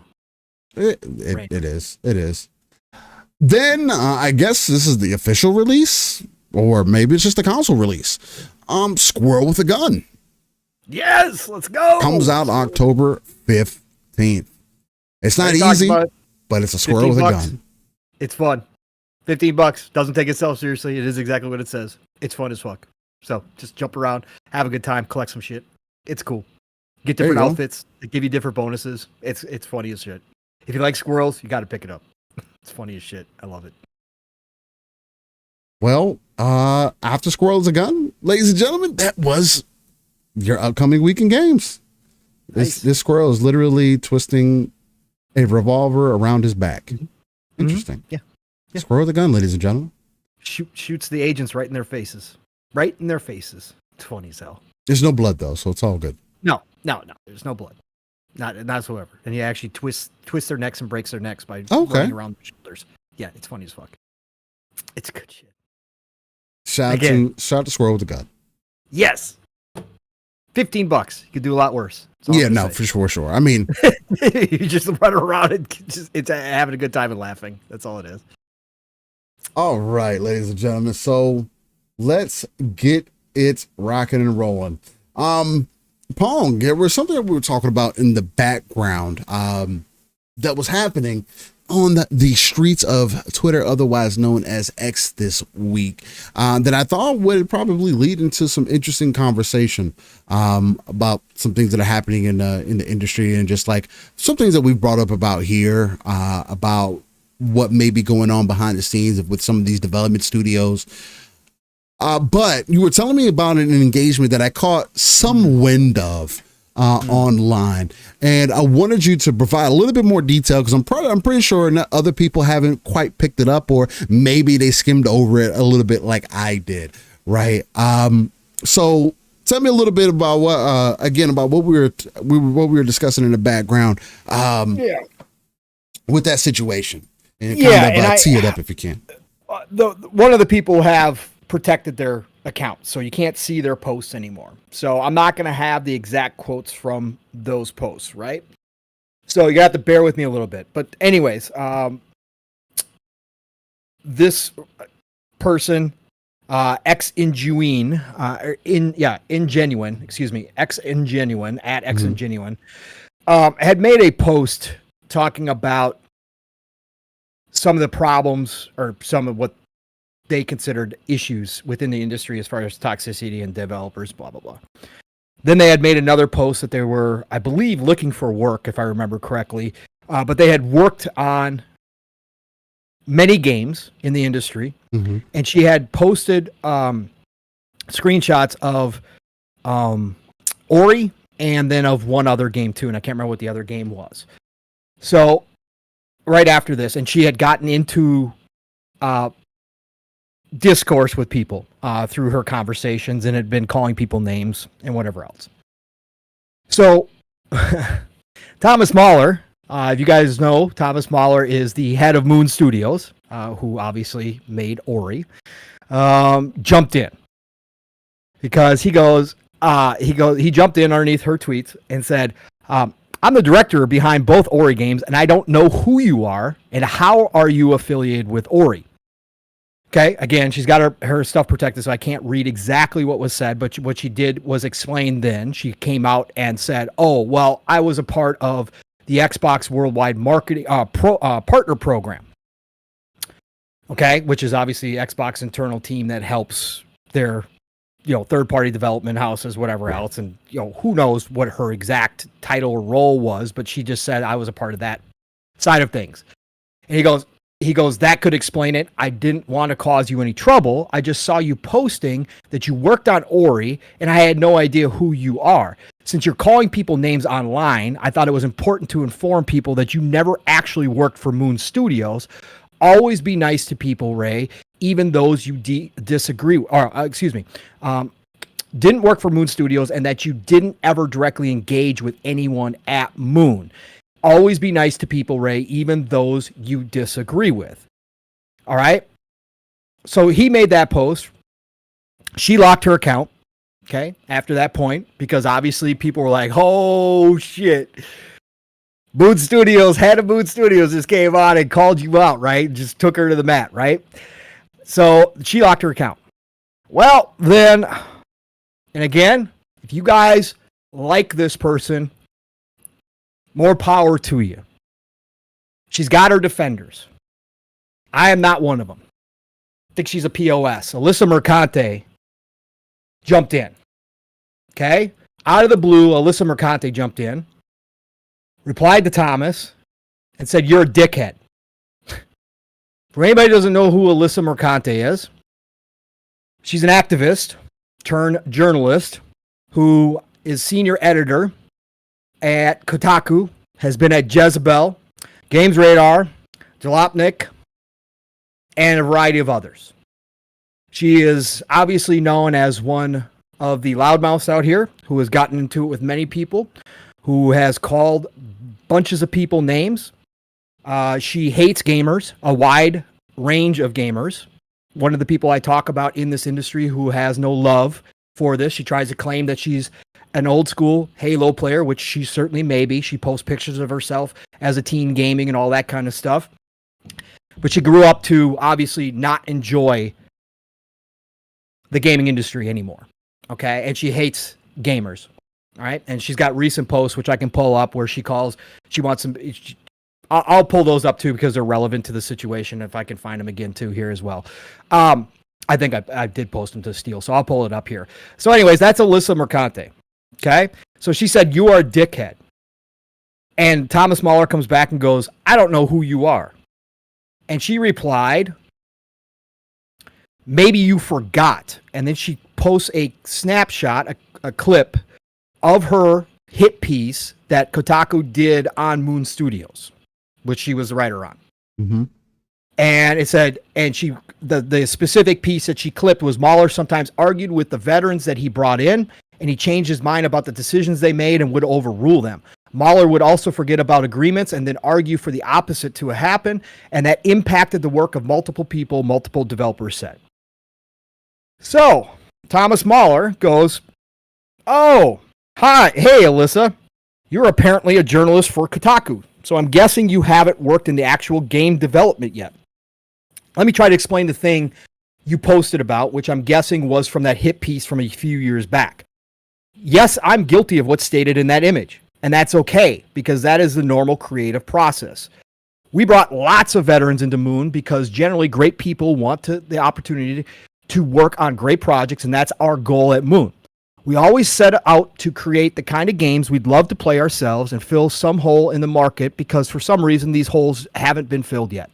It is. Then I guess this is the official release, or maybe it's just a console release. Squirrel with a Gun. Yes, let's go. Comes out October 15th. It's not easy, but it's a squirrel with a gun. It's fun. $15. Doesn't take itself seriously. It is exactly what it says. It's fun as fuck. So just jump around, have a good time, collect some shit. It's cool. Get different outfits. They give you different bonuses. It's funny as shit. If you like squirrels, you got to pick it up. It's funny as shit. I love it. Well, after Squirrel with a Gun, ladies and gentlemen, that was your upcoming week in games. Nice. This squirrel is literally twisting a revolver around his back. Mm-hmm. Interesting. Yeah. Squirrel with a gun, ladies and gentlemen. Shoots the agents right in their faces. Right in their faces. It's funny as hell. There's no blood though, so it's all good. No. There's no blood. Not whatsoever. And he actually twists their necks and breaks their necks by running around their shoulders. Yeah, it's funny as fuck. It's good shit. Shout out to Squirrel with a Gun. Yes. $15. You could do a lot worse. Yeah, no, for sure. I mean, you just run around and it's having a good time and laughing. That's all it is. All right, ladies and gentlemen. So let's get it rocking and rolling. Pong, there was something that we were talking about in the background that was happening on the streets of Twitter, otherwise known as X, this week, that I thought would probably lead into some interesting conversation about some things that are happening in the industry, and just like some things that we've brought up about here about what may be going on behind the scenes with some of these development studios. But you were telling me about an engagement that I caught some wind of online, and I wanted you to provide a little bit more detail, because I'm pretty sure other people haven't quite picked it up, or maybe they skimmed over it a little bit like I did, right? So tell me a little bit about what we were discussing in the background. With that situation, and tee it up if you can. One of the people have protected their account, so you can't see their posts anymore. So I'm not going to have the exact quotes from those posts, right? So you have to bear with me a little bit. But anyways, this person, Ingenuine, @Xingenuine, had made a post talking about some of the problems or some of what they considered issues within the industry as far as toxicity and developers, blah, blah, blah. Then they had made another post that they were, I believe, looking for work, if I remember correctly. But they had worked on many games in the industry. Mm-hmm. And she had posted screenshots of Ori and then of one other game too. And I can't remember what the other game was. So right after this, and she had gotten into discourse with people through her conversations and had been calling people names and whatever else. So Thomas Mahler, if you guys know, Thomas Mahler is the head of Moon Studios, who obviously made Ori, jumped in because he jumped in underneath her tweets and said, I'm the director behind both Ori games, and I don't know who you are, and how are you affiliated with Ori? Okay, again, she's got her stuff protected, so I can't read exactly what was said, but what she did was explain then. She came out and said, oh, well, I was a part of the Xbox Worldwide Marketing Partner Program, okay, which is obviously Xbox internal team that helps their third-party development houses, whatever else. And, who knows what her exact title or role was, but she just said, I was a part of that side of things. And he goes, that could explain it. I didn't want to cause you any trouble. I just saw you posting that you worked on Ori, and I had no idea who you are. Since you're calling people names online, I thought it was important to inform people that you never actually worked for Moon Studios. Always be nice to people, Ray, even those you disagree with, didn't work for Moon Studios, and that you didn't ever directly engage with anyone at Moon. Always be nice to people, Ray, even those you disagree with. All right? So he made that post. She locked her account, okay, after that point, because obviously people were like, oh, shit. Moon Studios, head of Moon Studios just came on and called you out, right? Just took her to the mat, right? So she locked her account. Well, then, and again, if you guys like this person, more power to you. She's got her defenders. I am not one of them. I think she's a POS. Alyssa Mercante jumped in. Okay? Out of the blue, Alyssa Mercante jumped in, replied to Thomas, and said, you're a dickhead. For anybody who doesn't know who Alyssa Mercante is, she's an activist turned journalist who is senior editor at Kotaku, has been at Jezebel, Games Radar, Jalopnik, and a variety of others. She is obviously known as one of the loudmouths out here who has gotten into it with many people, who has called bunches of people names. She hates gamers, a wide range of gamers. One of the people I talk about in this industry who has no love for this. She tries to claim that she's an old school Halo player, which she certainly may be. She posts pictures of herself as a teen gaming and all that kind of stuff. But she grew up to obviously not enjoy the gaming industry anymore. Okay. And she hates gamers. All right. And she's got recent posts, which I can pull up, where she wants some. I'll pull those up too, because they're relevant to the situation. If I can find them again too here as well. I think I did post them to Steele, so I'll pull it up here. So anyways, that's Alyssa Mercante. Okay. So she said, you are a dickhead. And Thomas Mahler comes back and goes, I don't know who you are. And she replied, maybe you forgot. And then she posts a snapshot, a clip of her hit piece that Kotaku did on Moon Studios, which she was the writer on. Mm-hmm. And it said, and the specific piece that she clipped was, Mahler sometimes argued with the veterans that he brought in and he changed his mind about the decisions they made and would overrule them. Mahler would also forget about agreements and then argue for the opposite to happen, and that impacted the work of multiple people, multiple developers said. So, Thomas Mahler goes, "Oh, hi, hey, Alyssa. You're apparently a journalist for Kotaku, so I'm guessing you haven't worked in the actual game development yet. Let me try to explain the thing you posted about, which I'm guessing was from that hit piece from a few years back. Yes, I'm guilty of what's stated in that image, and that's okay, because that is the normal creative process. We brought lots of veterans into Moon because generally great people want the opportunity to work on great projects, and that's our goal at Moon. We always set out to create the kind of games we'd love to play ourselves and fill some hole in the market because for some reason these holes haven't been filled yet.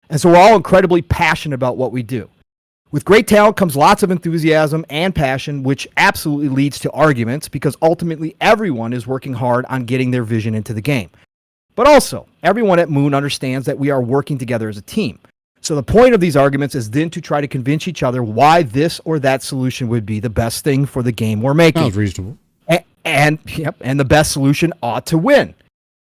And so we're all incredibly passionate about what we do. With great talent comes lots of enthusiasm and passion, which absolutely leads to arguments because ultimately everyone is working hard on getting their vision into the game. But also, everyone at Moon understands that we are working together as a team. So the point of these arguments is then to try to convince each other why this or that solution would be the best thing for the game we're making. Sounds reasonable. And the best solution ought to win.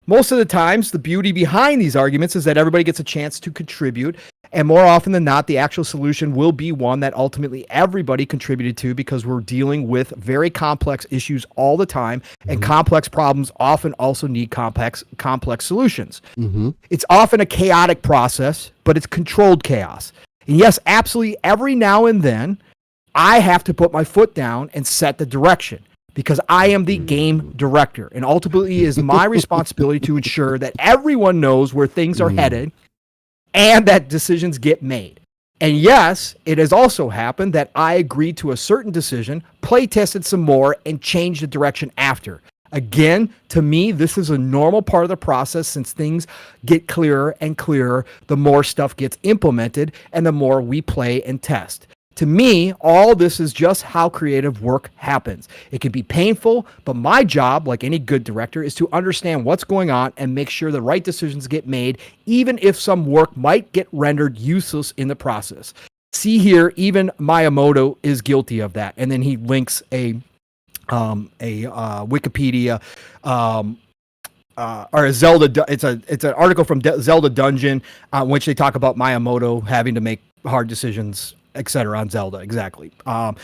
Most of the times, the beauty behind these arguments is that everybody gets a chance to contribute, and more often than not, the actual solution will be one that ultimately everybody contributed to because we're dealing with very complex issues all the time, and complex problems often also need complex solutions. It's often a chaotic process, but it's controlled chaos. And yes, absolutely every now and then, I have to put my foot down and set the direction, because I am the game director, and ultimately it is my responsibility to ensure that everyone knows where things are headed and that decisions get made. And yes, it has also happened that I agreed to a certain decision, play tested some more, and changed the direction after. Again, to me, this is a normal part of the process since things get clearer and clearer the more stuff gets implemented and the more we play and test. To me, all this is just how creative work happens. It can be painful, but my job, like any good director, is to understand what's going on and make sure the right decisions get made, even if some work might get rendered useless in the process. See here, even Miyamoto is guilty of that. And then he links a Wikipedia or a Zelda. It's an article from Zelda Dungeon, which they talk about Miyamoto having to make hard decisions, etc. on Zelda. Exactly. A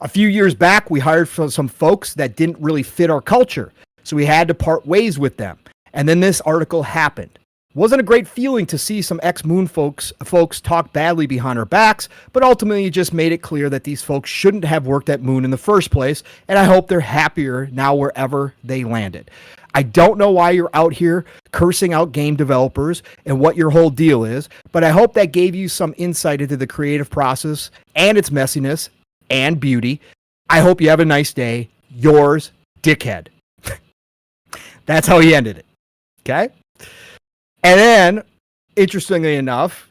few years back, we hired some folks that didn't really fit our culture, so we had to part ways with them. And then this article happened. Wasn't a great feeling to see some ex-Moon folks talk badly behind our backs, but ultimately it just made it clear that these folks shouldn't have worked at Moon in the first place, and I hope they're happier now wherever they landed. I don't know why you're out here cursing out game developers and what your whole deal is, but I hope that gave you some insight into the creative process and its messiness and beauty. I hope you have a nice day. Yours, Dickhead. That's how he ended it. Okay? And then, interestingly enough,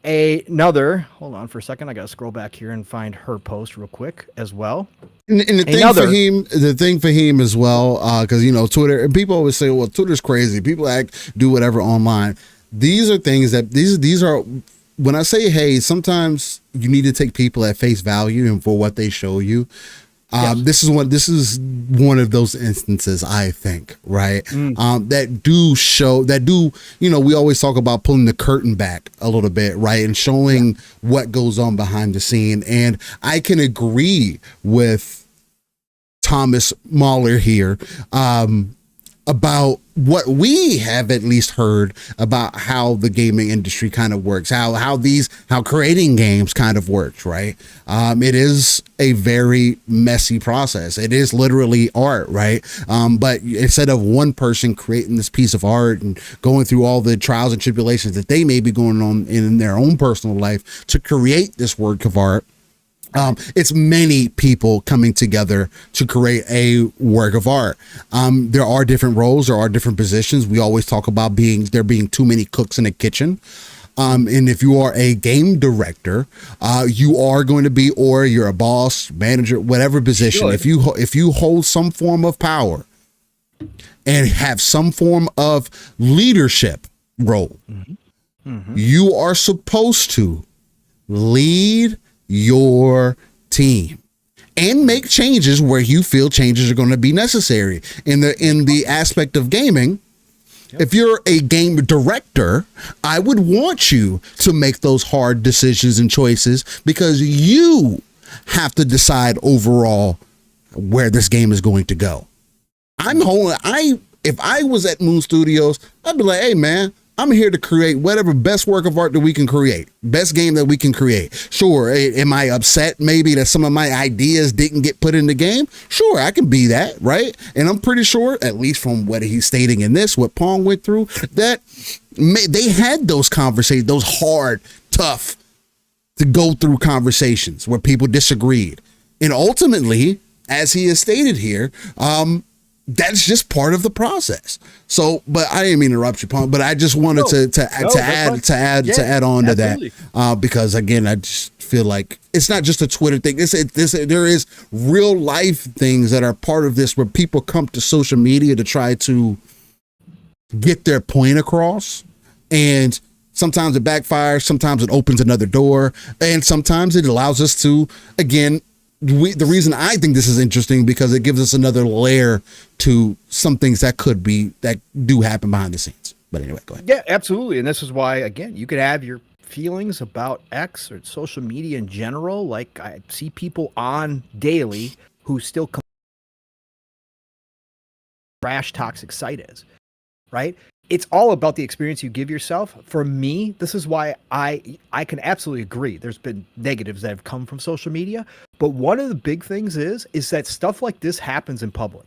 hold on for a second. I got to scroll back here and find her post real quick as well. And the thing for him as well, because, Twitter, and people always say, well, Twitter's crazy. People do whatever online. These are things that, these are, when I say, hey, sometimes you need to take people at face value and for what they show you. Yes. This is one of those instances, I think, right? That do, we always talk about pulling the curtain back a little bit, right? And showing what goes on behind the scene. And I can agree with Thomas Mahler here, about what we have at least heard about how the gaming industry kind of works, how creating games kind of works, right? It is a very messy process. It is literally art, right? But instead of one person creating this piece of art and going through all the trials and tribulations that they may be going on in their own personal life to create this work of art, it's many people coming together to create a work of art. There are different roles, there are different positions. We always talk about there being too many cooks in a kitchen. And if you are a game director, you are going to be, or you're a boss, manager, whatever position. Sure. If you hold some form of power and have some form of leadership role, you are supposed to lead your team and make changes where you feel changes are going to be necessary. In the aspect of gaming, if you're a game director, I would want you to make those hard decisions and choices because you have to decide overall where this game is going to go. If I was at Moon Studios, I'd be like, hey man, I'm here to create whatever best work of art that we can create, best game that we can create. Sure, am I upset maybe that some of my ideas didn't get put in the game? Sure, I can be that, right? And I'm pretty sure, at least from what he's stating in this, what Pong went through, that they had those conversations, those hard, tough to go through conversations where people disagreed. And ultimately, as he has stated here, that's just part of the process. So, but I didn't mean to interrupt you, Pong, but I just wanted to add on to that because again, I just feel like it's not just a Twitter thing. There is real life things that are part of this where people come to social media to try to get their point across, and sometimes it backfires, sometimes it opens another door, and sometimes it allows us to, again, the reason I think this is interesting because it gives us another layer to some things that do happen behind the scenes. But anyway, go ahead. Yeah, absolutely. And this is why, again, you could have your feelings about X or social media in general. Like I see people on daily who still trash toxic site is, right? It's all about the experience you give yourself. For me, this is why I can absolutely agree. There's been negatives that have come from social media, but one of the big things is that stuff like this happens in public.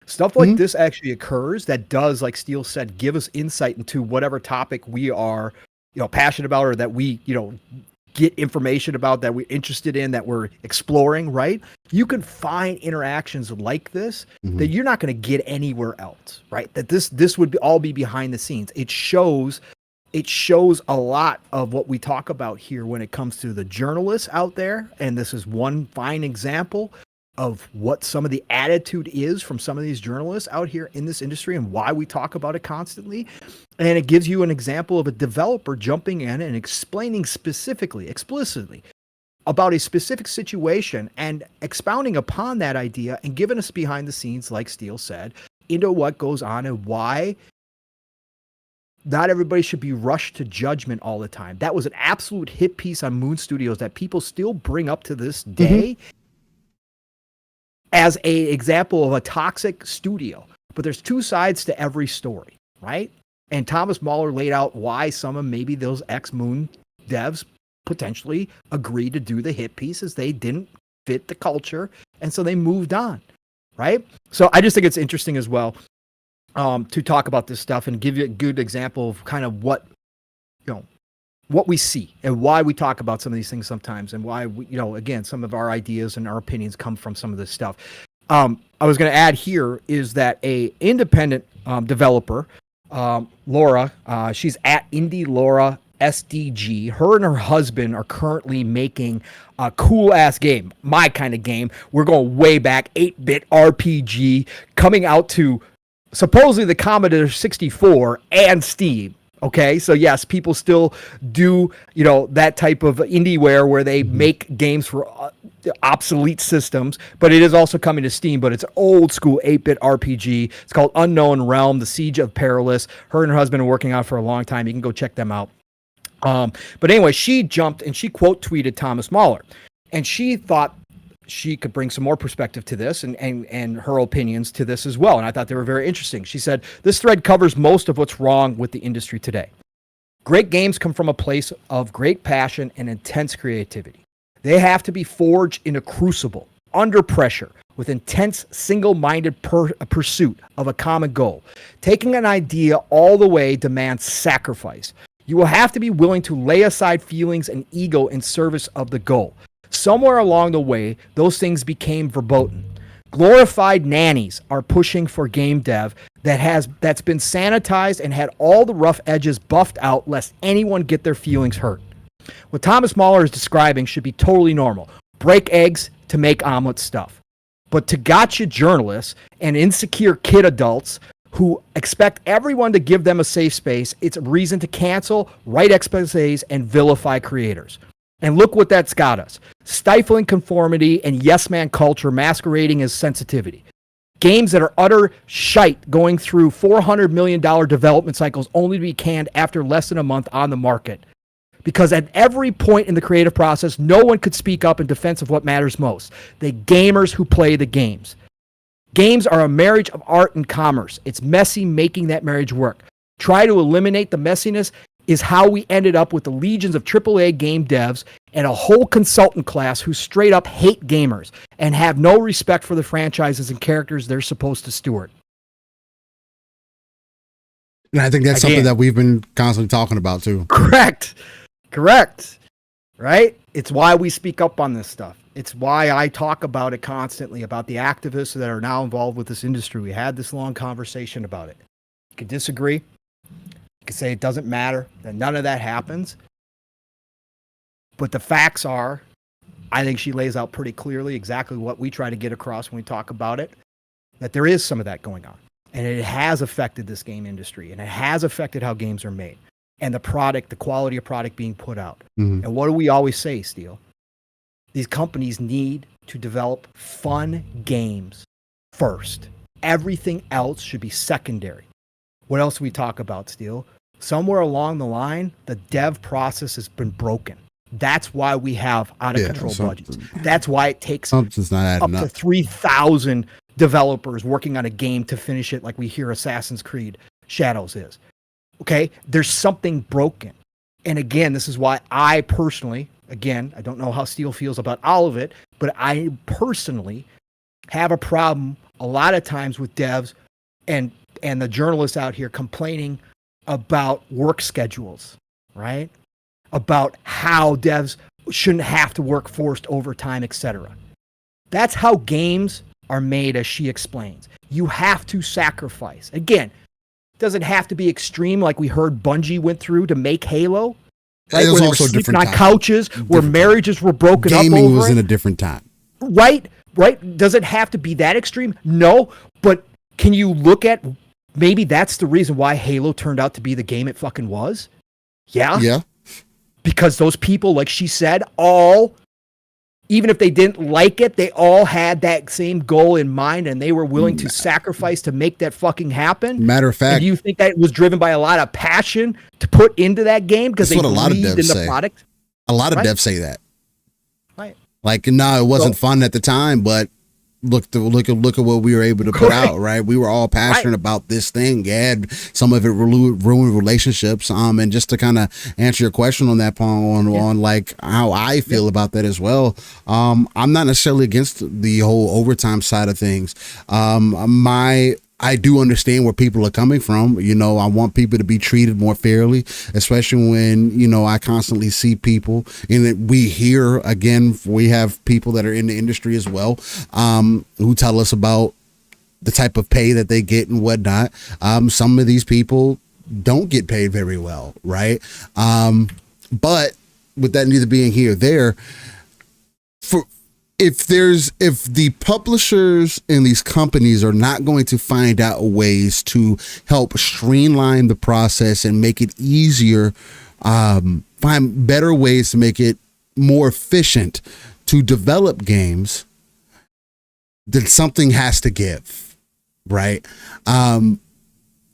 Stuff like this actually occurs that does, like Steele said, give us insight into whatever topic we are, passionate about, or that we, get information about, that we're interested in, that we're exploring, right? You can find interactions like this that you're not going to get anywhere else, right? That this would all be behind the scenes. It shows a lot of what we talk about here when it comes to the journalists out there. And this is one fine example of what some of the attitude is from some of these journalists out here in this industry and why we talk about it constantly. And it gives you an example of a developer jumping in and explaining explicitly about a specific situation and expounding upon that idea and giving us behind the scenes, like Steele said, into what goes on and why not everybody should be rushed to judgment all the time. That was an absolute hit piece on Moon Studios that people still bring up to this day as a example of a toxic studio. But there's two sides to every story, right? And Thomas Mahler laid out why some of maybe those ex-Moon devs potentially agreed to do the hit pieces. They didn't fit the culture, and so they moved on, right? So I just think it's interesting as well to talk about this stuff and give you a good example of kind of what we see and why we talk about some of these things sometimes, and why we, again, some of our ideas and our opinions come from some of this stuff. I was going to add here is that a independent developer, Laura, she's at Indie Laura SDG. Her and her husband are currently making a cool ass game, my kind of game. We're going way back, 8-bit RPG, coming out to supposedly the Commodore 64 and Steam. Okay, so yes, people still do, that type of indieware where they make games for obsolete systems, but it is also coming to Steam, but it's an old school 8-bit RPG. It's called Unknown Realm, The Siege of Perilous. Her and her husband are working on it for a long time. You can go check them out. But anyway, she jumped and she quote tweeted Thomas Mahler, and she thought she could bring some more perspective to this and her opinions to this as well. And I thought they were very interesting. She said, this thread covers most of what's wrong with the industry today. Great games come from a place of great passion and intense creativity. They have to be forged in a crucible, under pressure, with intense, single-minded pursuit of a common goal. Taking an idea all the way demands sacrifice. You will have to be willing to lay aside feelings and ego in service of the goal. Somewhere along the way, those things became verboten. Glorified nannies are pushing for game dev that's been sanitized and had all the rough edges buffed out lest anyone get their feelings hurt. What Thomas Mahler is describing should be totally normal. Break eggs to make omelet stuff. But to gotcha journalists and insecure kid adults who expect everyone to give them a safe space, it's a reason to cancel, write exposés, and vilify creators. And look what that's got us. Stifling conformity and yes man culture masquerading as sensitivity. Games that are utter shite going through $400 million development cycles only to be canned after less than a month on the market. Because at every point in the creative process, no one could speak up in defense of what matters most. The gamers who play the games. Games are a marriage of art and commerce. It's messy making that marriage work. Try to eliminate the messiness is how we ended up with the legions of AAA game devs and a whole consultant class who straight up hate gamers and have no respect for the franchises and characters they're supposed to steward. And I think that's something that we've been constantly talking about too. Correct. Right? It's why we speak up on this stuff. It's why I talk about it constantly, about the activists that are now involved with this industry. We had this long conversation about it. You can disagree. You can say it doesn't matter, that none of that happens. But the facts are, I think she lays out pretty clearly exactly what we try to get across when we talk about it, that there is some of that going on. And it has affected this game industry, and it has affected how games are made and the product, the quality of product being put out. Mm-hmm. And what do we always say, Steele? These companies need to develop fun games first. Everything else should be secondary. What else do we talk about, Steele? Somewhere along the line, the dev process has been broken. That's why we have out-of-control budgets. That's why it takes up to 3,000 developers working on a game to finish it, like we hear Assassin's Creed Shadows is. Okay? There's something broken. And again, this is why I personally, again, I don't know how Steele feels about all of it, but I personally have a problem a lot of times with devs and the journalists out here complaining about work schedules, right? About how devs shouldn't have to work forced overtime, etc. That's how games are made, as she explains. You have to sacrifice. Again, it doesn't have to be extreme like we heard Bungie went through to make Halo. Right? Where they were sleeping on couches, where marriages were broken up over Gaming was in a different time. Right? Does it have to be that extreme? No, but can you look at maybe that's the reason why Halo turned out to be the game it fucking was? Yeah. Because those people, like she said, all, even if they didn't like it, they all had that same goal in mind and they were willing to sacrifice to make that fucking happen. Matter of fact. And do you think that was driven by a lot of passion to put into that game because they believed in the product? A lot of devs say that. Right. Like, no, it wasn't fun at the time, but look at what we were able to put out, right? We were all passionate about this thing. Yeah, some of it ruined relationships. And just to kind of answer your question on that point, on like how I feel about that as well. I'm not necessarily against the whole overtime side of things. I do understand where people are coming from. You know, I want people to be treated more fairly, especially when, you know, I constantly see people and we hear, again, we have people that are in the industry as well, who tell us about the type of pay that they get and whatnot. Some of these people don't get paid very well, right? But with that neither being here or there, if the publishers and these companies are not going to find out ways to help streamline the process and make it easier, find better ways to make it more efficient to develop games, then something has to give, right? And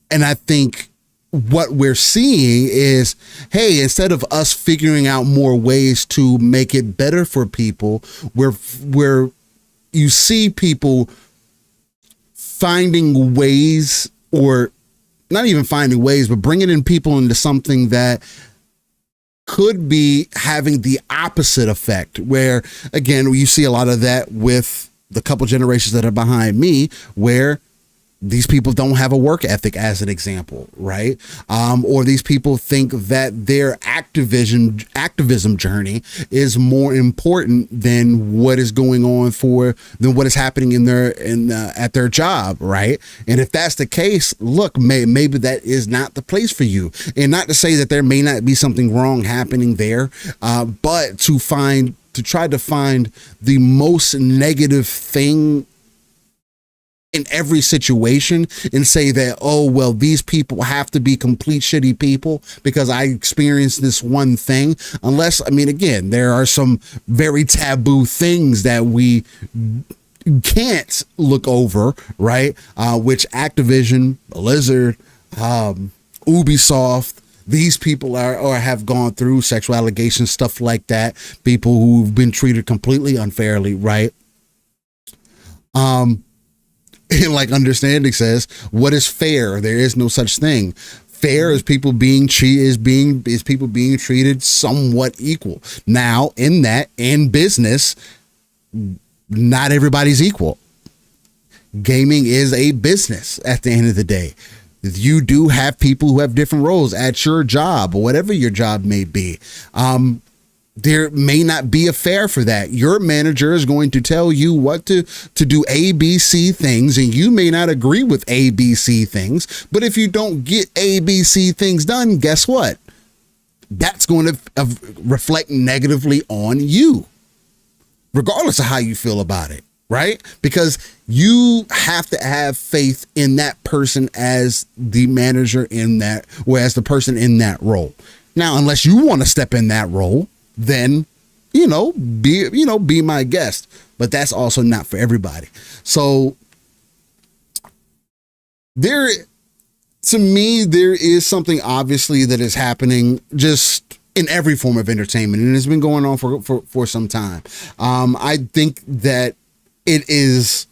I think what we're seeing is, hey, instead of us figuring out more ways to make it better for people, where you see people finding ways, or not even finding ways, but bringing in people into something that could be having the opposite effect, where, again, you see a lot of that with the couple generations that are behind me, where these people don't have a work ethic, as an example, right? Or these people think that their activism journey is more important than what is going on than what is happening at their job, right? And if that's the case, look, maybe that is not the place for you. And not to say that there may not be something wrong happening there, but to try to find the most negative thing in every situation and say that, oh, well, these people have to be complete shitty people because I experienced this one thing. Unless, I mean, again, there are some very taboo things that we can't look over, right? Which Activision, Blizzard, Ubisoft, these people are or have gone through sexual allegations, stuff like that. People who've been treated completely unfairly, right? And like Understanding says, what is fair? There is no such thing. Fair is people being treated is people being treated somewhat equal. Now, in business, not everybody's equal. Gaming is a business at the end of the day. You do have people who have different roles at your job or whatever your job may be. There may not be a fair for that. Your manager is going to tell you what to do ABC things, and you may not agree with ABC things. But if you don't get ABC things done, guess what? That's going to reflect negatively on you, regardless of how you feel about it, right? Because you have to have faith in that person as the manager in that, or as the person in that role. Now, unless you want to step in that role, then, be my guest, but that's also not for everybody. So to me, there is something obviously that is happening just in every form of entertainment, and it's been going on for some time. I think that it is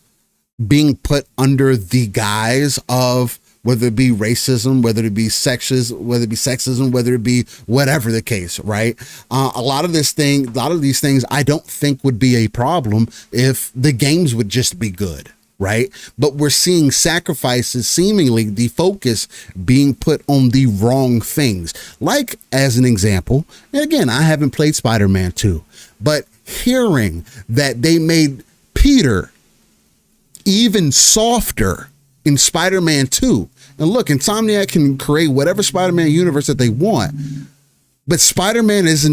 being put under the guise of whether it be racism, whether it be sexism, whether it be whatever the case, right? A lot of these things I don't think would be a problem if the games would just be good, right? But we're seeing sacrifices, seemingly the focus being put on the wrong things. Like, as an example, and again, I haven't played Spider-Man 2, but hearing that they made Peter even softer in Spider-Man 2. And look, Insomniac can create whatever Spider-Man universe that they want, but Spider-Man is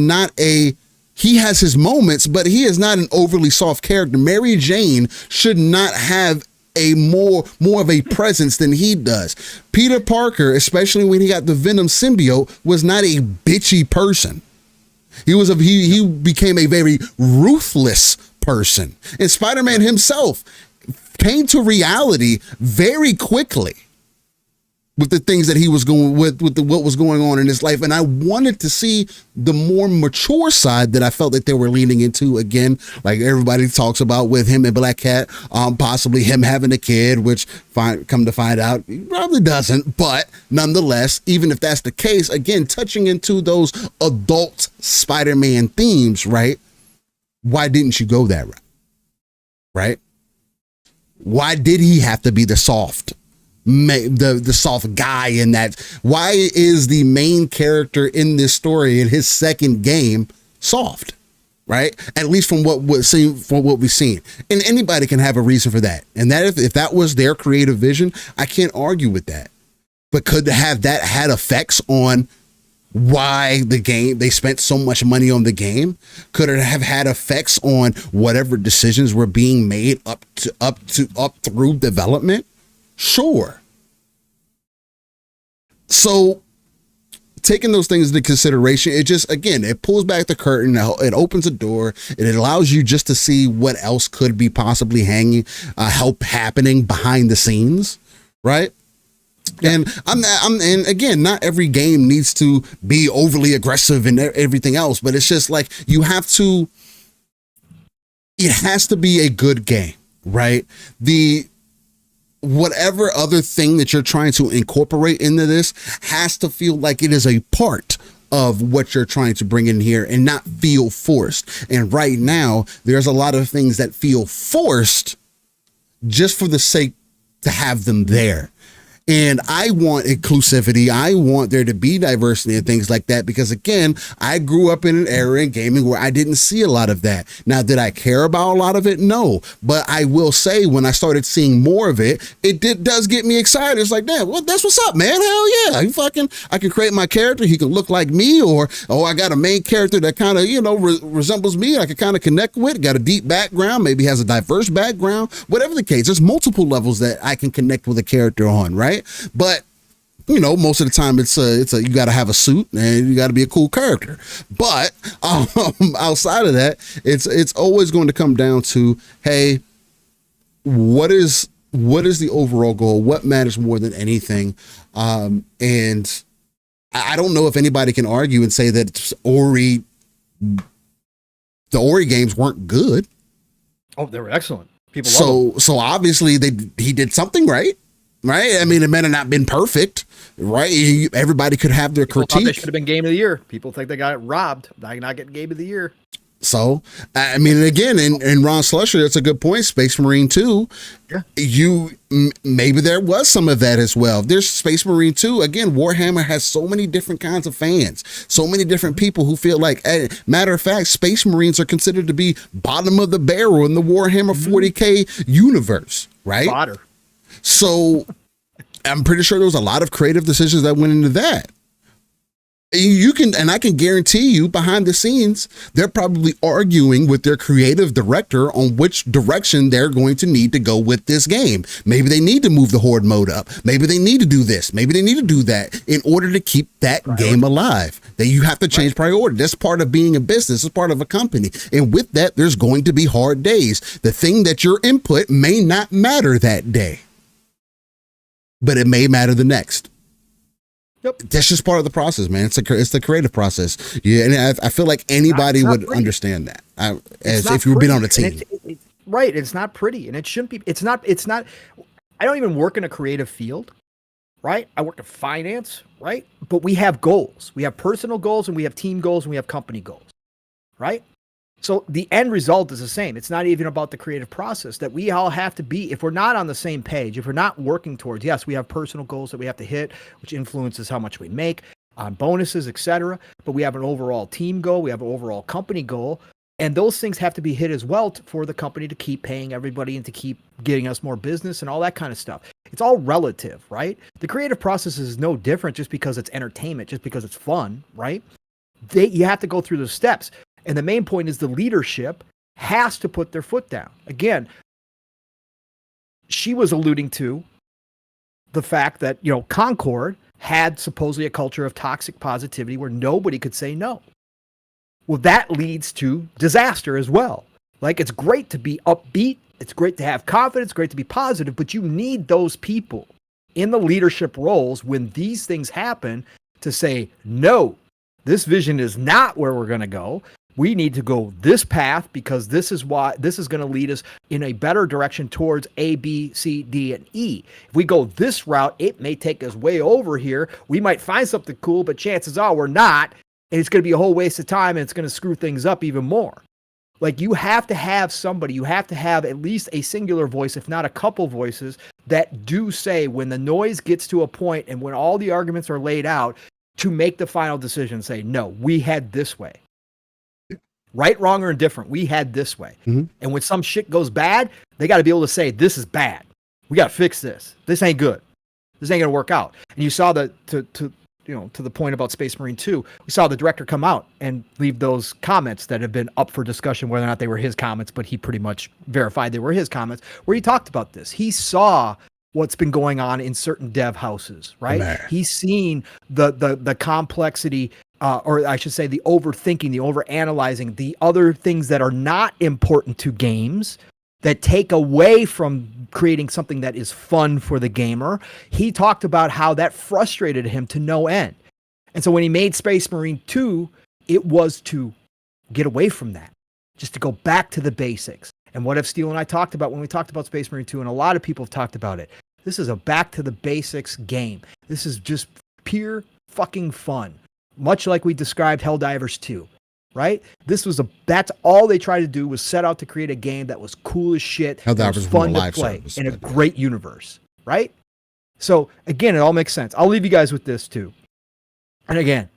he has his moments, but he is not an overly soft character. Mary Jane should not have a more of a presence than he does. Peter Parker, especially when he got the Venom symbiote, was not a bitchy person. He became a very ruthless person. And Spider-Man himself came to reality very quickly with the things that he was going with what was going on in his life. And I wanted to see the more mature side that I felt that they were leaning into, again, like everybody talks about with him and Black Cat, possibly him having a kid, which come to find out he probably doesn't. But nonetheless, even if that's the case, again, touching into those adult Spider-Man themes, right? Why didn't you go that route? Right? Why did he have to be the soft guy in that? Why is the main character in this story in his second game soft, right? At least from what we've seen. And anybody can have a reason for that. And that if that was their creative vision, I can't argue with that. But could have that had effects on why they spent so much money on the game? Could it have had effects on whatever decisions were being made up through development? Sure. So taking those things into consideration, it pulls back the curtain, it opens a door, and it allows you just to see what else could be possibly happening behind the scenes, right? And and again, not every game needs to be overly aggressive and everything else, but it's just like it has to be a good game, right? Whatever other thing that you're trying to incorporate into this has to feel like it is a part of what you're trying to bring in here and not feel forced. And right now, there's a lot of things that feel forced just for the sake to have them there. And I want inclusivity. I want there to be diversity and things like that, because again, I grew up in an era in gaming where I didn't see a lot of that. Now, did I care about a lot of it? No. But I will say, when I started seeing more of it, does get me excited. It's like, damn, well, that's what's up, man. Hell yeah. I can create my character. He can look like me, or, oh, I got a main character that kind of, resembles me. I can kind of connect with, got a deep background, maybe has a diverse background, whatever the case. There's multiple levels that I can connect with a character on, right? But most of the time it's you got to have a suit and you got to be a cool character. But outside of that, it's always going to come down to, hey, what is the overall goal? What matters more than anything? And I don't know if anybody can argue and say that the Ori games weren't good. Oh, they were excellent. People love them. So obviously he did something right. Right. I mean, it may have not been perfect. Right. Everybody could have their critique. They should have been game of the year. People think they got it robbed. They not getting game of the year. So, I mean, again, in Ron Slusher, that's a good point. Space Marine 2, yeah. Maybe there was some of that as well. There's Space Marine 2. Again, Warhammer has so many different kinds of fans, so many different people who feel like, matter of fact, Space Marines are considered to be bottom of the barrel in the Warhammer 40K universe, right? Fodder. So I'm pretty sure there was a lot of creative decisions that went into that. I can guarantee you, behind the scenes, they're probably arguing with their creative director on which direction they're going to need to go with this game. Maybe they need to move the horde mode up. Maybe they need to do this. Maybe they need to do that in order to keep that game alive. That you have to change priority. That's part of being a business. It's part of a company. And with that, there's going to be hard days. The thing that your input may not matter that day, but it may matter the next. Yep. That's just part of the process, man. It's the creative process. Yeah, and I feel like anybody would understand that if you've been on a team. Right. It's not pretty, and it shouldn't be. It's not. I don't even work in a creative field, right? I work in finance, right? But we have goals. We have personal goals, and we have team goals, and we have company goals, right? So the end result is the same. It's not even about the creative process that we all have to be. If we're not on the same page, if we're not working towards, yes, we have personal goals that we have to hit, which influences how much we make on bonuses, etc. But we have an overall team goal. We have an overall company goal. And those things have to be hit as well for the company to keep paying everybody and to keep getting us more business and all that kind of stuff. It's all relative, right? The creative process is no different just because it's entertainment, just because it's fun, right? You have to go through the steps. And the main point is the leadership has to put their foot down. Again, she was alluding to the fact that, Concord had supposedly a culture of toxic positivity where nobody could say no. Well, that leads to disaster as well. Like, it's great to be upbeat. It's great to have confidence, great to be positive, but you need those people in the leadership roles when these things happen to say, no, this vision is not where we're going to go. We need to go this path because this is going to lead us in a better direction towards A, B, C, D, and E. If we go this route, it may take us way over here. We might find something cool, but chances are we're not. And it's going to be a whole waste of time, and it's going to screw things up even more. Like, you have to have somebody, you have to have at least a singular voice, if not a couple voices, that do say when the noise gets to a point and when all the arguments are laid out, to make the final decision, say, no, we head this way. Right, wrong, or indifferent, we head this way. Mm-hmm. And when some shit goes bad, they got to be able to say, this is bad. We got to fix this. This ain't good. This ain't going to work out. And you saw to the point about Space Marine 2, we saw the director come out and leave those comments that have been up for discussion, whether or not they were his comments, but he pretty much verified they were his comments, where he talked about this. He saw what's been going on in certain dev houses, right? Man. He's seen the complexity, or I should say the overthinking, the overanalyzing, the other things that are not important to games that take away from creating something that is fun for the gamer. He talked about how that frustrated him to no end. And so when he made Space Marine 2, it was to get away from that, just to go back to the basics. And what if Steele and I talked about when we talked about Space Marine 2, and a lot of people have talked about it, this is a back to the basics game. This is just pure fucking fun. Much like we described Helldivers 2. Right? That's all they tried to do was set out to create a game that was cool as shit, that was fun to play in a great universe, right? So again, it all makes sense. I'll leave you guys with this too. And again,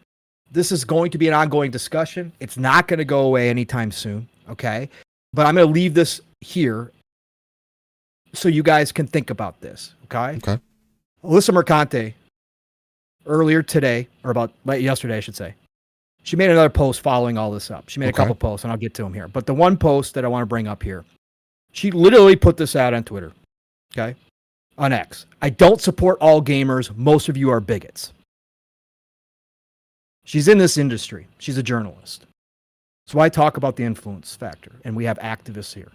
this is going to be an ongoing discussion. It's not going to go away anytime soon. Okay. But I'm going to leave this here so you guys can think about this. Okay. Okay. Alyssa Mercante earlier today, or about yesterday, I should say, she made another post following all this up. She made a couple posts, and I'll get to them here. But the one post that I want to bring up here, she literally put this out on Twitter. Okay. On X. I don't support all gamers. Most of you are bigots. She's in this industry. She's a journalist. So I talk about the influence factor, and we have activists here.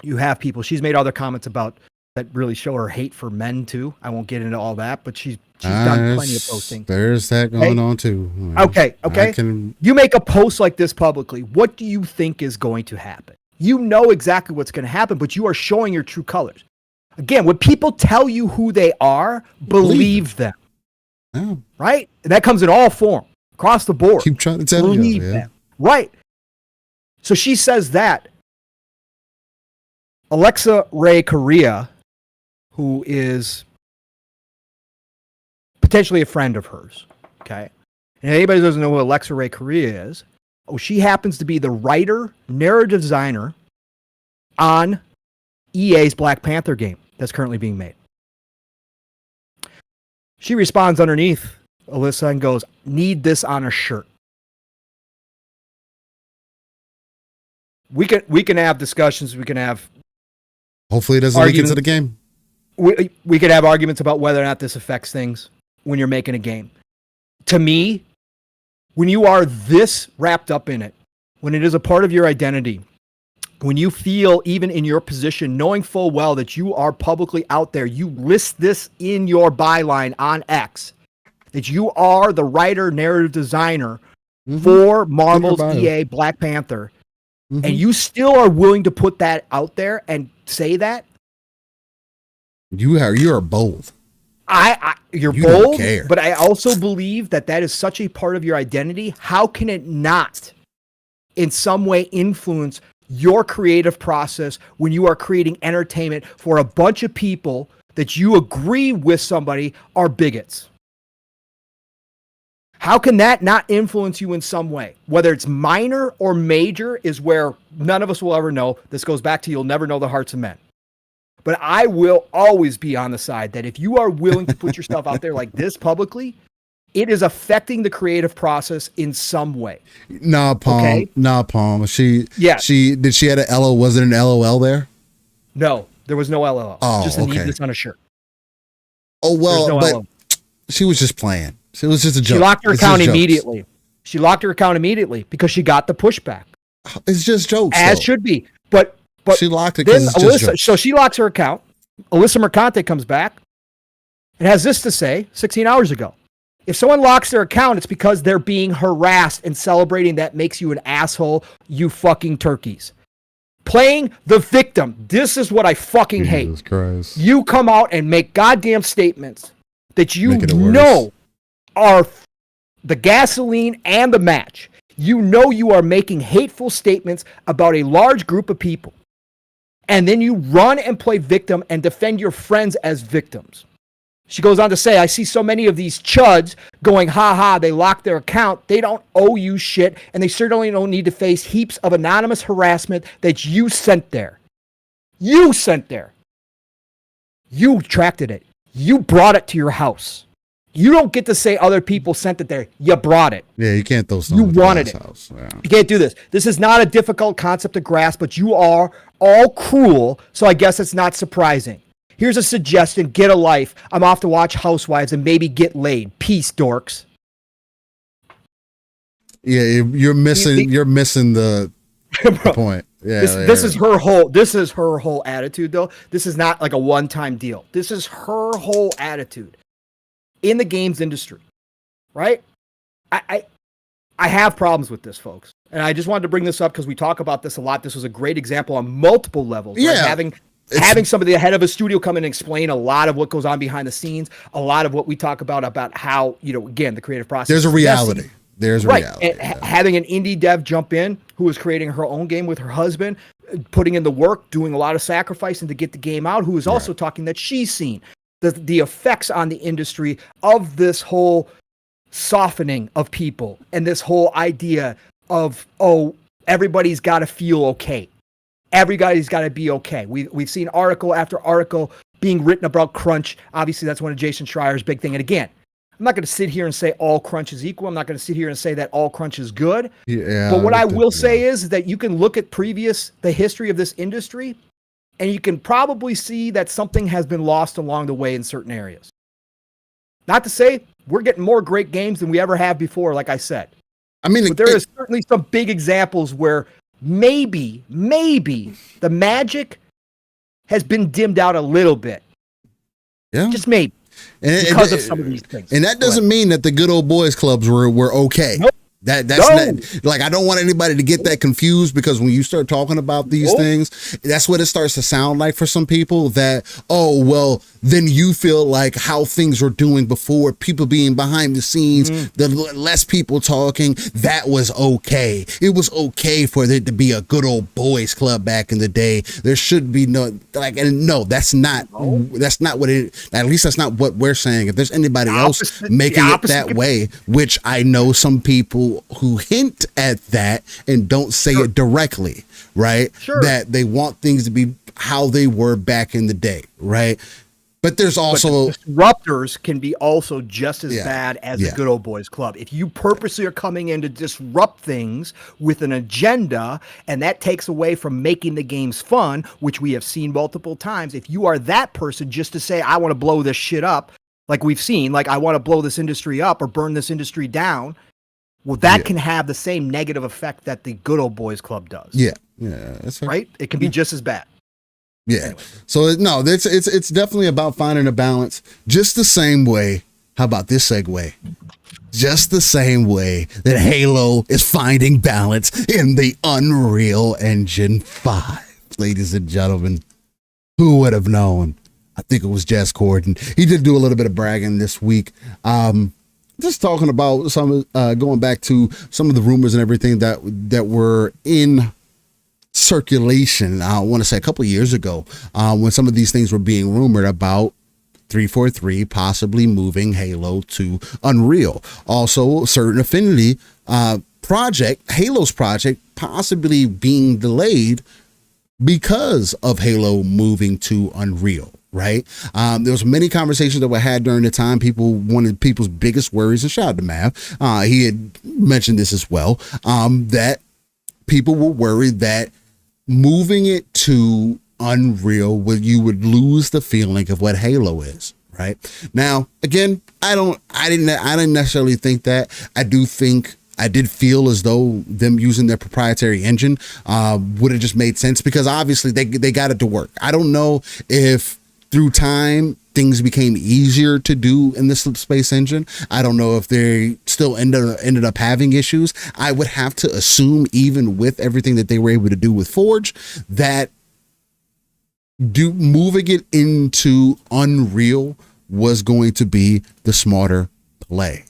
You have people. She's made other comments about that really show her hate for men too. I won't get into all that, but she's done plenty of posting. There's that going on too. Okay. You make a post like this publicly. What do you think is going to happen? You know exactly what's going to happen, but you are showing your true colors. Again, when people tell you who they are, believe them. Yeah. Right? And that comes in all form, across the board. Keep trying to tell believe you. them. Right. So she says that. Alexa Ray Correa, who is potentially a friend of hers, okay? And anybody who doesn't know who Alexa Ray Correa is, she happens to be the writer, narrative designer on EA's Black Panther game that's currently being made. She responds underneath Alyssa and goes, "Need this on a shirt." We can have discussions. We can have. Hopefully, it doesn't leak into the game. We could have arguments about whether or not this affects things when you're making a game. To me, when you are this wrapped up in it, when it is a part of your identity, when you feel even in your position, knowing full well that you are publicly out there, you list this in your byline on X, that you are the writer, narrative designer for Marvel's EA Black Panther, and you still are willing to put that out there and say that, you are bold. You're you bold, don't care. but I also believe that is such a part of your identity. How can it not in some way influence your creative process when you are creating entertainment for a bunch of people that you agree with somebody are bigots? How can that not influence you in some way? Whether it's minor or major is where none of us will ever know. This goes back to you'll never know the hearts of men. But I will always be on the side that if you are willing to put yourself out there like this publicly, it is affecting the creative process in some way. Nah, Palm. Okay? Nah, Palm. Did she had a LO? Was it an LOL there? No, there was no LOL. Oh, just need this on a shirt. Oh, well, no but LOL. She was just playing. It was just a joke. She locked her account immediately. She locked her account immediately because she got the pushback. It's just jokes. As should be. But she locked it then because it's just jokes. So she locks her account. Alyssa Mercante comes back and has this to say 16 hours ago. If someone locks their account, it's because they're being harassed, and celebrating that makes you an asshole, you fucking turkeys. Playing the victim. This is what I fucking hate. Jesus Christ. You come out and make goddamn statements that you know are the gasoline and the match. You know you are making hateful statements about a large group of people. And then you run and play victim and defend your friends as victims. She goes on to say, I see so many of these chuds going, they locked their account. They don't owe you shit, and they certainly don't need to face heaps of anonymous harassment that you sent there. You sent there. You attracted it. You brought it to your house. You don't get to say other people sent it there. You brought it. Yeah, you can't throw stuff. You wanted it. House. Yeah. You can't do this. This is not a difficult concept to grasp, but you are all cruel, so I guess it's not surprising. Here's a suggestion. Get a life. I'm off to watch Housewives and maybe get laid. Peace, dorks. Yeah, you're missing the point. Yeah, this is her whole attitude, though. This is not like a one-time deal. This is her whole attitude in the games industry, right? I have problems with this, folks, and I just wanted to bring this up because we talk about this a lot. This was a great example on multiple levels. Yeah, right? Having somebody the head of a studio come in and explain a lot of what goes on behind the scenes, a lot of what we talk about how, again, the creative process. There's a reality. There's a reality. And having an indie dev jump in who was creating her own game with her husband, putting in the work, doing a lot of sacrificing to get the game out, who is also talking that she's seen. the effects on the industry of this whole softening of people and this whole idea of, oh, everybody's got to feel okay. Everybody's got to be okay. We've seen article after article being written about crunch. Obviously, that's one of Jason Schreier's big thing. And again, I'm not going to sit here and say all crunch is equal. I'm not going to sit here and say that all crunch is good. Yeah, but what I will say is that you can look at the history of this industry, and you can probably see that something has been lost along the way in certain areas. Not to say we're getting more great games than we ever have before, like I said. I mean, but there is certainly some big examples where maybe the magic has been dimmed out a little bit. Yeah. Just maybe. Because of some of these things. And that doesn't mean that the good old boys clubs were okay. Nope. That's not, like, I don't want anybody to get that confused, because when you start talking about these things, that's what it starts to sound like for some people, that, oh, well, then you feel like how things were doing before, people being behind the scenes, the less people talking, that was okay. It was okay for there to be a good old boys club back in the day. There should be no, like, and no, that's not what it, at least that's not what we're saying. If there's anybody else making it that way, which I know some people who hint at that and don't say it directly, right? That they want things to be how they were back in the day, right? But there's also disruptors can be also just as bad as the good old boys club. If you purposely are coming in to disrupt things with an agenda, and that takes away from making the games fun, which we have seen multiple times. If you are that person just to say, I want to blow this shit up, like we've seen, like I want to blow this industry up or burn this industry down, well, that can have the same negative effect that the good old boys club does. Yeah, that's right. It can be just as bad. Yeah. Anyway. So no, it's definitely about finding a balance. Just the same way. How about this segue? Just the same way that Halo is finding balance in the Unreal Engine 5, ladies and gentlemen. Who would have known? I think it was Jess Corden. He did do a little bit of bragging this week. Just talking about some, going back to some of the rumors and everything that were in circulation. I want to say a couple of years ago, when some of these things were being rumored about 343 possibly moving Halo to Unreal. Also, certain Affinity Halo's project possibly being delayed because of Halo moving to Unreal. Right. There was many conversations that were had during the time. One of people's biggest worries, and shout out to Mav, he had mentioned this as well, that people were worried that moving it to Unreal, you would lose the feeling of what Halo is. Right now, again, I didn't necessarily think that. I did feel as though them using their proprietary engine would have just made sense, because obviously they got it to work. I don't know if through time things became easier to do in the Slip Space engine. I don't know if they still ended up having issues. I would have to assume, even with everything that they were able to do with Forge, that moving it into Unreal was going to be the smarter play.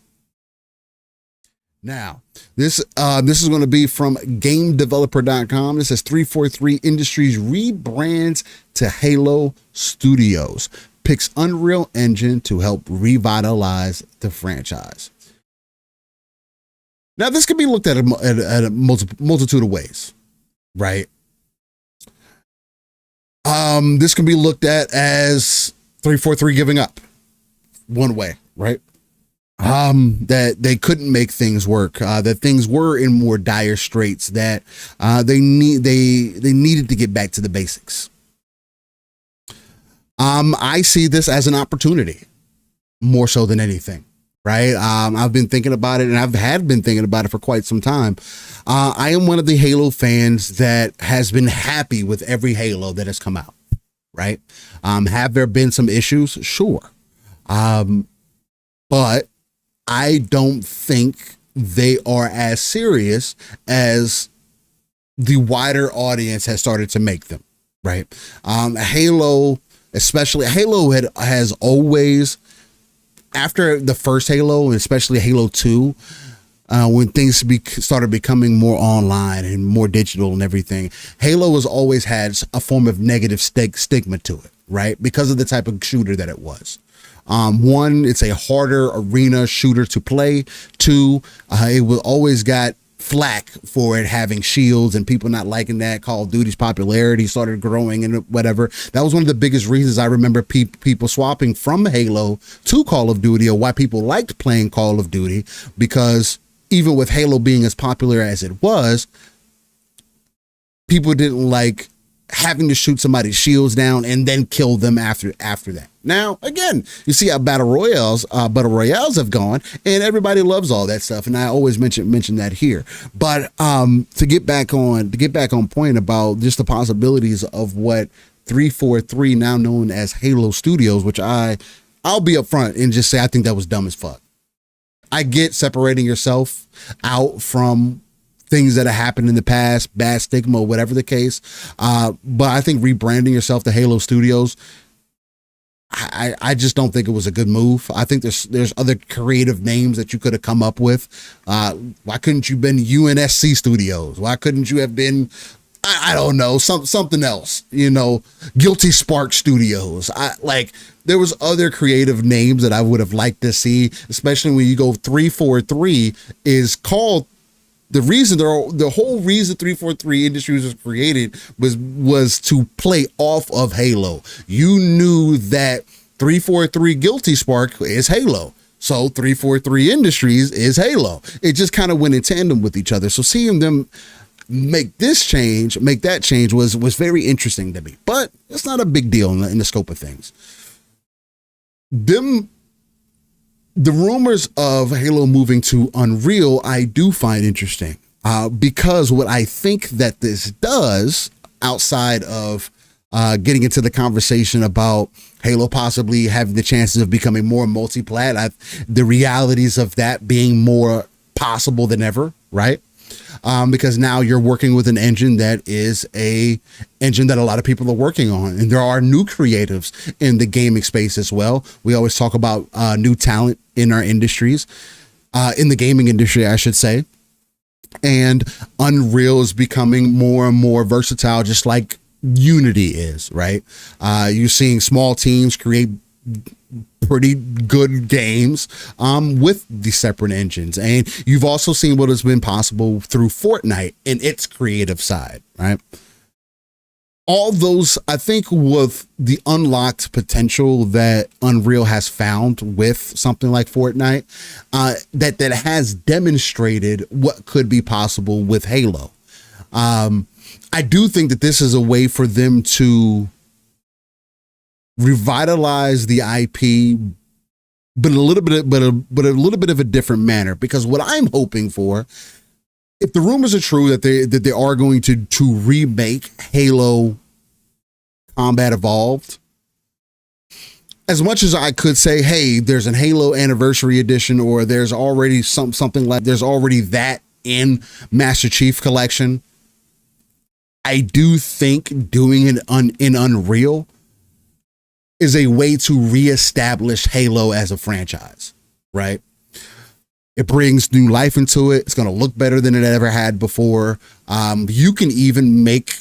Now, this is going to be from GameDeveloper.com. This says 343 Industries rebrands to Halo Studios, picks Unreal Engine to help revitalize the franchise. Now, this can be looked at a multitude of ways, right? This can be looked at as 343 giving up, one way, right? That they couldn't make things work, that things were in more dire straits, that they needed to get back to the basics. I see this as an opportunity more so than anything, right? I've been thinking about it, and I've been thinking about it for quite some time. I am one of the Halo fans that has been happy with every Halo that has come out, right? Have there been some issues? Sure. But I don't think they are as serious as the wider audience has started to make them, right? Halo, especially Halo has always, after the first Halo, and especially Halo 2, when things started becoming more online and more digital and everything, Halo has always had a form of negative stigma to it, right? Because of the type of shooter that it was. One, it's a harder arena shooter to play. Two, it was always got flack for it having shields and people not liking that. Call of Duty's popularity started growing and whatever. That was one of the biggest reasons I remember people swapping from Halo to Call of Duty, or why people liked playing Call of Duty, because even with Halo being as popular as it was, people didn't like having to shoot somebody's shields down and then kill them after that. Now, again, you see how battle royales have gone, and everybody loves all that stuff. And I always mention that here. But to get back on point about just the possibilities of what 343, now known as Halo Studios, which I'll be upfront and just say I think that was dumb as fuck. I get separating yourself out from things that have happened in the past, bad stigma, whatever the case. But I think rebranding yourself to Halo Studios, I just don't think it was a good move. I think there's other creative names that you could have come up with. Why couldn't you have been UNSC Studios? Why couldn't you have been, I don't know, something else, Guilty Spark Studios? There was other creative names that I would have liked to see, especially when you go 343 is called, the whole reason 343 Industries was created was to play off of Halo. You knew that 343 Guilty Spark is Halo, so 343 Industries is Halo. It just kind of went in tandem with each other. So seeing them make that change was very interesting to me. But it's not a big deal in the scope of things. The rumors of Halo moving to Unreal, I do find interesting, because what I think that this does, outside of getting into the conversation about Halo possibly having the chances of becoming more multi-plat, the realities of that being more possible than ever, right? Because now you're working with an engine that is a engine that a lot of people are working on, and there are new creatives in the gaming space as well. We always talk about new talent in our industries, in the gaming industry, I should say. And Unreal is becoming more and more versatile, just like Unity is, right? You're seeing small teams create pretty good games with the separate engines, and you've also seen what has been possible through Fortnite and its creative side, right? All those, I think, with the unlocked potential that Unreal has found with something like Fortnite, that has demonstrated what could be possible with Halo. I do think that this is a way for them to revitalize the IP, but a little bit of a different manner. Because what I'm hoping for, if the rumors are true that they are going to remake Halo Combat Evolved, as much as I could say, hey, there's an Halo Anniversary Edition, or there's already something like there's already that in Master Chief Collection, I do think doing it in Unreal is a way to reestablish Halo as a franchise, right? It brings new life into it. It's going to look better than it ever had before. You can even make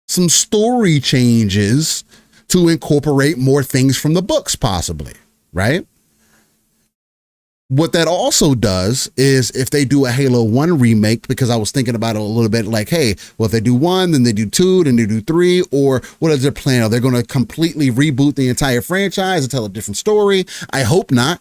some story changes to incorporate more things from the books, possibly, right? What that also does is, if they do a Halo 1 remake, because I was thinking about it a little bit, like, hey, well, if they do 1, then they do 2, then they do 3, or what is their plan? Are they going to completely reboot the entire franchise and tell a different story? I hope not.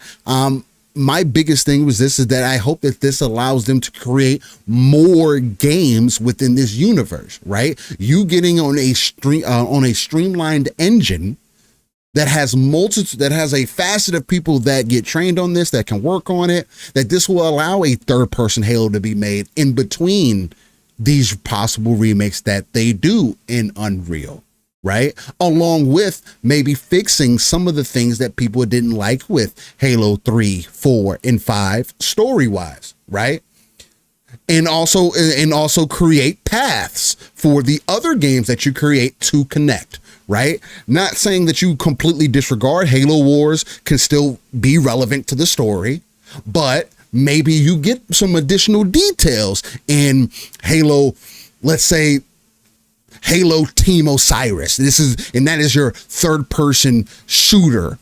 My biggest thing was is that I hope that this allows them to create more games within this universe, right? You getting on a streamlined engine that has a facet of people that get trained on this, that can work on it, that this will allow a third-person Halo to be made in between these possible remakes that they do in Unreal, right? Along with maybe fixing some of the things that people didn't like with Halo 3, 4, and 5 story-wise, right? And also create paths for the other games that you create to connect, right? Not saying that you completely disregard Halo Wars can still be relevant to the story, but maybe you get some additional details in Halo. Let's say Halo Team Osiris. That is your third person shooter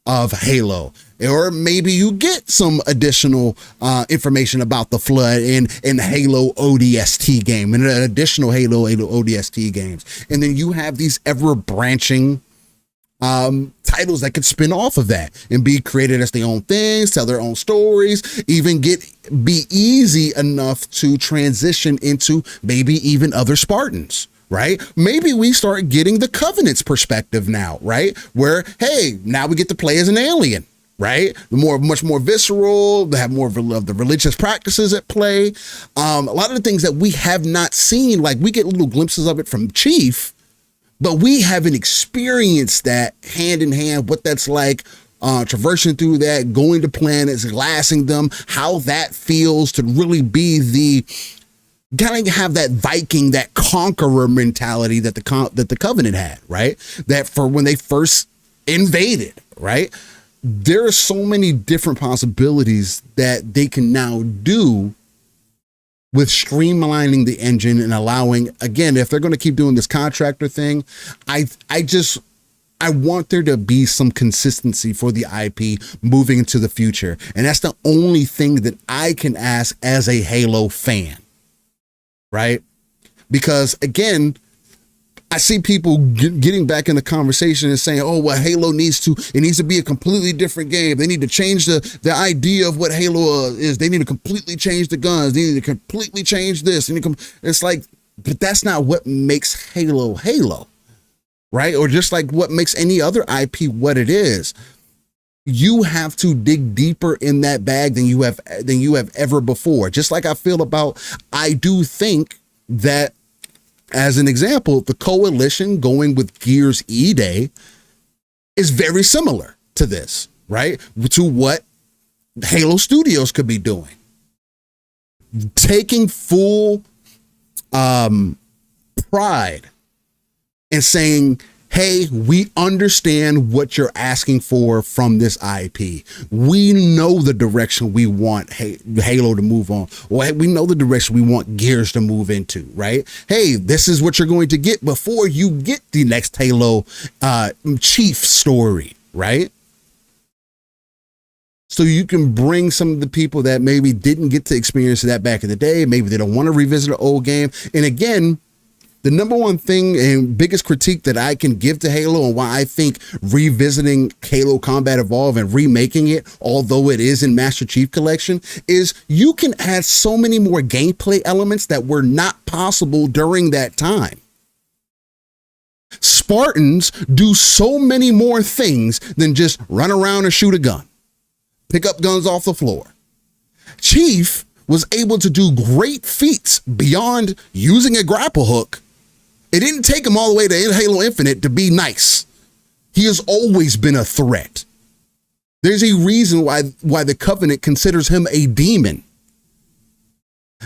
of Halo. Or maybe you get some additional information about the Flood in Halo ODST game and an additional Halo ODST games. And then you have these ever branching titles that could spin off of that and be created as their own things, tell their own stories, even be easy enough to transition into maybe even other Spartans. Right? Maybe we start getting the Covenant's perspective now, right? Where, hey, now we get to play as an alien, right? Much more visceral. They have more of the religious practices at play. A lot of the things that we have not seen, like we get little glimpses of it from Chief, but we haven't experienced that hand in hand, what that's like, traversing through that, going to planets, glassing them, how that feels to really be the kind of have that Viking, that conqueror mentality that the Covenant had, right? That for when they first invaded, right? There are so many different possibilities that they can now do with streamlining the engine and allowing, again, if they're going to keep doing this contractor thing, I want there to be some consistency for the IP moving into the future. And that's the only thing that I can ask as a Halo fan. Right? Because again, I see people getting back in the conversation and saying, oh, well, Halo needs to be a completely different game. They need to change the idea of what Halo is. They need to completely change the guns. They need to completely change this. It's like, but that's not what makes Halo Halo, right? Or just like what makes any other IP what it is. You have to dig deeper in that bag than you have ever before. Just like I feel about, I do think that, as an example, the Coalition going with Gears E-Day is very similar to this, right? To what Halo Studios could be doing. Taking full pride and saying, hey, we understand what you're asking for from this IP. We know the direction we want Halo to move on. Or we know the direction we want Gears to move into, right? Hey, this is what you're going to get before you get the next Halo Chief story, right? So you can bring some of the people that maybe didn't get to experience that back in the day. Maybe they don't want to revisit an old game. And again, the number one thing and biggest critique that I can give to Halo and why I think revisiting Halo Combat Evolved and remaking it, although it is in Master Chief Collection, is you can add so many more gameplay elements that were not possible during that time. Spartans do so many more things than just run around and shoot a gun, pick up guns off the floor. Chief was able to do great feats beyond using a grapple hook. It didn't take him all the way to Halo Infinite to be nice. He has always been a threat. There's a reason why the Covenant considers him a demon.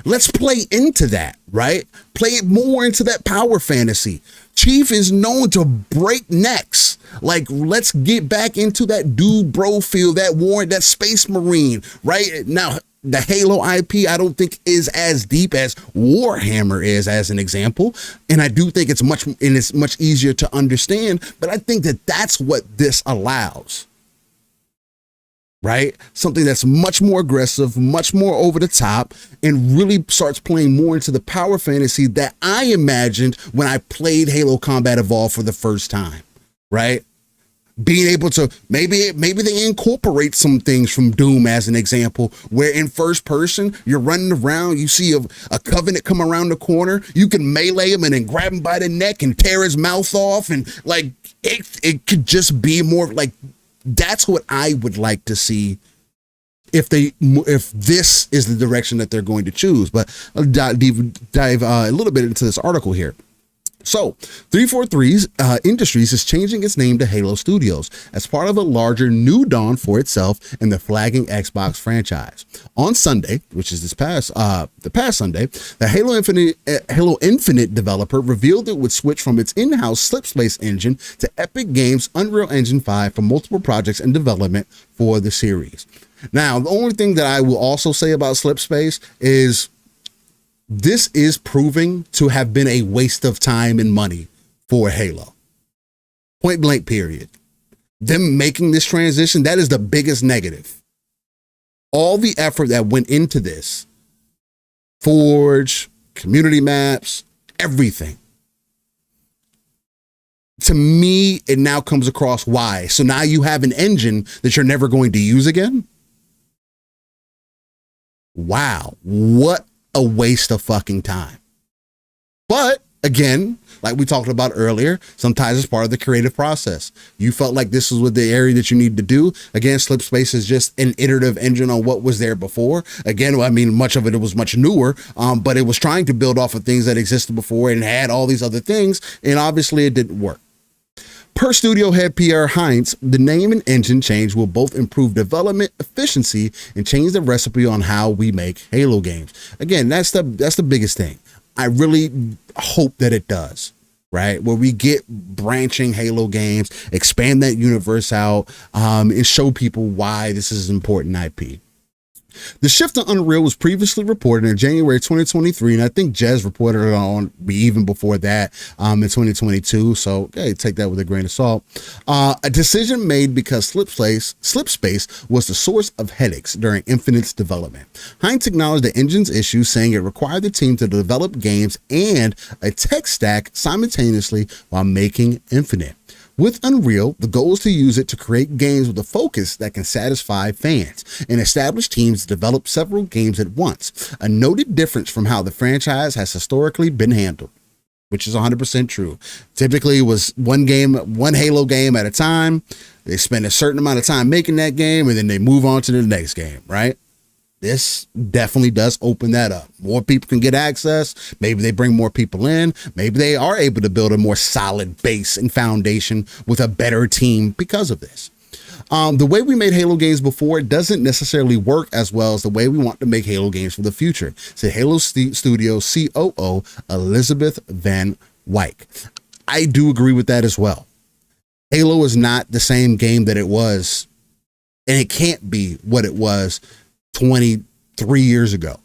Let's play into that, right? Play it more into that power fantasy. Chief is known to break necks. Like, let's get back into that dude bro feel, that war, that space marine, right? Now, the Halo IP, I don't think is as deep as Warhammer is, as an example. And I do think it's much easier to understand, but I think that that's what this allows. Right? Something that's much more aggressive, much more over the top, and really starts playing more into the power fantasy that I imagined when I played Halo Combat Evolved for the first time. Right? Being able to, maybe they incorporate some things from Doom, as an example, where in first person, you're running around, you see a Covenant come around the corner, you can melee him and then grab him by the neck and tear his mouth off. And like, it could just be more like, that's what I would like to see if this is the direction that they're going to choose. But I'll dive a little bit into this article here. So 343 Industries is changing its name to Halo Studios as part of a larger new dawn for itself and the flagging Xbox franchise. On Sunday, which is the past Sunday, the Halo Infinite developer revealed it would switch from its in-house Slipspace engine to Epic Games' Unreal Engine 5 for multiple projects in development for the series. Now, the only thing that I will also say about Slipspace is this is proving to have been a waste of time and money for Halo. Point blank, period. Them making this transition, that is the biggest negative. All the effort that went into this, Forge, community maps, everything. To me, it now comes across why. So now you have an engine that you're never going to use again? Wow, what a waste of fucking time. But again, like we talked about earlier, sometimes it's part of the creative process. You felt like this was what the area that you need to do. Again, Slipspace is just an iterative engine on what was there before. Again, I mean, much of it was much newer, but it was trying to build off of things that existed before and had all these other things, and obviously it didn't work. Per studio head Pierre Heinz, the name and engine change will both improve development efficiency and change the recipe on how we make Halo games. Again, that's the biggest thing. I really hope that it does, right? Where we get branching Halo games, expand that universe out, and show people why this is an important IP. The shift to Unreal was previously reported in January 2023, and I think Jez reported it on even before that in 2022. So hey, take that with a grain of salt. A decision made because Slipspace was the source of headaches during Infinite's development. Heinz acknowledged the engine's issues, saying it required the team to develop games and a tech stack simultaneously while making Infinite. With Unreal, the goal is to use it to create games with a focus that can satisfy fans and establish teams to develop several games at once, a noted difference from how the franchise has historically been handled, which is 100% true. Typically, it was one Halo game at a time. They spend a certain amount of time making that game, and then they move on to the next game, right? This definitely does open that up. More people can get access. Maybe they bring more people in. Maybe they are able to build a more solid base and foundation with a better team because of this. The way we made Halo games before doesn't necessarily work as well as the way we want to make Halo games for the future, said Halo Studio COO Elizabeth Van Wyk. I do agree with that as well. Halo is not the same game that it was, and it can't be what it was 23 years ago.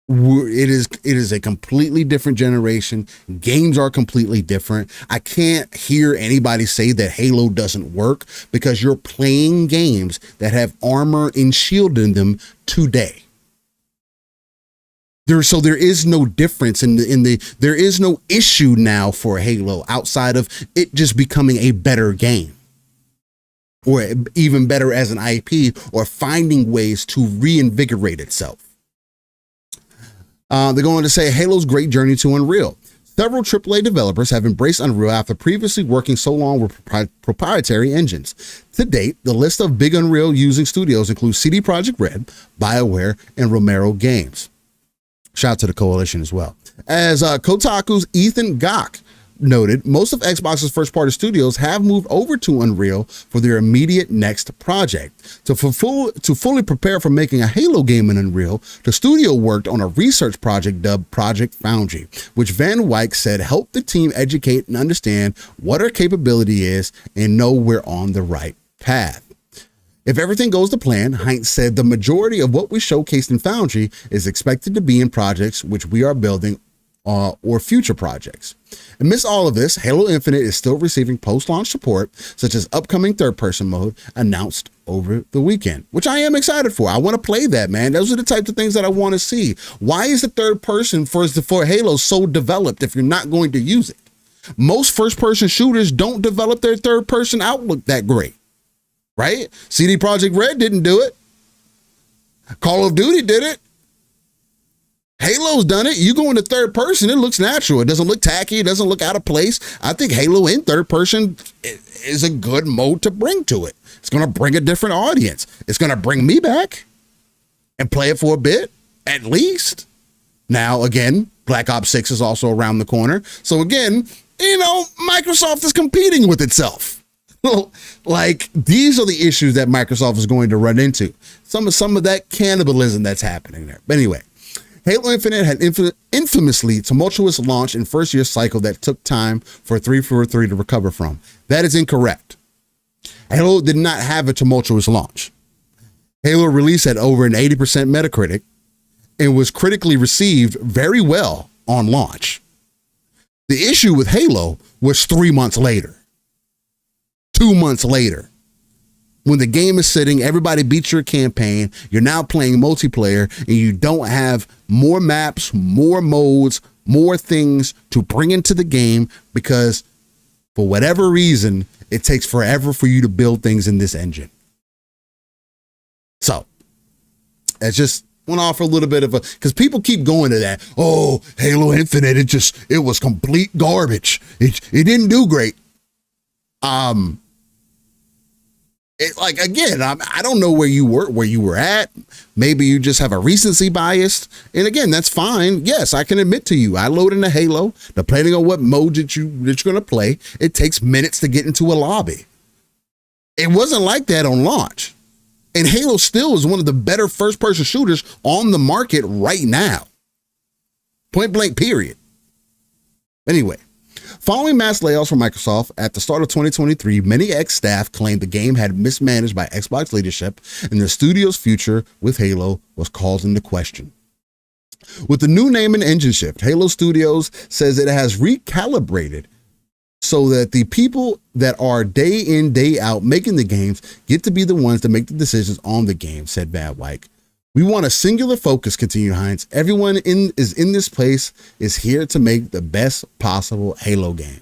It is a completely different generation. Games are completely different. I can't hear anybody say that Halo doesn't work because you're playing games that have armor and shield in them today. There is no difference there is no issue now for Halo outside of it just becoming a better game, or even better as an IP, or finding ways to reinvigorate itself. They're going to say Halo's great journey to Unreal. Several AAA developers have embraced Unreal after previously working so long with proprietary engines. To date, the list of big Unreal using studios includes CD Projekt Red, BioWare, and Romero Games. Shout out to the coalition as well. As Kotaku's Ethan Gach noted, most of Xbox's first-party studios have moved over to Unreal for their immediate next project. To fully prepare for making a Halo game in Unreal, the studio worked on a research project dubbed Project Foundry, which Van Wyk said helped the team educate and understand what our capability is and know we're on the right path. If everything goes to plan, Heinz said the majority of what we showcased in Foundry is expected to be in projects which we are building or future projects. Amidst all of this, Halo Infinite is still receiving post-launch support, such as upcoming third-person mode announced over the weekend, which I am excited for. I want to play that, man. Those are the types of things that I want to see. Why is the third person for Halo so developed if you're not going to use it? Most first-person shooters don't develop their third-person outlook that great, right? CD Projekt Red didn't do it. Call of Duty did it. Halo's done it. You go into third person, it looks natural. It doesn't look tacky. It doesn't look out of place. I think Halo in third person is a good mode to bring to it. It's going to bring a different audience. It's going to bring me back and play it for a bit, at least. Now, again, Black Ops 6 is also around the corner. So again, Microsoft is competing with itself. Like, these are the issues that Microsoft is going to run into. Some of that cannibalism that's happening there. But anyway, Halo Infinite had infamously tumultuous launch and first-year cycle that took time for 343 to recover from. That is incorrect. Halo did not have a tumultuous launch. Halo released at over an 80% Metacritic and was critically received very well on launch. The issue with Halo was 3 months later, 2 months later, when the game is sitting, everybody beats your campaign, you're now playing multiplayer, and you don't have more maps, more modes, more things to bring into the game because for whatever reason, it takes forever for you to build things in this engine. So, it's just went off a little bit of a, because people keep going to that. Oh, Halo Infinite, it was complete garbage. It didn't do great. I don't know where you were at. Maybe you just have a recency bias. And again, that's fine. Yes, I can admit to you, I load into Halo, depending on what mode that you're going to play, it takes minutes to get into a lobby. It wasn't like that on launch. And Halo still is one of the better first-person shooters on the market right now. Point blank, period. Anyway, following mass layoffs from Microsoft at the start of 2023, many ex-staff claimed the game had been mismanaged by Xbox leadership and the studio's future with Halo was called into question. With the new name and engine shift, Halo Studios says it has recalibrated so that the people that are day in, day out making the games get to be the ones to make the decisions on the game, said Van Wyk. We want a singular focus, continued Hines. Everyone is in this place is here to make the best possible Halo game.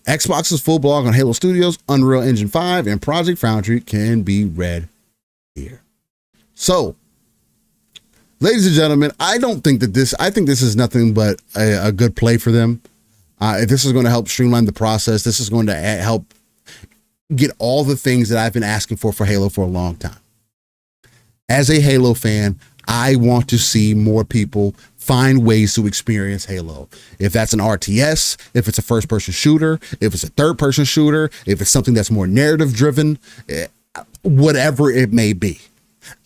Xbox's full blog on Halo Studios, Unreal Engine 5, and Project Foundry can be read here. So, ladies and gentlemen, I think this is nothing but a good play for them. If this is going to help streamline the process, this is going to help get all the things that I've been asking for Halo for a long time. As a Halo fan, I want to see more people find ways to experience Halo. If that's an RTS, if it's a first-person shooter, if it's a third-person shooter, if it's something that's more narrative-driven, whatever it may be.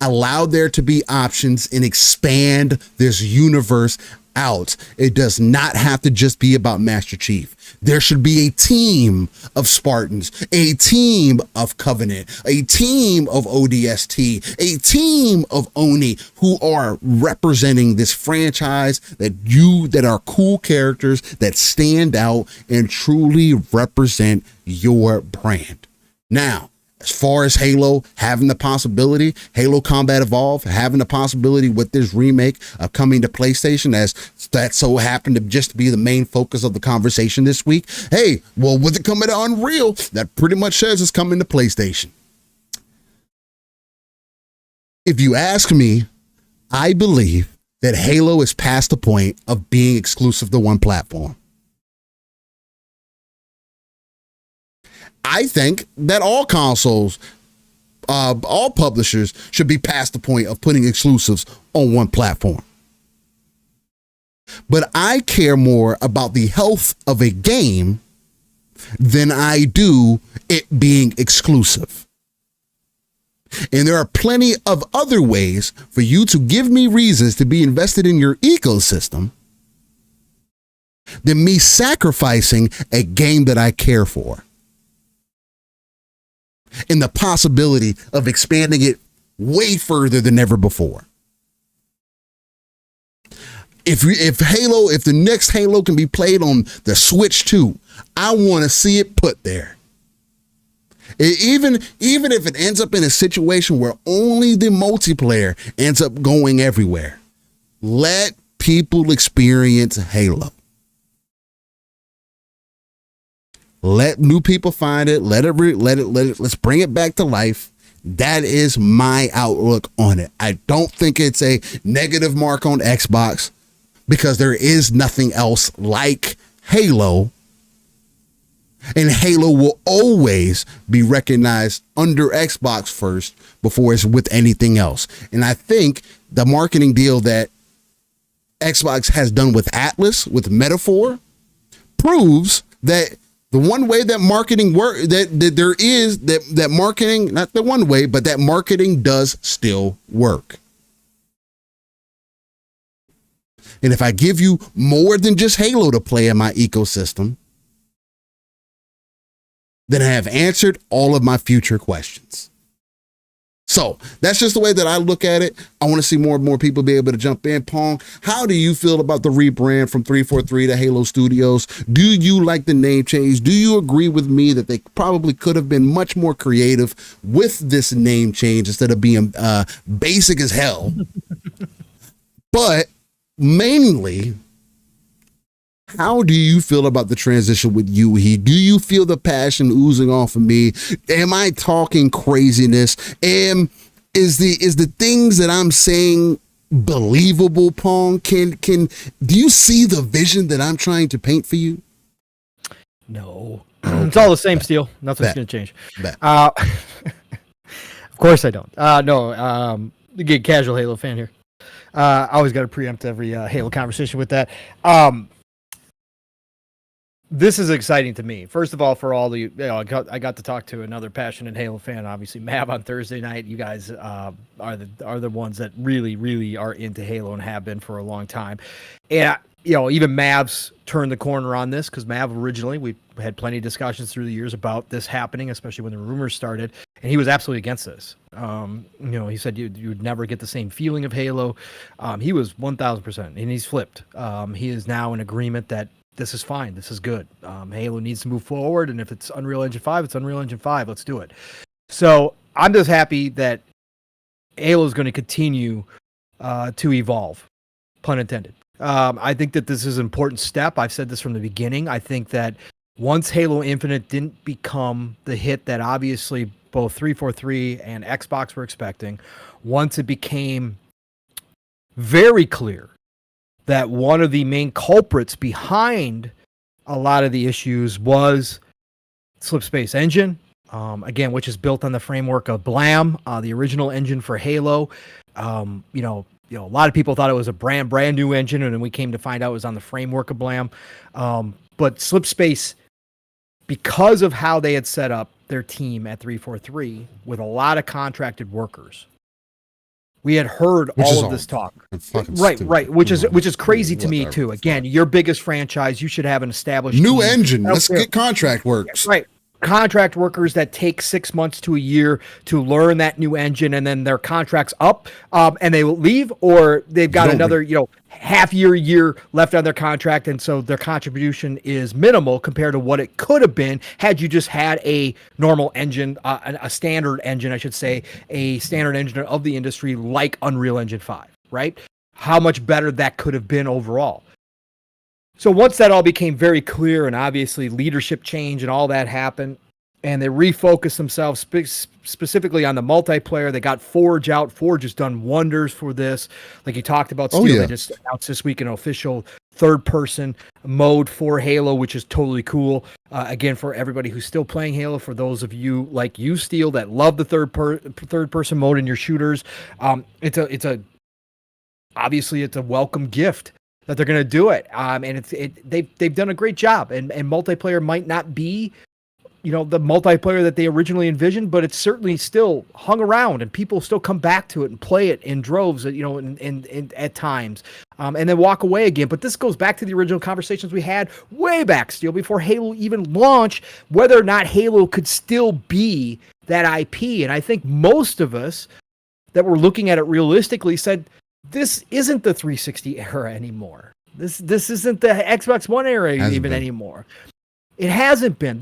Allow there to be options and expand this universe out. It does not have to just be about Master Chief. There should be a team of Spartans, a team of Covenant, a team of ODST, a team of Oni who are representing this franchise that are cool characters that stand out and truly represent your brand. Now, as far as Halo having the possibility, Halo Combat Evolved having the possibility with this remake of coming to PlayStation, as that so happened to just be the main focus of the conversation this week. Hey, well, with it coming to Unreal, that pretty much says it's coming to PlayStation. If you ask me, I believe that Halo is past the point of being exclusive to one platform. I think that all consoles, all publishers should be past the point of putting exclusives on one platform. But I care more about the health of a game than I do it being exclusive. And there are plenty of other ways for you to give me reasons to be invested in your ecosystem than me sacrificing a game that I care for. And the possibility of expanding it way further than ever before. If the next Halo can be played on the Switch 2, I want to see it put there. Even if it ends up in a situation where only the multiplayer ends up going everywhere, let people experience Halo. Let new people find it. Let's bring it back to life. That is my outlook on it. I don't think it's a negative mark on Xbox because there is nothing else like Halo. And Halo will always be recognized under Xbox first before it's with anything else. And I think the marketing deal that Xbox has done with Atlus, with Metaphor, proves that the one way that marketing that marketing, not the one way, but that marketing does still work. And if I give you more than just Halo to play in my ecosystem, then I have answered all of my future questions. So that's just the way that I look at it. I want to see more and more people be able to jump in. Pong, how do you feel about the rebrand from 343 to Halo Studios? Do you like the name change? Do you agree with me that they probably could have been much more creative with this name change instead of being basic as hell? But mainly, how do you feel about the transition with you? Do you feel the passion oozing off of me? Am I talking craziness? And is the things that I'm saying believable, Pong? Do you see the vision that I'm trying to paint for you? No. It's all the same, Steel. Nothing's going to change. Of course I don't. No, again, casual Halo fan here. I always got to preempt every Halo conversation with that. This is exciting to me. First of all, for all the, I got to talk to another passionate Halo fan, obviously Mav on Thursday night. You guys are the ones that really, really are into Halo and have been for a long time. And even Mav's turned the corner on this, because Mav originally, we had plenty of discussions through the years about this happening, especially when the rumors started, and he was absolutely against this. He said you'd never get the same feeling of Halo. He was 1,000%, and he's flipped. He is now in agreement that this is fine. This is good. Halo needs to move forward, and if it's Unreal Engine 5, it's Unreal Engine 5. Let's do it. So I'm just happy that Halo is going to continue to evolve, pun intended. I think that this is an important step. I've said this from the beginning. I think that once Halo Infinite didn't become the hit that obviously both 343 and Xbox were expecting, once it became very clear that one of the main culprits behind a lot of the issues was Slipspace Engine, again, which is built on the framework of Blam, the original engine for Halo. A lot of people thought it was a brand new engine, and then we came to find out it was on the framework of Blam. But Slipspace, because of how they had set up their team at 343 with a lot of contracted workers, we had heard all of this talk. Right. Which is crazy to me too. Again, your biggest franchise, you should have an established new team. engine. Let's get contract works. Right. Contract workers that take 6 months to a year to learn that new engine, and then their contract's up, and they will leave, or they've got another, half year left on their contract, and so their contribution is minimal compared to what it could have been had you just had a normal engine, a standard engine, I should say, a standard engine of the industry like Unreal Engine 5, right? How much better that could have been overall. So once that all became very clear, and obviously leadership change and all that happened, and they refocused themselves specifically on the multiplayer, they got Forge out. Forge has done wonders for this. Like you talked about, Steel, they just announced this week an official third-person mode for Halo, which is totally cool. Again, for everybody who's still playing Halo, for those of you like you, Steel, that love the third-person mode in your shooters, obviously it's a welcome gift that they're going to do it. And they've done a great job, and multiplayer might not be, the multiplayer that they originally envisioned, but it's certainly still hung around, and people still come back to it and play it in droves, in at times, and then walk away again. But this goes back to the original conversations we had way back, Steel, before Halo even launched, whether or not Halo could still be that IP. And I think most of us that were looking at it realistically said, this isn't the 360 era anymore. This isn't the Xbox One era anymore. It hasn't been.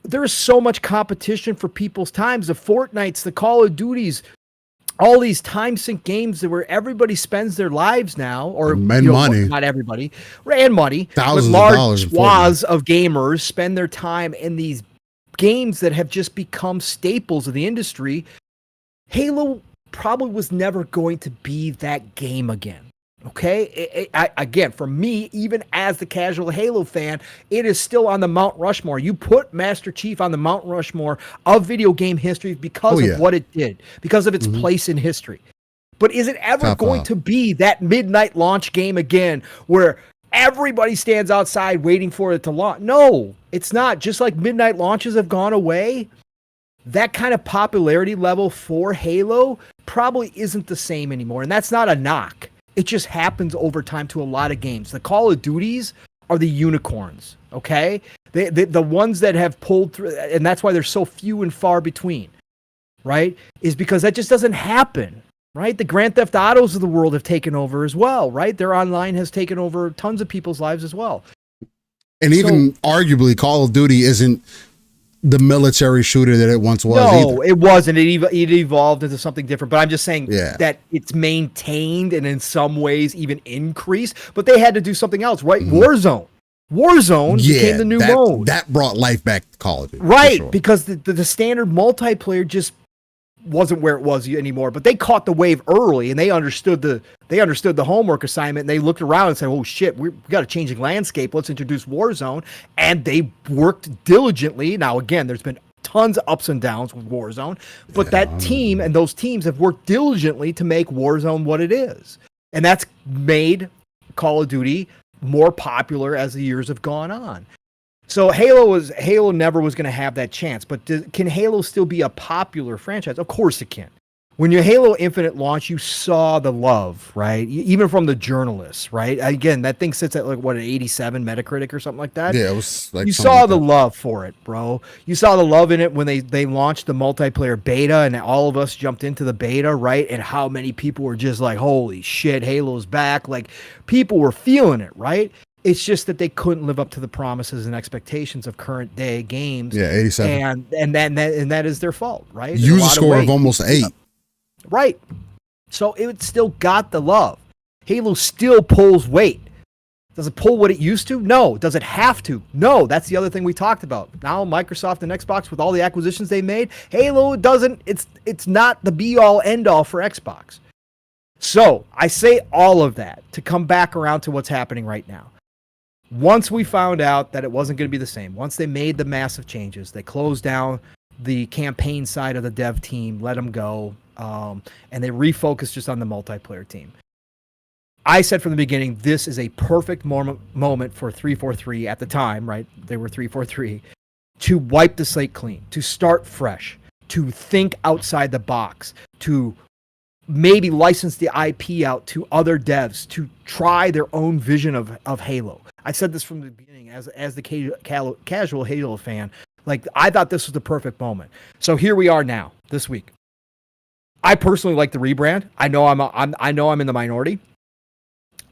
There is so much competition for people's times. The Fortnites, the Call of Duties, all these time sync games where everybody spends their lives now, or money. Not everybody, and money. Thousands but large of dollars swaths of gamers spend their time in these games that have just become staples of the industry. Halo probably was never going to be that game again. Okay, again, for me, even as the casual Halo fan, it is still on the Mount Rushmore. You put Master Chief on the Mount Rushmore of video game history because of what it did, because of its place in history. But is it ever going to be that midnight launch game again where everybody stands outside waiting for it to launch? No, it's not. Just like midnight launches have gone away, that kind of popularity level for Halo probably isn't the same anymore. And that's not a knock. It just happens over time to a lot of games. The Call of Duties are the unicorns, okay? The ones that have pulled through, and that's why they're so few and far between. right, is because that just doesn't happen, right? The Grand Theft Autos of the world have taken over as well, right? Their online has taken over tons of people's lives as well. And even arguably, Call of Duty isn't the military shooter that it once was. No, it wasn't. It evolved into something different. But I'm just saying Yeah. that it's maintained and in some ways even increased. But they had to do something else, right? Warzone became the new mode. That brought life back to Call of Duty. Right, for sure. because the standard multiplayer just wasn't where it was anymore. But they caught the wave early, and they understood the homework assignment, and they looked around and said, "Oh shit, we got a changing landscape. Let's introduce Warzone." And they worked diligently. Now again, there's been tons of ups and downs with Warzone, but that team and those teams have worked diligently to make Warzone what it is, and that's made Call of Duty more popular as the years have gone on. So Halo never was going to have that chance, but can Halo still be a popular franchise? Of course it can. When your Halo Infinite launch, you saw the love, right? Even from the journalists, right? Again, that thing sits at like what, an 87 Metacritic or something like that. Yeah, it was like you saw the love for it, bro. You saw the love in it when they launched the multiplayer beta, and all of us jumped into the beta, right? And how many people were just like, "Holy shit, Halo's back!" Like people were feeling it, right? It's just that they couldn't live up to the promises and expectations of current day games. Yeah, 87. And that is their fault, right? User score of almost 8. Right. So it still got the love. Halo still pulls weight. Does it pull what it used to? No. Does it have to? No. That's the other thing we talked about. Now Microsoft and Xbox, with all the acquisitions they made, Halo doesn't, it's not the be all end all for Xbox. So I say all of that to come back around to what's happening right now. Once we found out that it wasn't going to be the same, once they made the massive changes, they closed down the campaign side of the dev team, let them go, and they refocused just on the multiplayer team. I said from the beginning, this is a perfect moment for 343 at the time, right? They were 343, to wipe the slate clean, to start fresh, to think outside the box, to maybe license the IP out to other devs, to try their own vision of Halo. I said this from the beginning as the casual Halo fan. Like, I thought this was the perfect moment. So here we are now, this week. I personally like the rebrand. I know I'm in the minority.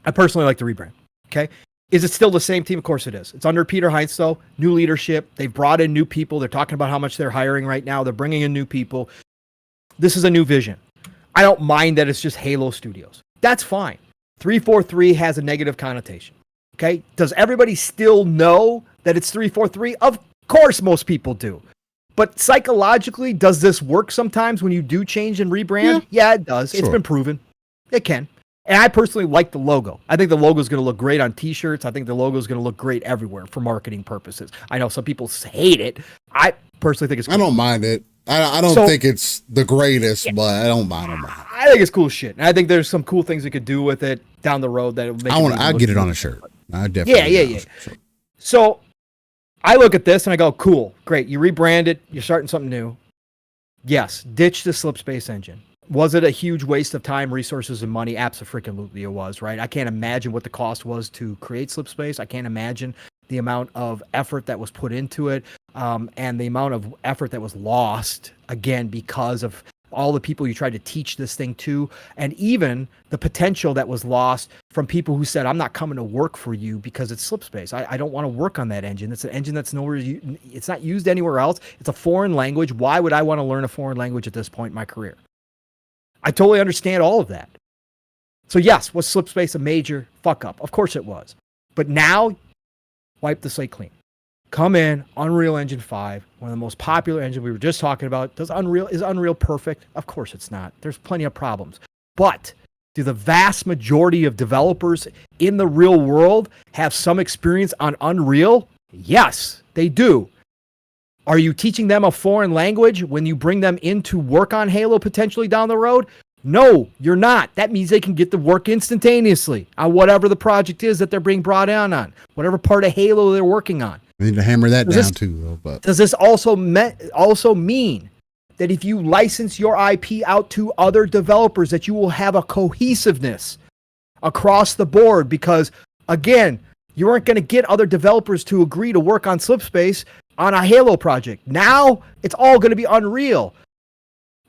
I personally like the rebrand. Okay. Is it still the same team? Of course it is. It's under Peter Heinz, though. New leadership. They've brought in new people. They're talking about how much they're hiring right now. They're bringing in new people. This is a new vision. I don't mind that it's just Halo Studios. That's fine. 343 has a negative connotation. Okay. Does everybody still know that it's 343? Of course, most people do. But psychologically, does this work sometimes when you do change and rebrand? Yeah, it does. Sure. It's been proven. It can. And I personally like the logo. I think the logo is going to look great on t-shirts. I think the logo is going to look great everywhere for marketing purposes. I know some people hate it. I personally think it's cool. I don't mind it. I don't think it's the greatest, but I don't mind it. I think it's cool shit. And I think there's some cool things you could do with it down the road that would make I'd get it on a shirt. I definitely. Yeah. So I look at this and I go, cool, great. You rebranded. You're starting something new. Yes. Ditch the Slipspace engine. Was it a huge waste of time, resources, and money? Absolutely it was, right? I can't imagine what the cost was to create Slipspace. I can't imagine the amount of effort that was put into it, and the amount of effort that was lost, again, because of all the people you tried to teach this thing to, and even the potential that was lost from people who said, I'm not coming to work for you because it's Slipspace. I don't want to work on that engine. It's an engine that's it's not used anywhere else. It's a foreign language. Why would I want to learn a foreign language at this point in my career? I totally understand all of that. So yes, was Slipspace a major fuck up? Of course it was. But now, wipe the slate clean. Come in, Unreal Engine 5, one of the most popular engines we were just talking about. Is Unreal perfect? Of course it's not. There's plenty of problems. But do the vast majority of developers in the real world have some experience on Unreal? Yes, they do. Are you teaching them a foreign language when you bring them in to work on Halo potentially down the road? No, you're not. That means they can get the work instantaneously on whatever the project is that they're being brought on, whatever part of Halo they're working on. We need to hammer that down too, though. But does this also mean that if you license your IP out to other developers, that you will have a cohesiveness across the board? Because again, you weren't going to get other developers to agree to work on Slipspace on a Halo project. Now it's all going to be Unreal.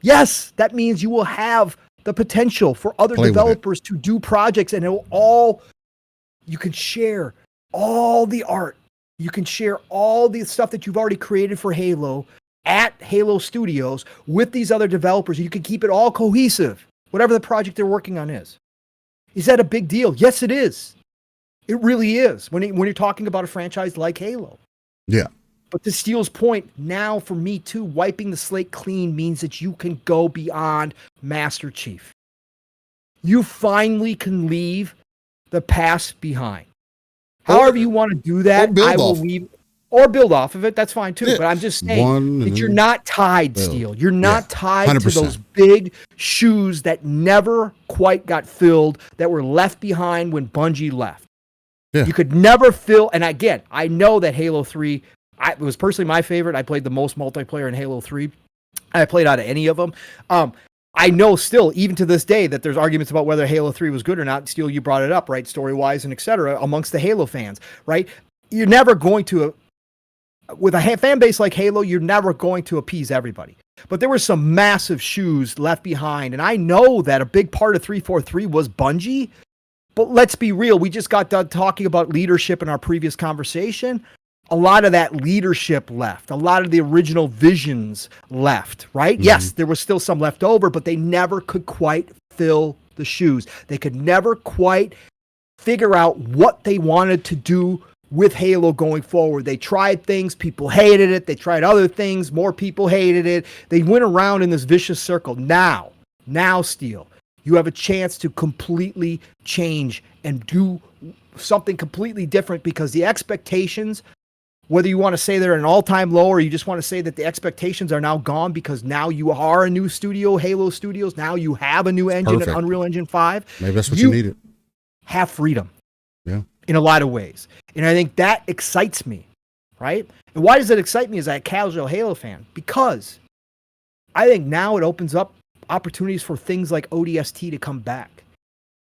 Yes, that means you will have the potential for other developers to do projects, and you can share all the art. You can share all the stuff that you've already created for Halo at Halo Studios with these other developers. You can keep it all cohesive, whatever the project they're working on is. Is that a big deal? Yes, it is. It really is when you're talking about a franchise like Halo. Yeah. But to Steele's point, now for me too, wiping the slate clean means that you can go beyond Master Chief. You finally can leave the past behind. However you want to do that, I will leave or build off of it. That's fine too. Yeah. But I'm just saying that you're not tied, Steele. You're not tied 100%. To those big shoes that never quite got filled, that were left behind when Bungie left. Yeah. You could never fill. And again, I know that Halo 3, it was personally my favorite. I played the most multiplayer in Halo 3. I played out of any of them. I know still, even to this day, that there's arguments about whether Halo 3 was good or not. Steele, you brought it up, right? Story-wise and et cetera, amongst the Halo fans, right? You're never going to, with a fan base like Halo, you're never going to appease everybody. But there were some massive shoes left behind. And I know that a big part of 343 was Bungie. But let's be real. We just got done talking about leadership in our previous conversation. A lot of that leadership left. A lot of the original visions left, right? Mm-hmm. Yes, there was still some left over, but they never could quite fill the shoes. They could never quite figure out what they wanted to do with Halo going forward. They tried things, people hated it. They tried other things, more people hated it. They went around in this vicious circle. Now, Steele, you have a chance to completely change and do something completely different, because the expectations, whether you want to say they're an all-time low or you just want to say that the expectations are now gone because now you are a new studio, Halo Studios. Now you have a new engine, an Unreal Engine 5. Maybe that's what you needed. Have freedom. Yeah. In a lot of ways. And I think that excites me, right? And why does it excite me as a casual Halo fan? Because I think now it opens up opportunities for things like ODST to come back,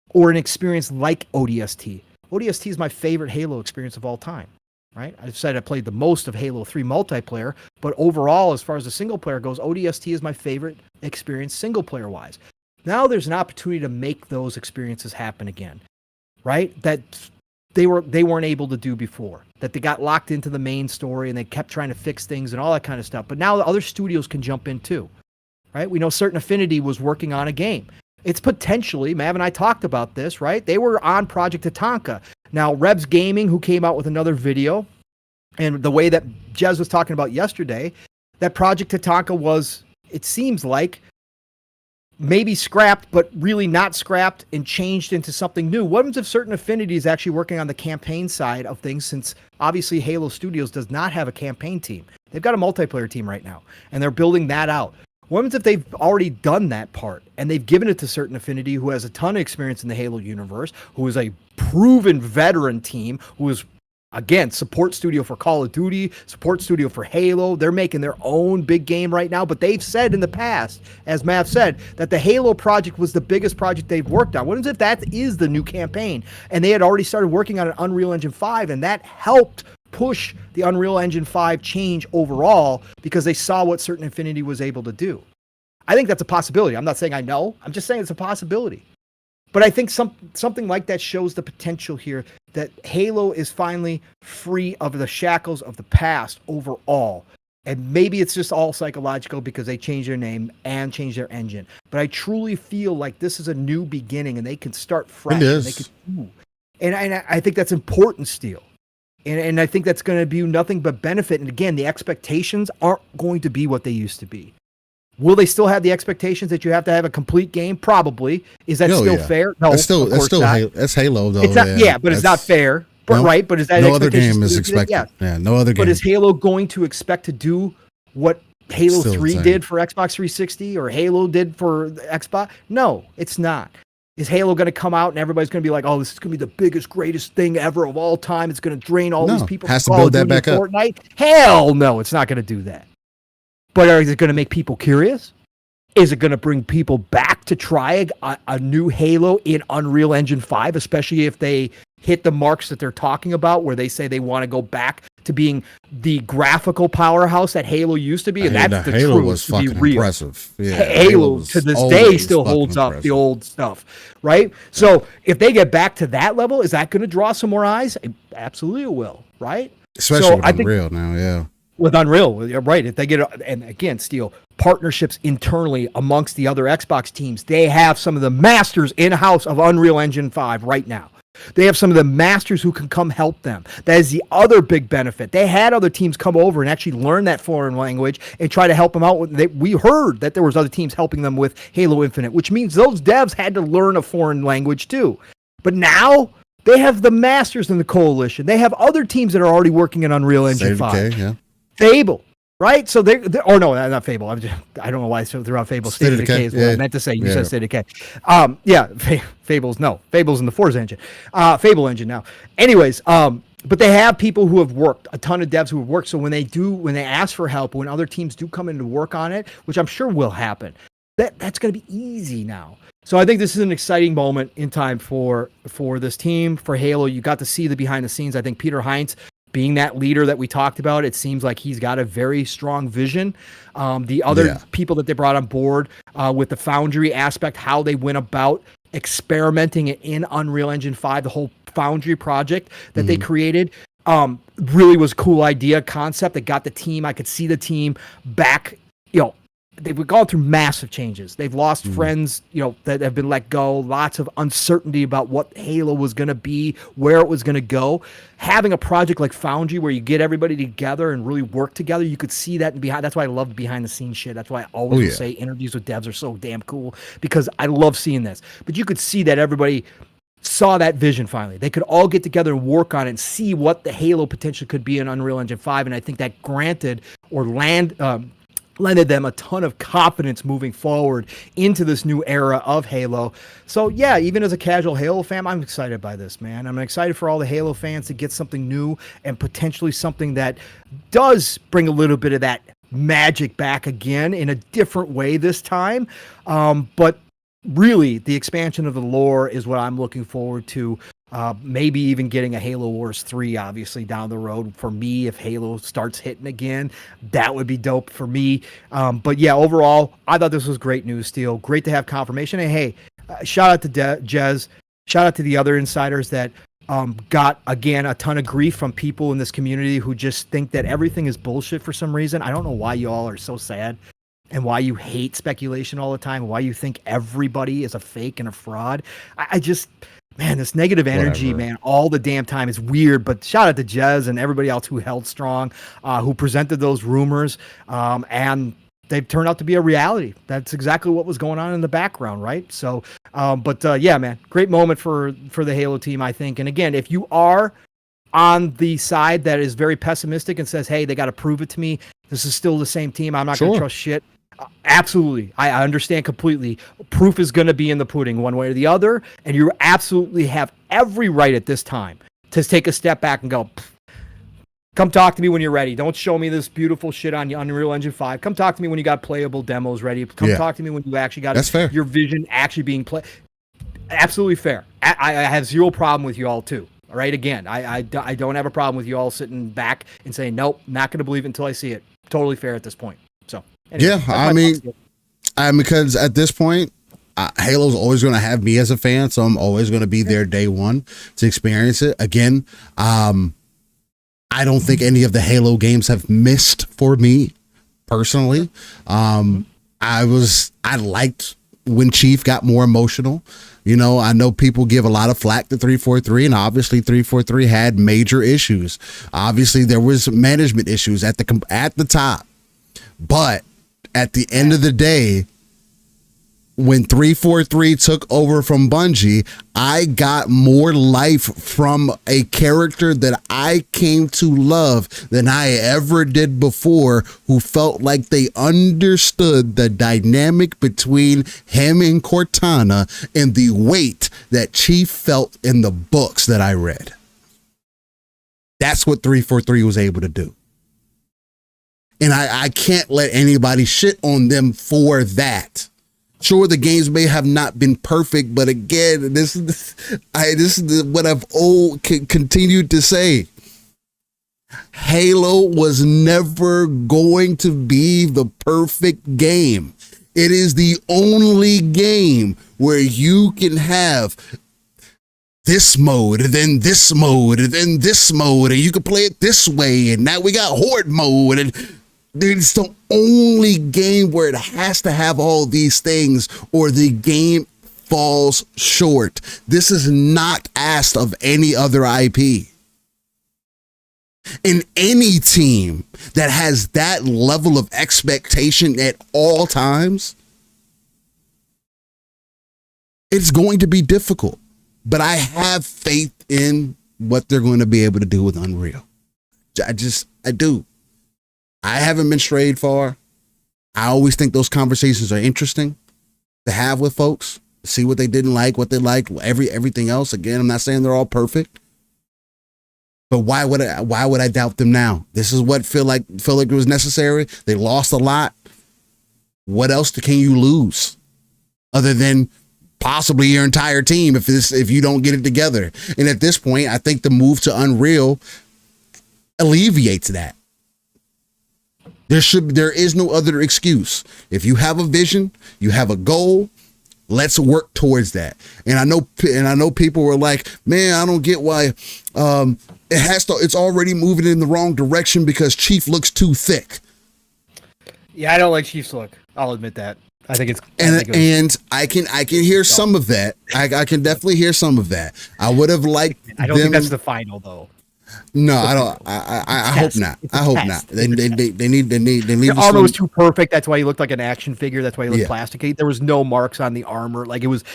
or an experience like ODST. ODST is my favorite Halo experience of all time. Right? I've said I played the most of Halo 3 multiplayer, but overall, as far as the single player goes, ODST is my favorite experience single player wise. Now there's an opportunity to make those experiences happen again, right? That they weren't able to do before, that they got locked into the main story and they kept trying to fix things and all that kind of stuff. But now the other studios can jump in too, right? We know Certain Affinity was working on a game. It's potentially, Mav and I talked about this, right? They were on Project Tatanka. Now, Rebs Gaming, who came out with another video, and the way that Jez was talking about yesterday, that Project Tatanka was, it seems like, maybe scrapped, but really not scrapped and changed into something new. What if Certain Affinity is actually working on the campaign side of things, since obviously Halo Studios does not have a campaign team. They've got a multiplayer team right now, and they're building that out. What if they've already done that part and they've given it to Certain Affinity, who has a ton of experience in the Halo universe, who is a proven veteran team, who is, again, support studio for Call of Duty, support studio for Halo. They're making their own big game right now, but they've said in the past, as Mav said, that the Halo project was the biggest project they've worked on. What if that is the new campaign? And they had already started working on an Unreal Engine 5, and that helped push the Unreal Engine 5 change overall because they saw what Certain Affinity was able to do. I think that's a possibility. I'm not saying I know. I'm just saying it's a possibility. But I think something like that shows the potential here that Halo is finally free of the shackles of the past overall. And maybe it's just all psychological because they changed their name and changed their engine. But I truly feel like this is a new beginning and they can start fresh. It is. And I think that's important still. And I think that's going to be nothing but benefit. And again, the expectations aren't going to be what they used to be. Will they still have the expectations that you have to have a complete game? Probably. Is that still fair? No, that's still that's Halo though. It's not, but it's not fair. But right, but is that no other game is expected? Yeah, no other game. But is Halo going to expect to do what Halo 3 did for Xbox 360 or Halo did for Xbox? No, it's not. Is Halo going to come out and everybody's going to be like, "Oh, this is going to be the biggest, greatest thing ever of all time. It's going to drain all these people." Has to build that back up. Fortnite? Hell no, it's not going to do that. But is it going to make people curious? Is it going to bring people back to try a new Halo in Unreal Engine 5, especially if they hit the marks that they're talking about, where they say they want to go back to being the graphical powerhouse that Halo used to be, and that's the Halo truth. was To be fucking real. impressive. Yeah, Halo to this day still holds up the old stuff, right? So if they get back to that level, is that going to draw some more eyes? Absolutely, it will, right? Especially with Unreal now, yeah. With Unreal, you're right? If they get, and again, Steel, partnerships internally amongst the other Xbox teams, they have some of the masters in-house of Unreal Engine 5 right now. They have some of the masters who can come help them. That is the other big benefit. They had other teams come over and actually learn that foreign language and try to help them out. We heard that there was other teams helping them with Halo Infinite, which means those devs had to learn a foreign language too. But now they have the masters in the coalition. They have other teams that are already working in Unreal Engine 5. Yeah. Fable. Right, so they're or no, not Fable. I don't know why I threw out Fable. State of Decay is what I meant to say. You said State of Decay. Fable's in the Forza engine, Fable engine now. Anyways, but they have people who have worked, a ton of devs who have worked. So when they ask for help, when other teams do come in to work on it, which I'm sure will happen, that's going to be easy now. So I think this is an exciting moment in time for this team, for Halo. You got to see the behind the scenes. I think Peter Hines, being that leader that we talked about, it seems like he's got a very strong vision. The other people that they brought on board with the Foundry aspect, how they went about experimenting in Unreal Engine 5, the whole Foundry project that they created, really was a cool idea, concept that got the team. I could see the team back, they've gone through massive changes. They've lost friends, that have been let go. Lots of uncertainty about what Halo was going to be, where it was going to go. Having a project like Foundry where you get everybody together and really work together, you could see that behind. That's why I love behind the scenes shit. That's why I always say interviews with devs are so damn cool, because I love seeing this. But you could see that everybody saw that vision finally. They could all get together and work on it and see what the Halo potential could be in Unreal Engine 5. And I think that lended them a ton of confidence moving forward into this new era of Halo. So yeah, even as a casual Halo fan, I'm excited by this, man. I'm excited for all the Halo fans to get something new and potentially something that does bring a little bit of that magic back again in a different way this time. But really, the expansion of the lore is what I'm looking forward to. Maybe even getting a Halo Wars 3, obviously, down the road for me. If Halo starts hitting again, that would be dope for me. But yeah, overall, I thought this was great news, Steel. Great to have confirmation. And hey, shout out to Jez. Shout out to the other insiders that got, again, a ton of grief from people in this community who just think that everything is bullshit for some reason. I don't know why you all are so sad and why you hate speculation all the time, why you think everybody is a fake and a fraud. I just... Man, this negative energy, man, all the damn time is weird. But shout out to Jez and everybody else who held strong, who presented those rumors, and they've turned out to be a reality. That's exactly what was going on in the background, right? So, yeah, man, great moment for the Halo team, I think. And again, if you are on the side that is very pessimistic and says, hey, they got to prove it to me, this is still the same team, I'm not going to trust shit. Absolutely. I understand completely. Proof is going to be in the pudding one way or the other. And you absolutely have every right at this time to take a step back and go, come talk to me when you're ready. Don't show me this beautiful shit on Unreal Engine 5. Come talk to me when you got playable demos ready. Come talk to me when you actually got your vision actually being played. Absolutely fair. I have zero problem with you all too. All right. Again, I don't have a problem with you all sitting back and saying, nope, not going to believe it until I see it. Totally fair at this point. So. Anyway, I mean, because at this point, Halo's always going to have me as a fan, so I'm always going to be there day one to experience it. Again, I don't think any of the Halo games have missed for me personally. I liked when Chief got more emotional. I know people give a lot of flack to 343, and obviously 343 had major issues. Obviously, there was management issues at the top, but at the end of the day, when 343 took over from Bungie, I got more life from a character that I came to love than I ever did before, who felt like they understood the dynamic between him and Cortana and the weight that Chief felt in the books that I read. That's what 343 was able to do. And I can't let anybody shit on them for that. Sure, the games may have not been perfect, but again, this is what I've continued to say. Halo was never going to be the perfect game. It is the only game where you can have this mode, and then this mode, and then this mode, and you can play it this way, and now we got horde mode, and it's the only game where it has to have all these things or the game falls short. This is not asked of any other IP. And any team that has that level of expectation at all times, it's going to be difficult. But I have faith in what they're going to be able to do with Unreal. I do. I haven't been strayed far. I always think those conversations are interesting to have with folks, see what they didn't like, what they liked, everything else. Again, I'm not saying they're all perfect, but why would I doubt them now? This is what feel like it was necessary. They lost a lot. What else can you lose other than possibly your entire team if you don't get it together? And at this point, I think the move to Unreal alleviates that. There is no other excuse. If you have a vision, you have a goal, let's work towards that. And I know people were like, man, I don't get why it's already moving in the wrong direction because Chief looks too thick. Yeah, I don't like Chief's look. I'll admit that. I think it's I can hear some of that. I can definitely hear some of that. I would have liked. I don't think that's the final though. No, I don't. I hope not. I hope not. They need. The armor was too perfect. That's why he looked like an action figure. That's why he looked plasticky. There was no marks on the armor. Like it was.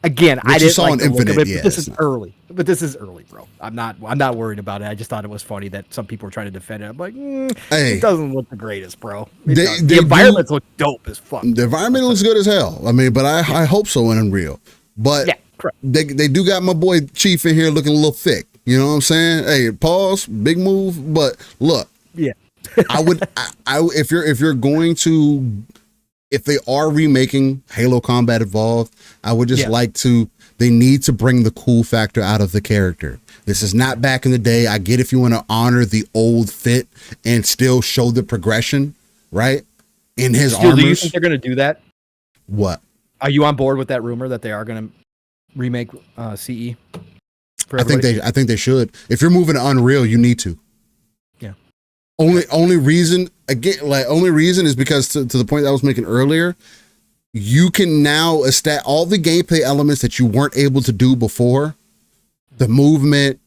Again, I didn't like the look of it. But this is early. But this is early, bro. I'm not worried about it. I just thought it was funny that some people were trying to defend it. I'm like, it doesn't look the greatest, bro. The environments look dope as fuck. The environment looks good as hell. I mean, but I hope so in Unreal. But yeah, correct. They do got my boy Chief in here looking a little thick. You know what I'm saying? Hey, pause, big move. But look, yeah, if you're going to, if they are remaking Halo Combat Evolved, I would just like to. They need to bring the cool factor out of the character. This is not back in the day. I get if you want to honor the old fit and still show the progression, right? In his armor. Do you think they're going to do that? What? Are you on board with that rumor that they are going to remake CE? I think they should. If you're moving to Unreal, you need to. Yeah. Only reason is because to the point that I was making earlier, you can now all the gameplay elements that you weren't able to do before, the movement,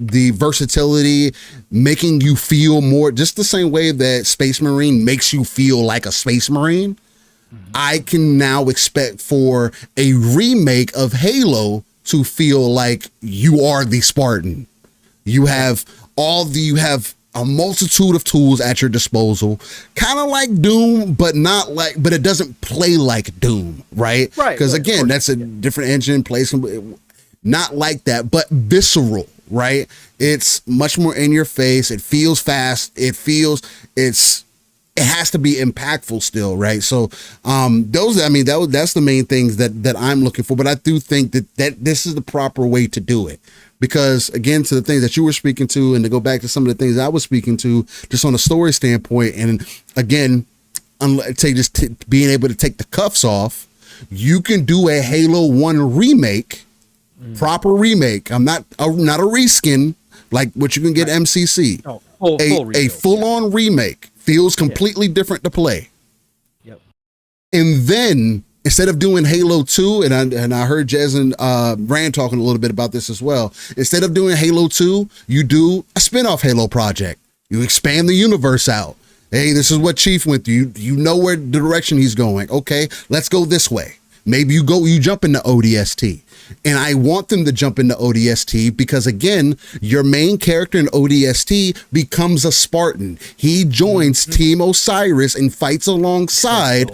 the versatility, making you feel more, just the same way that Space Marine makes you feel like a Space Marine. I can now expect for a remake of Halo to feel like you are the Spartan. You have a multitude of tools at your disposal, kind of like Doom, but it doesn't play like Doom, right? Right. Because again, that's a different engine, plays not like that, but visceral, right? It's much more in your face. It feels fast. It has to be impactful still, right? So that's the main things that I'm looking for. But I do think that this is the proper way to do it. Because again, to the things that you were speaking to, and to go back to some of the things I was speaking to, just on a story standpoint, and again, being able to take the cuffs off, you can do a Halo 1 remake, proper remake. I'm not a reskin like what you can get MCC. No, a full-on remake. Feels completely different to play. Yep. And then instead of doing Halo 2, and I heard Jez and Rand talking a little bit about this as well. Instead of doing Halo 2, you do a spin-off Halo project. You expand the universe out. Hey, this is what Chief went through. You know where the direction he's going. Okay, let's go this way. Maybe you jump into ODST. And I want them to jump into ODST because, again, your main character in ODST becomes a Spartan. He joins Team Osiris and fights alongside,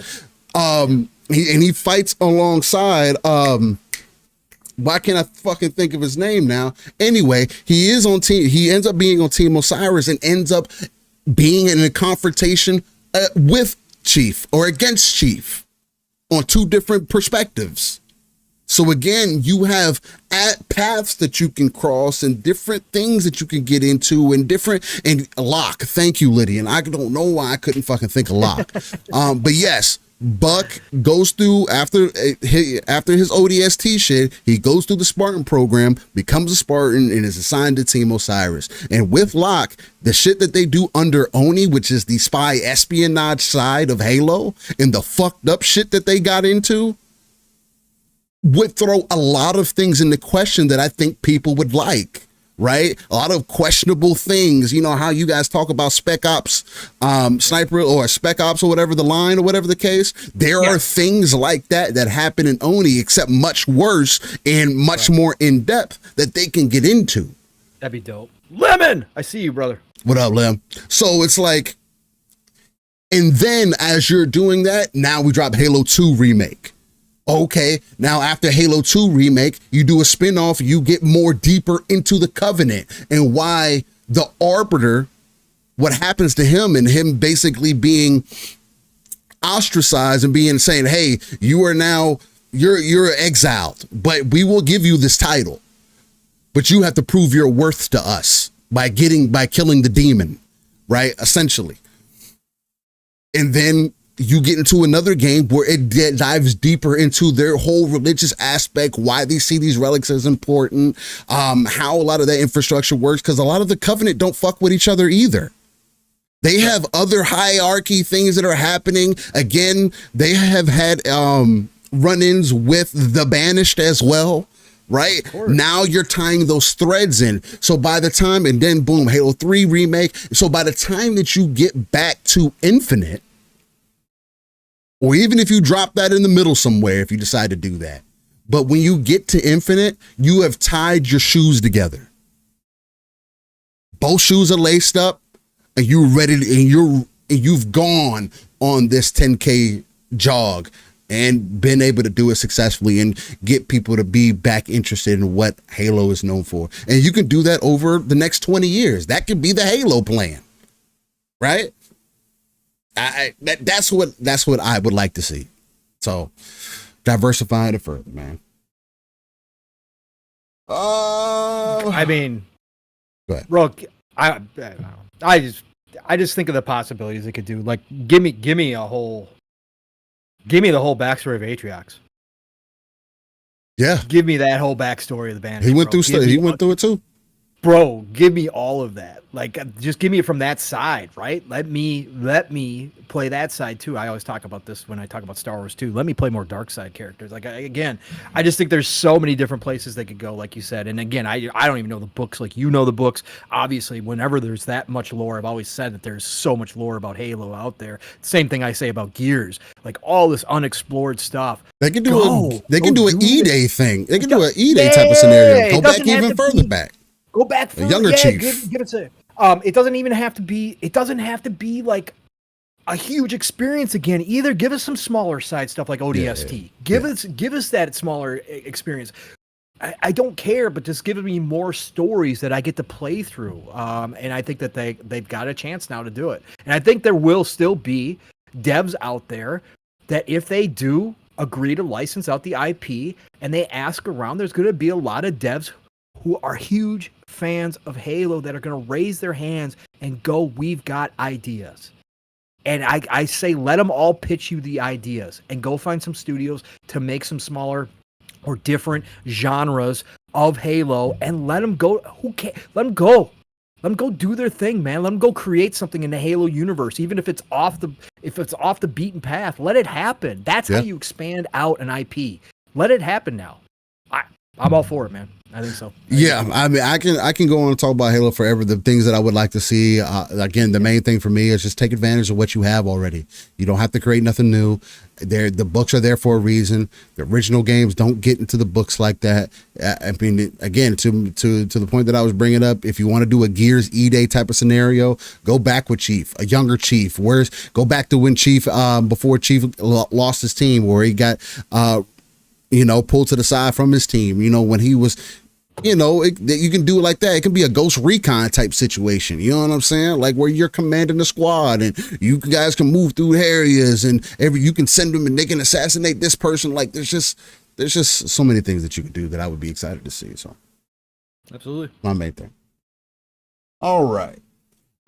he fights alongside, why can't I fucking think of his name now? Anyway, he ends up being on Team Osiris and ends up being in a confrontation with Chief or against Chief. on two different perspectives. So again, you have paths that you can cross and different things that you can get into and Locke. Thank you, Lydia. And I don't know why I couldn't fucking think of Locke. But yes, Buck goes through after his ODST shit, he goes through the Spartan program, becomes a Spartan, and is assigned to Team Osiris. And with Locke, the shit that they do under Oni, which is the spy espionage side of Halo, and the fucked up shit that they got into, would throw a lot of things into question that I think people would like, right? A lot of questionable things. You know how you guys talk about Spec Ops, Sniper or Spec Ops or whatever the line or whatever the case. There are things like that happen in Oni, except much worse and much more in depth that they can get into. That'd be dope. Lemon, I see you, brother. What up, Lem? So it's like, and then as you're doing that, now we drop Halo 2 Remake. Okay, now after Halo 2 Remake, you do a spinoff, you get more deeper into the Covenant and why the Arbiter, what happens to him and him basically being ostracized and saying, hey, you are now, you're exiled, but we will give you this title, but you have to prove your worth to us by killing the demon, right? Essentially. And then you get into another game where it dives deeper into their whole religious aspect, why they see these relics as important, how a lot of that infrastructure works, because a lot of the Covenant don't fuck with each other either. They have other hierarchy things that are happening. Again, they have had run-ins with the Banished as well, right? Now you're tying those threads in. So by the time, and then boom, Halo 3 Remake. So by the time that you get back to Infinite, or even if you drop that in the middle somewhere, if you decide to do that. But when you get to Infinite, you have tied your shoes together. Both shoes are laced up and you're ready to, you've gone on this 10K jog and been able to do it successfully and get people to be back interested in what Halo is known for. And you can do that over the next 20 years. That could be the Halo plan, right? That's what I would like to see. So diversifying it further, man. I mean, go ahead. Rook, I just think of the possibilities it could do. Like, give me the whole backstory of Atriox. Yeah, give me that whole backstory of the band. He went through it too. Bro, give me all of that. Like, just give me it from that side, right? Let me play that side too. I always talk about this when I talk about Star Wars too. Let me play more dark side characters. Like, again, I just think there's so many different places they could go, like you said. And again, I don't even know the books like you know the books. Obviously, whenever there's that much lore, I've always said that there's so much lore about Halo out there. Same thing I say about Gears. Like, all this unexplored stuff. They can do an E-Day thing. They can do an E-Day type of scenario. Go back even further back. Go back further. A younger chief. Give it to. It doesn't even have to be. It doesn't have to be like a huge experience again. Either give us some smaller side stuff like ODST. Give us that smaller experience. I don't care, but just give me more stories that I get to play through. And I think that they've got a chance now to do it. And I think there will still be devs out there that if they do agree to license out the IP and they ask around, there's going to be a lot of devs who are huge fans of Halo that are going to raise their hands and go, we've got ideas. And I say, let them all pitch you the ideas and go find some studios to make some smaller or different genres of Halo and let them go. Who cares? Let them go. Let them go do their thing, man. Let them go create something in the Halo universe, even if it's off the beaten path. Let it happen. That's how you expand out an IP. Let it happen now. I'm all for it, man. I think so. I mean, I can go on and talk about Halo forever. The things that I would like to see, again, the main thing for me is just take advantage of what you have already. You don't have to create nothing new. The books are there for a reason. The original games don't get into the books like that. I mean, again, to the point that I was bringing up, if you want to do a Gears E-Day type of scenario, go back with Chief, a younger Chief. Go back to when Chief, before Chief lost his team, where he got pulled to the side from his team, when he was you know, you can do it like that. It can be a Ghost Recon type situation. You know what I'm saying? Like where you're commanding the squad and you guys can move through areas and you can send them and they can assassinate this person. Like there's just so many things that you can do that I would be excited to see. So Absolutely. my main thing. All right.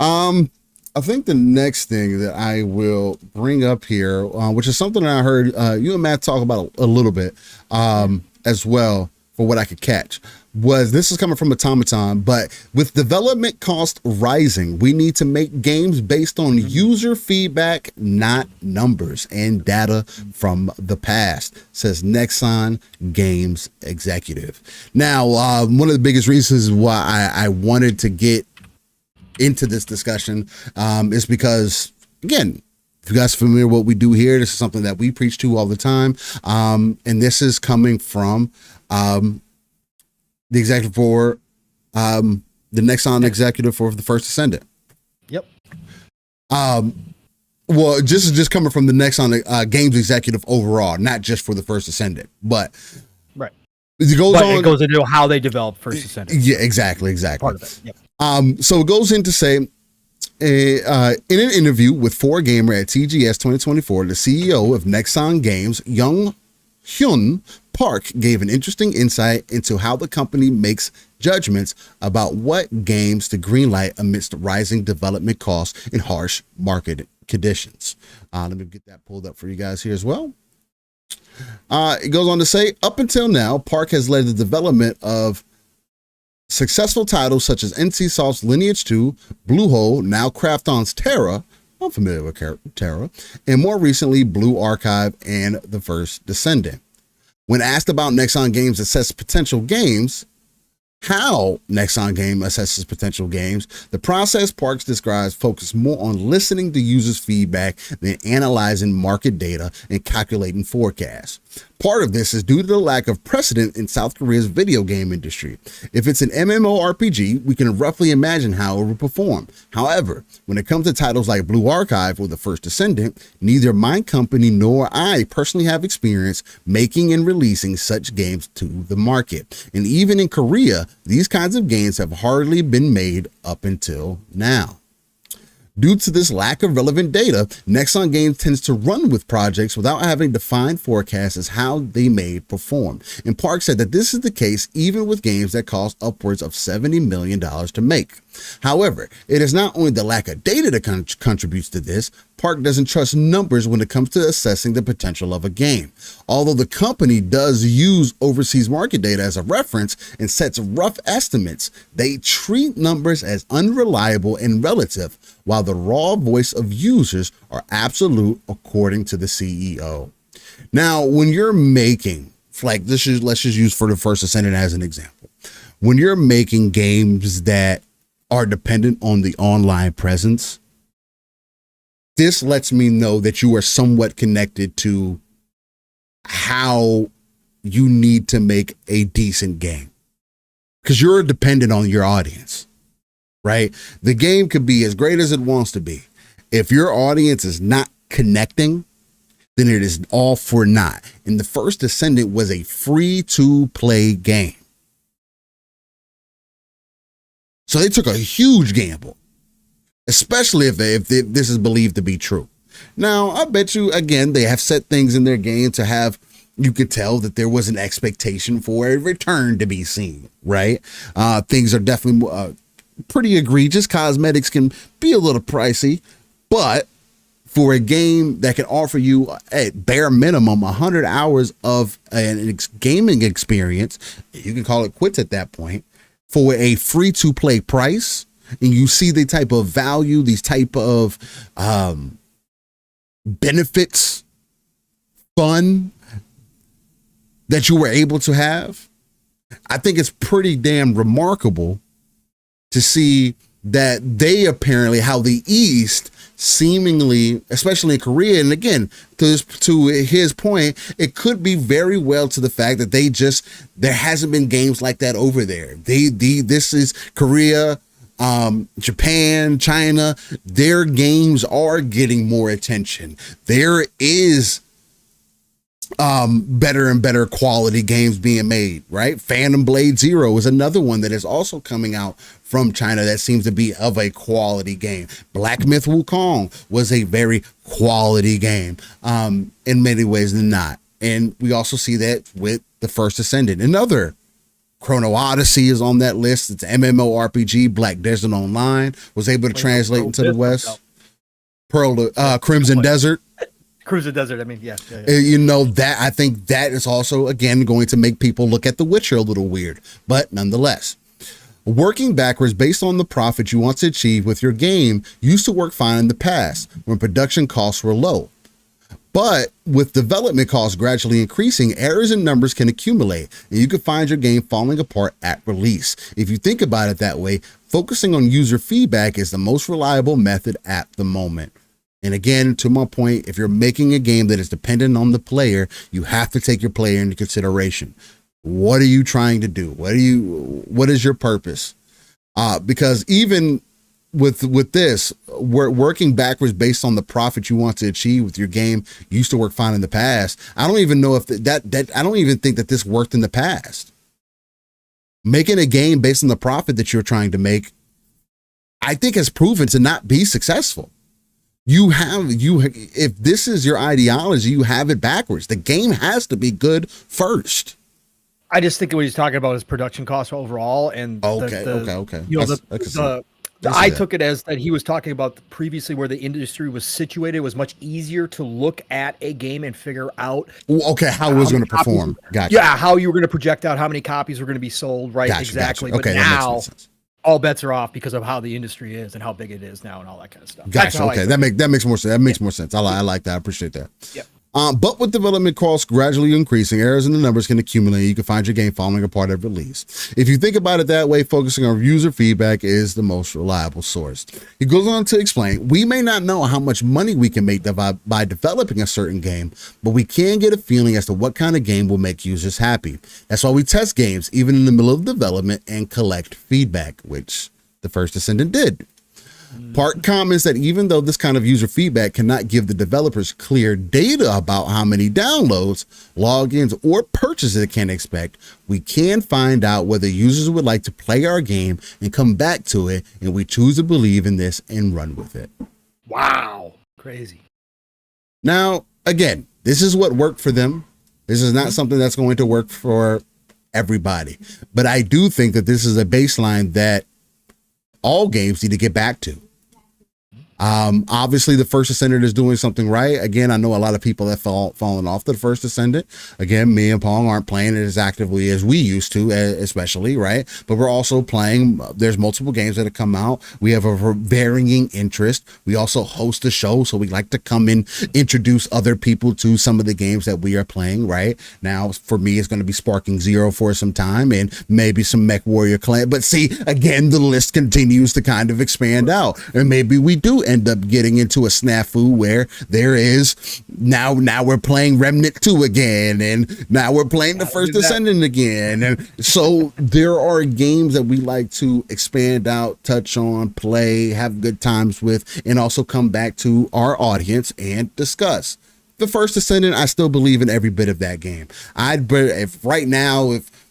I think the next thing that I will bring up here, which is something that I heard you and Matt talk about a little bit as well, for what I could catch, was this is coming from Automaton, but with development cost rising, we need to make games based on user feedback, not numbers and data from the past, says Nexon Games executive. Now, one of the biggest reasons why I wanted to get into this discussion is because, again, if you guys are familiar with what we do here, this is something that we preach to all the time. And this is coming from the executive for the Nexon executive for the First Ascendant. Yep. Well, just coming from the Nexon games executive overall, not just for the First Ascendant, but right. It goes into how they develop First Ascendant. Yeah, exactly. Part of it. Yep. So it goes in to say, in an interview with 4Gamer at TGS 2024, the CEO of Nexon Games, Young Hyun Park, gave an interesting insight into how the company makes judgments about what games to greenlight amidst rising development costs and harsh market conditions. Let me get that pulled up for you guys here as well. It goes on to say, up until now, Park has led the development of successful titles such as NCSoft's Lineage 2, Bluehole, now Krafton's Terra, I'm familiar with Terra, and more recently Blue Archive and The First Descendant. When asked about Nexon Games assess potential games, how Nexon Game assesses potential games, the process Parks describes focus more on listening to users' feedback than analyzing market data and calculating forecasts. Part of this is due to the lack of precedent in South Korea's video game industry. If it's an MMORPG, we can roughly imagine how it would perform. However, when it comes to titles like Blue Archive or The First Descendant, neither my company nor I personally have experience making and releasing such games to the market. And even in Korea, these kinds of games have hardly been made up until now. Due to this lack of relevant data, Nexon Games tends to run with projects without having defined forecasts as how they may perform. And Park said that this is the case even with games that cost upwards of $70 million to make. However, it is not only the lack of data that contributes to this. Park doesn't trust numbers when it comes to assessing the potential of a game. Although the company does use overseas market data as a reference and sets rough estimates, they treat numbers as unreliable and relative, while the raw voice of users are absolute, according to the CEO. Now, when you're making, like let's just use for the First Ascendant as an example. When you're making games that are dependent on the online presence, this lets me know that you are somewhat connected to how you need to make a decent game, because you're dependent on your audience, right? The game could be as great as it wants to be. If your audience is not connecting, then it is all for naught. And The First Descendant was a free to play game. So they took a huge gamble, especially if this is believed to be true. Now, I bet you, again, they have set things in their game to have, you could tell that there was an expectation for a return to be seen, right? Things are definitely pretty egregious. Cosmetics can be a little pricey, but for a game that can offer you at bare minimum 100 hours of a gaming experience, you can call it quits at that point, for a free to play price, and you see the type of value, these type of benefits, fun that you were able to have, I think it's pretty damn remarkable to see that they apparently, how the East seemingly, especially in Korea, and again, to his point, it could be very well to the fact that there hasn't been games like that over there. This is Korea, Japan, China, their games are getting more attention. There is better and better quality games being made, right? Phantom Blade Zero is another one that is also coming out from China that seems to be of a quality game. Black Myth Wukong was a very quality game, in many ways than not. And we also see that with The First Ascendant. Another Chrono Odyssey is on that list. It's MMORPG. Black Desert Online was able to translate into the West. Crimson Desert. Crimson Desert, I mean, yeah. You know, that I think that is also, again, going to make people look at The Witcher a little weird, but nonetheless. Working backwards based on the profit you want to achieve with your game used to work fine in the past when production costs were low. But with development costs gradually increasing, errors and numbers can accumulate, and you can find your game falling apart at release. If you think about it that way, focusing on user feedback is the most reliable method at the moment. And again, to my point, if you're making a game that is dependent on the player, you have to take your player into consideration. What are you trying to do? What is your purpose? Because even with this, we're working backwards based on the profit you want to achieve with your game used to work fine in the past. I don't even know if I don't even think that this worked in the past. Making a game based on the profit that you're trying to make, I think has proven to not be successful. If this is your ideology, you have it backwards. The game has to be good first. I just think what he's talking about is production costs overall. And okay. You know, I took it as that he was talking about previously where the industry was situated. It was much easier to look at a game and figure out how it was going to perform. Gotcha. Yeah, how you were going to project out how many copies were going to be sold, right? Gotcha, exactly. Gotcha. Okay, but now all bets are off because of how the industry is and how big it is now and all that kind of stuff. Gotcha. Okay, that makes more sense. That makes more sense. I like that. I appreciate that. Yep. But with development costs gradually increasing, errors in the numbers can accumulate. You can find your game falling apart at release. If you think about it that way, focusing on user feedback is the most reliable source. He goes on to explain, we may not know how much money we can make by developing a certain game, but we can get a feeling as to what kind of game will make users happy. That's why we test games, even in the middle of development, and collect feedback, which The First Ascendant did. Park comments that even though this kind of user feedback cannot give the developers clear data about how many downloads, logins, or purchases it can expect, we can find out whether users would like to play our game and come back to it, and we choose to believe in this and run with it. Wow. Crazy. Now, again, this is what worked for them. This is not something that's going to work for everybody. But I do think that this is a baseline that all games need to get back to. Obviously, The First Ascendant is doing something right. Again, I know a lot of people have fallen off The First Ascendant. Again, me and Pong aren't playing it as actively as we used to, especially, right? But we're also playing. There's multiple games that have come out. We have a varying interest. We also host a show, so we like to come and introduce other people to some of the games that we are playing, right? Now, for me, it's going to be Sparking Zero for some time and maybe some Mech Warrior Clan. But see, again, the list continues to kind of expand out. And maybe we do end up getting into a snafu where there is now we're playing Remnant 2 again, and now we're playing The First Ascendant again. And so there are games that we like to expand out, touch on, play, have good times with, and also come back to our audience and discuss. The First Ascendant, I still believe in every bit of that game. If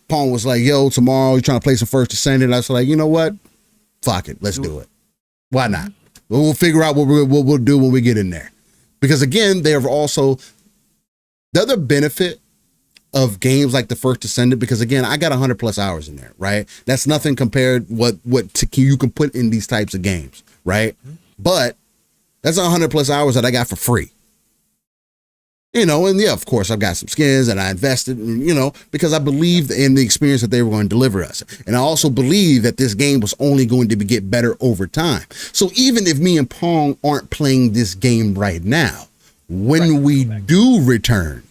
Pong was like, yo, tomorrow you're trying to play some First Ascendant, I was like, you know what? Fuck it. Let's do it. Why not? We'll figure out what we'll do when we get in there. Because again, they have also the other benefit of games like The First Ascendant, because again, I got 100+ hours in there, right? That's nothing compared what you can put in these types of games, right? But that's 100+ hours that I got for free. You know, and yeah, of course, I've got some skins and I invested, because I believed in the experience that they were going to deliver us. And I also believe that this game was only going to get better over time. So even if me and Pong aren't playing this game right now, when we do return,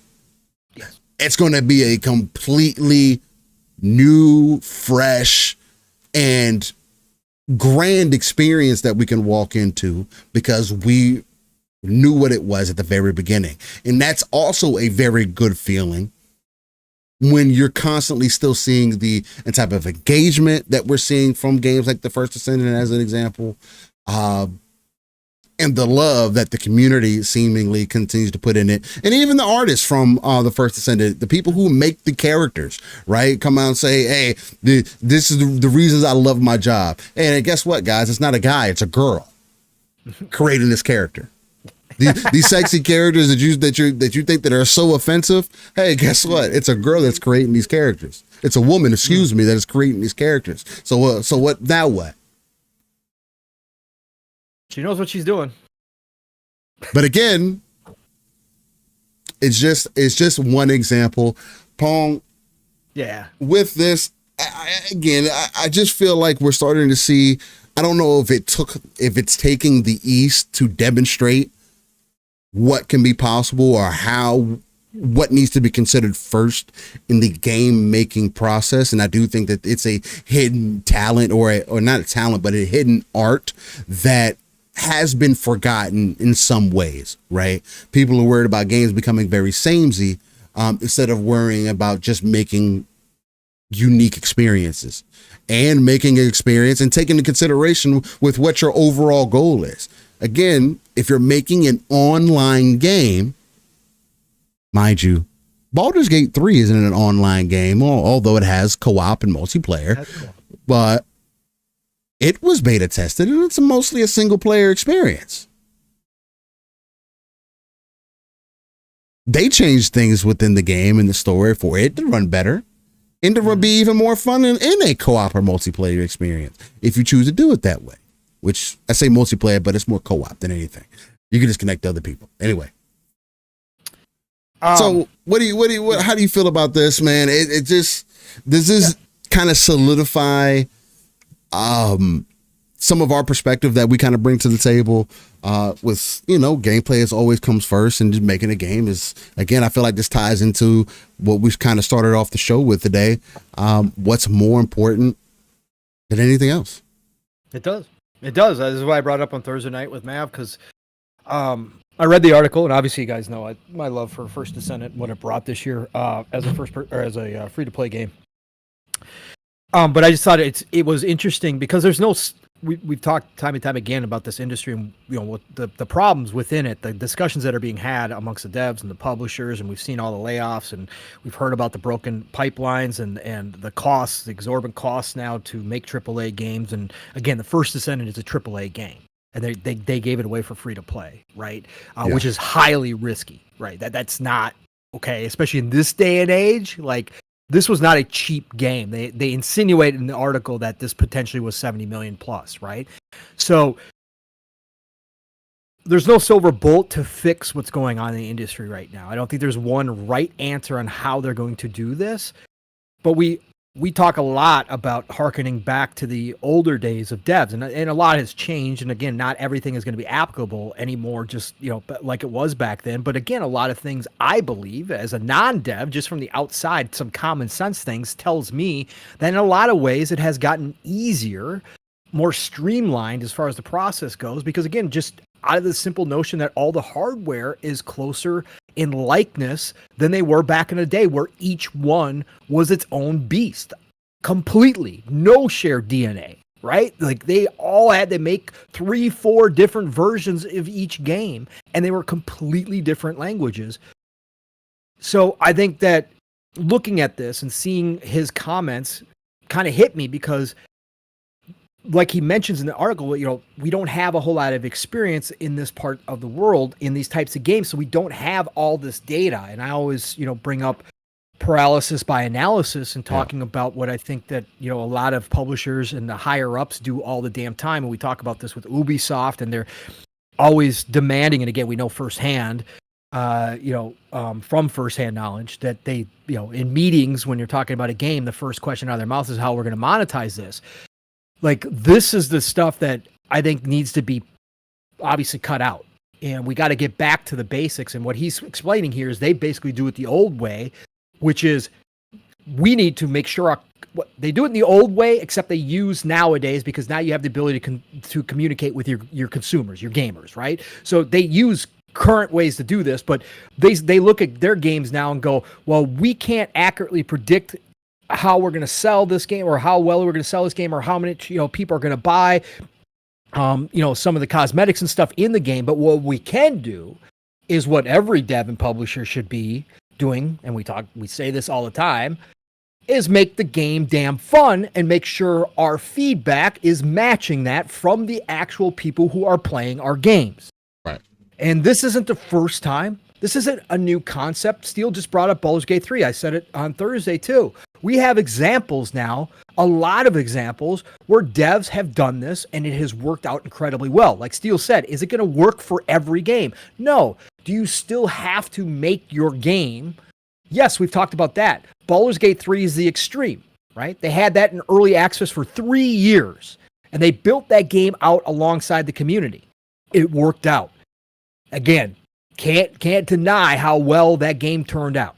it's going to be a completely new, fresh, and grand experience that we can walk into because we knew what it was at the very beginning. And that's also a very good feeling when you're constantly still seeing the type of engagement that we're seeing from games like The First Ascendant as an example. And and the love that the community seemingly continues to put in it. And even the artists from the First Descendant, the people who make the characters, right, come out and say, hey, this is the reasons I love my job. And guess what, guys? It's not a guy, it's a girl creating this character. These sexy characters that you think that are so offensive, hey, guess what? It's a girl that's creating these characters. It's a woman, excuse me, that is creating these characters. So what now what? She knows what she's doing. But again, it's just one example. Pong. Yeah. With this, I just feel like we're starting to see. I don't know if it's taking the East to demonstrate what can be possible or what needs to be considered first in the game making process. And I do think that it's a hidden talent or not a talent, but a hidden art that has been forgotten in some ways, right? People are worried about games becoming very samey instead of worrying about just making unique experiences and making an experience and taking into consideration with what your overall goal is. Again, if you're making an online game, mind you, Baldur's Gate 3 isn't an online game, although it has co-op and multiplayer, but it was beta tested and it's mostly a single player experience. They changed things within the game and the story for it to run better and to be even more fun in a co-op or multiplayer experience if you choose to do it that way, which I say multiplayer, but it's more co-op than anything. You can just connect to other people. Anyway. So how do you feel about this, man? Does this kind of solidify some of our perspective that we kind of bring to the table with, gameplay as always comes first, and just making a game is, again, I feel like this ties into what we've kind of started off the show with today. What's more important than anything else? It does. This is why I brought it up on Thursday night with Mav, because I read the article, and obviously you guys know my love for First Descendant, what it brought this year as a free-to-play game. But I just thought it was interesting because there's no. We've talked time and time again about this industry and what the problems within it, the discussions that are being had amongst the devs and the publishers, and we've seen all the layoffs, and we've heard about the broken pipelines and the costs, the exorbitant costs now to make AAA games. And again, the First Descendant is a AAA game, and they gave it away for free to play, right? Which is highly risky, right? That's not okay, especially in this day and age, like. This was not a cheap game. They insinuated in the article that this potentially was 70 million plus, right? So there's no silver bullet to fix what's going on in the industry right now. I don't think there's one right answer on how they're going to do this. But we talk a lot about hearkening back to the older days of devs, and a lot has changed. And again, not everything is going to be applicable anymore, just like it was back then. But again, a lot of things I believe, as a non-dev, just from the outside, some common sense things tells me that in a lot of ways it has gotten easier, more streamlined as far as the process goes. Because again, just out of the simple notion that all the hardware is closer in likeness than they were back in the day, where each one was its own beast, completely no shared DNA, right? Like they make 3-4 different versions of each game, and they were completely different languages. So I think that looking at this and seeing his comments kind of hit me, because like he mentions in the article, we don't have a whole lot of experience in this part of the world in these types of games, so we don't have all this data. And I always, bring up paralysis by analysis and talking about what I think that, a lot of publishers and the higher ups do all the damn time. And we talk about this with Ubisoft, and they're always demanding, and again, we know firsthand, from firsthand knowledge that they, in meetings, when you're talking about a game, the first question out of their mouth is how we're going to monetize this. Like, this is the stuff that I think needs to be obviously cut out. And we got to get back to the basics. And what he's explaining here is they basically do it the old way, which is we need to make sure they do it in the old way, except they use nowadays, because now you have the ability to communicate with your consumers, your gamers, right? So they use current ways to do this, but they look at their games now and go, well, we can't accurately predict how we're going to sell this game, or how well we're going to sell this game, or how many people are going to buy. some of the cosmetics and stuff in the game. But what we can do is what every dev and publisher should be doing, and we say this all the time, is make the game damn fun and make sure our feedback is matching that from the actual people who are playing our games. Right. And this isn't the first time. This isn't a new concept. Steel just brought up Baldur's Gate 3. I said it on Thursday too. We have examples now, a lot of examples where devs have done this and it has worked out incredibly well. Like Steel said, is it going to work for every game? No. Do you still have to make your game? Yes, we've talked about that. Baldur's Gate 3 is the extreme, right? They had that in early access for 3 years, and they built that game out alongside the community. It worked out. Again, can't deny how well that game turned out.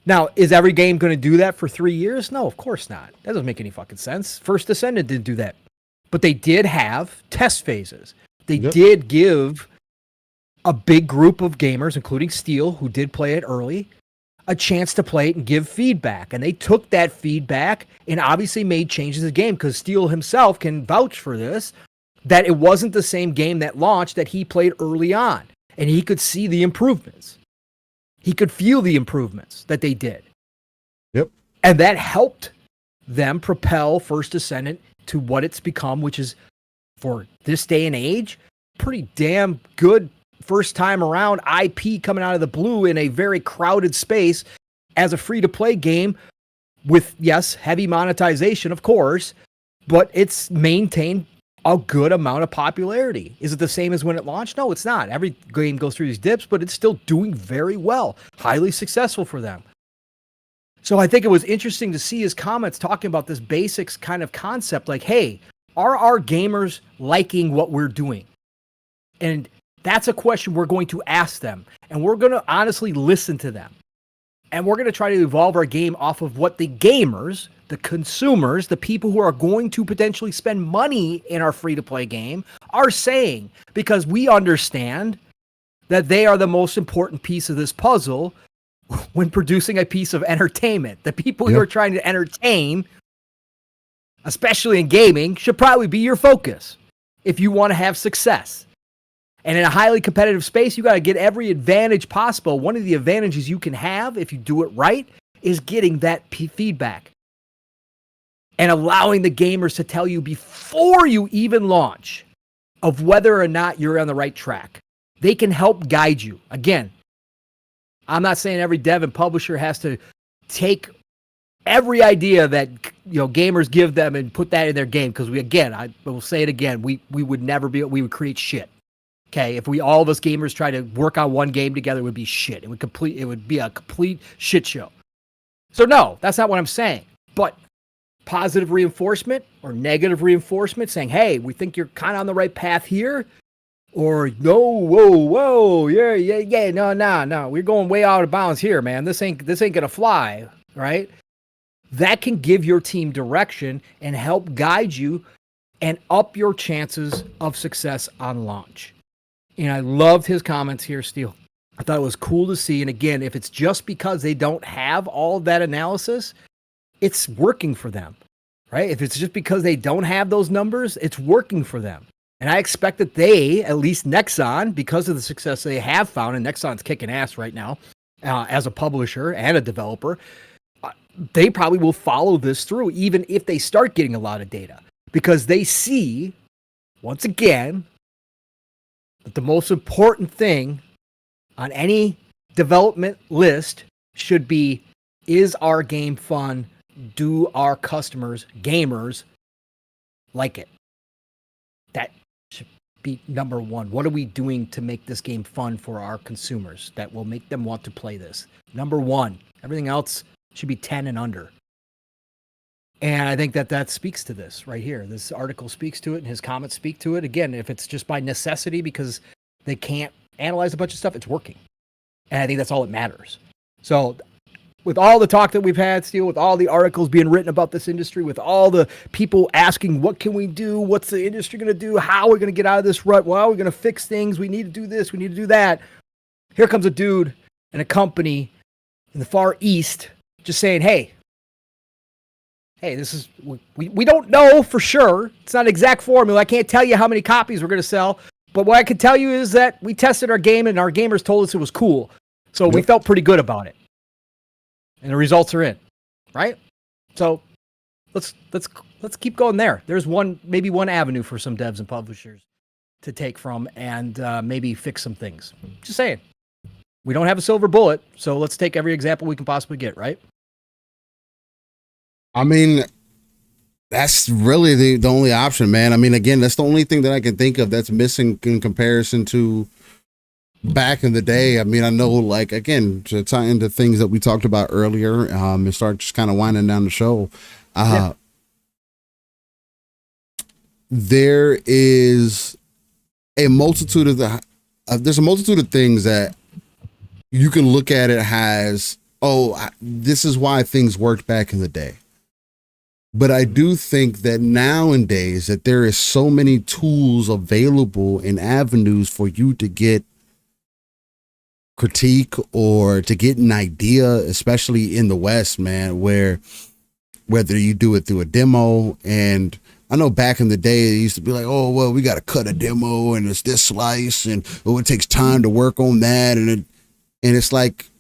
Now, is every game going to do that for 3 years? No, of course not. That doesn't make any fucking sense. First Descendant didn't do that. But they did have test phases. They did give a big group of gamers, including Steel, who did play it early, a chance to play it and give feedback. And they took that feedback and obviously made changes to the game, because Steel himself can vouch for this, that it wasn't the same game that launched that he played early on. And he could see the improvements. He could feel the improvements that they did. Yep. And that helped them propel First Descendant to what it's become, which is, for this day and age, pretty damn good first time around IP coming out of the blue in a very crowded space as a free-to-play game with, yes, heavy monetization, of course, but it's maintained a good amount of popularity. Is it the same as when it launched? No, it's not. Every game goes through these dips, but it's still doing very well. Highly successful for them. So I think it was interesting to see his comments talking about this basics kind of concept, like, hey, are our gamers liking what we're doing? And that's a question we're going to ask them. And we're going to honestly listen to them. And we're going to try to evolve our game off of what the gamers, the consumers, the people who are going to potentially spend money in our free-to-play game are saying, because we understand that they are the most important piece of this puzzle when producing a piece of entertainment. The people who are trying to entertain, especially in gaming, should probably be your focus if you want to have success. And in a highly competitive space, you got to get every advantage possible. One of the advantages you can have, if you do it right, is getting that feedback and allowing the gamers to tell you before you even launch of whether or not you're on the right track. They can help guide you. Again, I'm not saying every dev and publisher has to take every idea that gamers give them and put that in their game, because I will say it again, we would never be, we would create shit. Okay, if all of us gamers try to work on one game together, it would be shit. It would be a complete shit show. So no, that's not what I'm saying. But positive reinforcement or negative reinforcement, saying, hey, we think you're kind of on the right path here, or no, whoa, yeah, no, we're going way out of bounds here, man. This ain't gonna fly, right? That can give your team direction and help guide you and up your chances of success on launch. And I loved his comments here, Steel. I thought it was cool to see. And again, if it's just because they don't have all of that analysis, it's working for them, right? If it's just because they don't have those numbers, it's working for them. And I expect that they, at least Nexon, because of the success they have found, and Nexon's kicking ass right now as a publisher and a developer, they probably will follow this through, even if they start getting a lot of data, because they see, once again, that the most important thing on any development list should be, is our game fun? Do our customers, gamers, like it? That should be number one. What are we doing to make this game fun for our consumers that will make them want to play this? Number one. Everything else should be 10 and under. And I think that speaks to this right here. This article speaks to it, and his comments speak to it. Again, if it's just by necessity because they can't analyze a bunch of stuff, it's working. And I think that's all that matters. So with all the talk that we've had, Steel, with all the articles being written about this industry, with all the people asking, what can we do? What's the industry going to do? How are we going to get out of this rut? Well, we're going to fix things. We need to do this. We need to do that. Here comes a dude and a company in the Far East just saying, hey, hey, this is we don't know for sure. It's not an exact formula. I can't tell you how many copies we're going to sell, but what I can tell you is that we tested our game and our gamers told us it was cool. So we felt pretty good about it. And the results are in, right? So let's keep going there. There's maybe one avenue for some devs and publishers to take from and maybe fix some things. Just saying. We don't have a silver bullet, so let's take every example we can possibly get, right? I mean, that's really the only option, man. I mean, again, that's the only thing that I can think of that's missing in comparison to back in the day. I mean, I know, like, again, to tie into things that we talked about earlier, and start just kind of winding down the show. There is a multitude of there's a multitude of things that you can look at it as, this is why things worked back in the day. But I do think that nowadays that there is so many tools available and avenues for you to get critique or to get an idea, especially in the West, man, where whether you do it through a demo, and I know back in the day it used to be like, oh, well, we got to cut a demo and it's this slice and it takes time to work on that. And it's like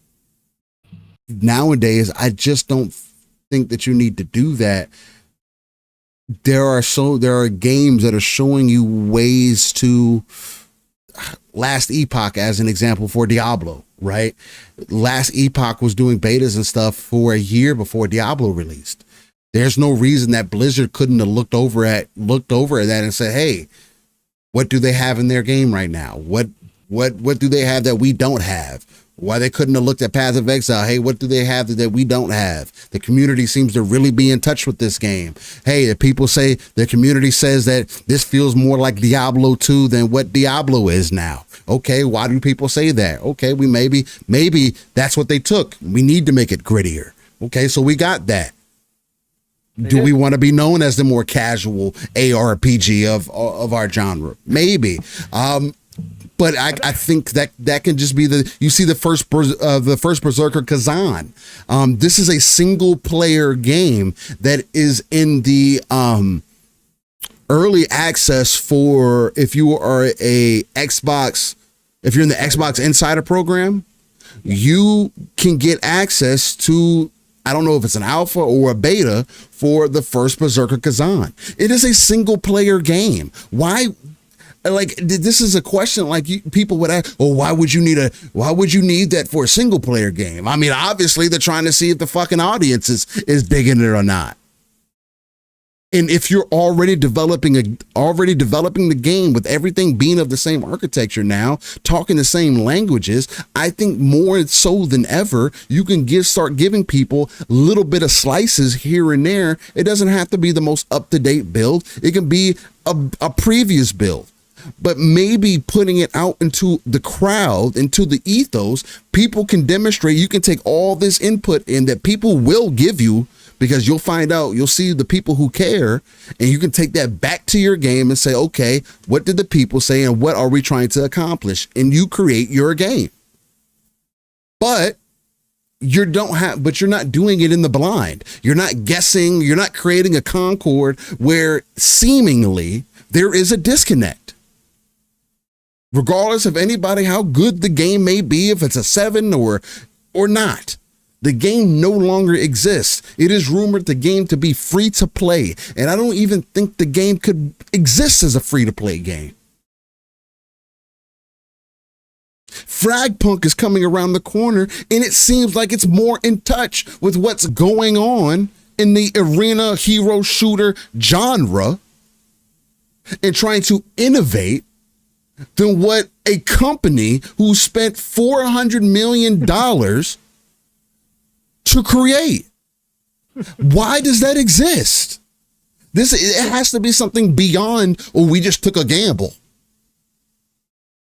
nowadays, I just don't think that you need to do that. There are games that are showing you ways to Last Epoch as an example for Diablo, right? Last Epoch was doing betas and stuff for a year before Diablo released. There's no reason that Blizzard couldn't have looked over at that and said, hey, what do they have in their game right now? What do they have that we don't have? Why they couldn't have looked at Path of Exile? Hey, what do they have that we don't have? The community seems to really be in touch with this game. Hey, the people say, the community says that this feels more like Diablo 2 than what Diablo is now. Okay, why do people say that? Okay, we maybe that's what they took. We need to make it grittier. Okay, so we got that. Do we want to be known as the more casual ARPG of our genre? Maybe. But I think that can just be you see the first Berserker Kazan. This is a single player game that is in the early access for, if you are if you're in the Xbox Insider program, you can get access to, I don't know if it's an alpha or a beta for the first Berserker Kazan. It is a single player game. Why? Like, this is a question like people would ask, why would you need that for a single player game? I mean, obviously they're trying to see if the fucking audience is digging it or not. And if you're already developing the game with everything being of the same architecture now, talking the same languages, I think more so than ever, you can start giving people a little bit of slices here and there. It doesn't have to be the most up-to-date build. It can be a previous build. But maybe putting it out into the crowd, into the ethos, people can demonstrate, you can take all this input in that people will give you, because you'll see the people who care, and you can take that back to your game and say, okay, what did the people say and what are we trying to accomplish? And you create your game. But you're not doing it in the blind. You're not guessing, you're not creating a Concord where seemingly there is a disconnect. Regardless of anybody, how good the game may be, if it's a 7 or not, the game no longer exists. It is rumored the game to be free to play, and I don't even think the game could exist as a free to play game. Fragpunk is coming around the corner, and it seems like it's more in touch with what's going on in the arena hero shooter genre and trying to innovate than what a company who spent $400 million to create. Why does that exist? It has to be something beyond, we just took a gamble.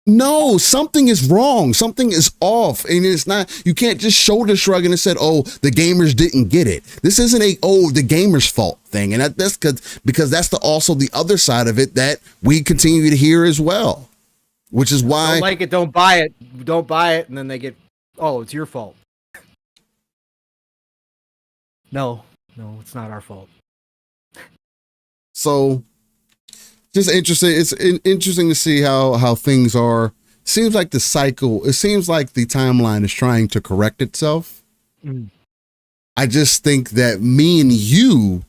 No, something is wrong. Something is off. And it's not, you can't just shoulder shrug and said, the gamers didn't get it. This isn't the gamers' fault thing. And that's because that's also the other side of it that we continue to hear as well. Which is why, don't like it, don't buy it, and then they get, it's your fault. No, it's not our fault. So just interesting. It's interesting to see how things are. Seems like the cycle, it seems like the timeline is trying to correct itself. I just think that me and you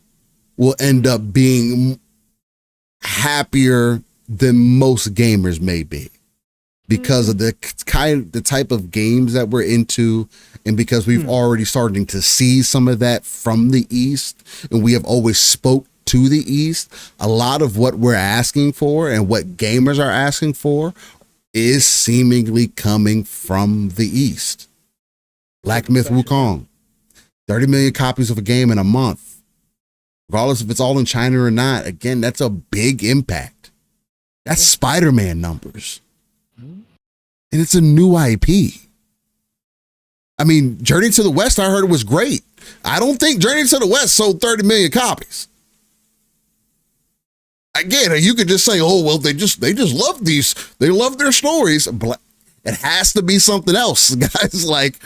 will end up being happier than most gamers may be because of the type of games that we're into, and because we've already starting to see some of that from the East, and we have always spoke to the East. A lot of what we're asking for and what gamers are asking for is seemingly coming from the East. Black Myth Wukong, 30 million copies of a game in a month, regardless if it's all in China or not. Again, that's a big impact. That's Spider-Man numbers. And it's a new IP. I mean, Journey to the West, I heard it was great. I don't think Journey to the West sold 30 million copies. Again, you could just say, oh, well, they just love these. They love their stories. It has to be something else, guys. Like,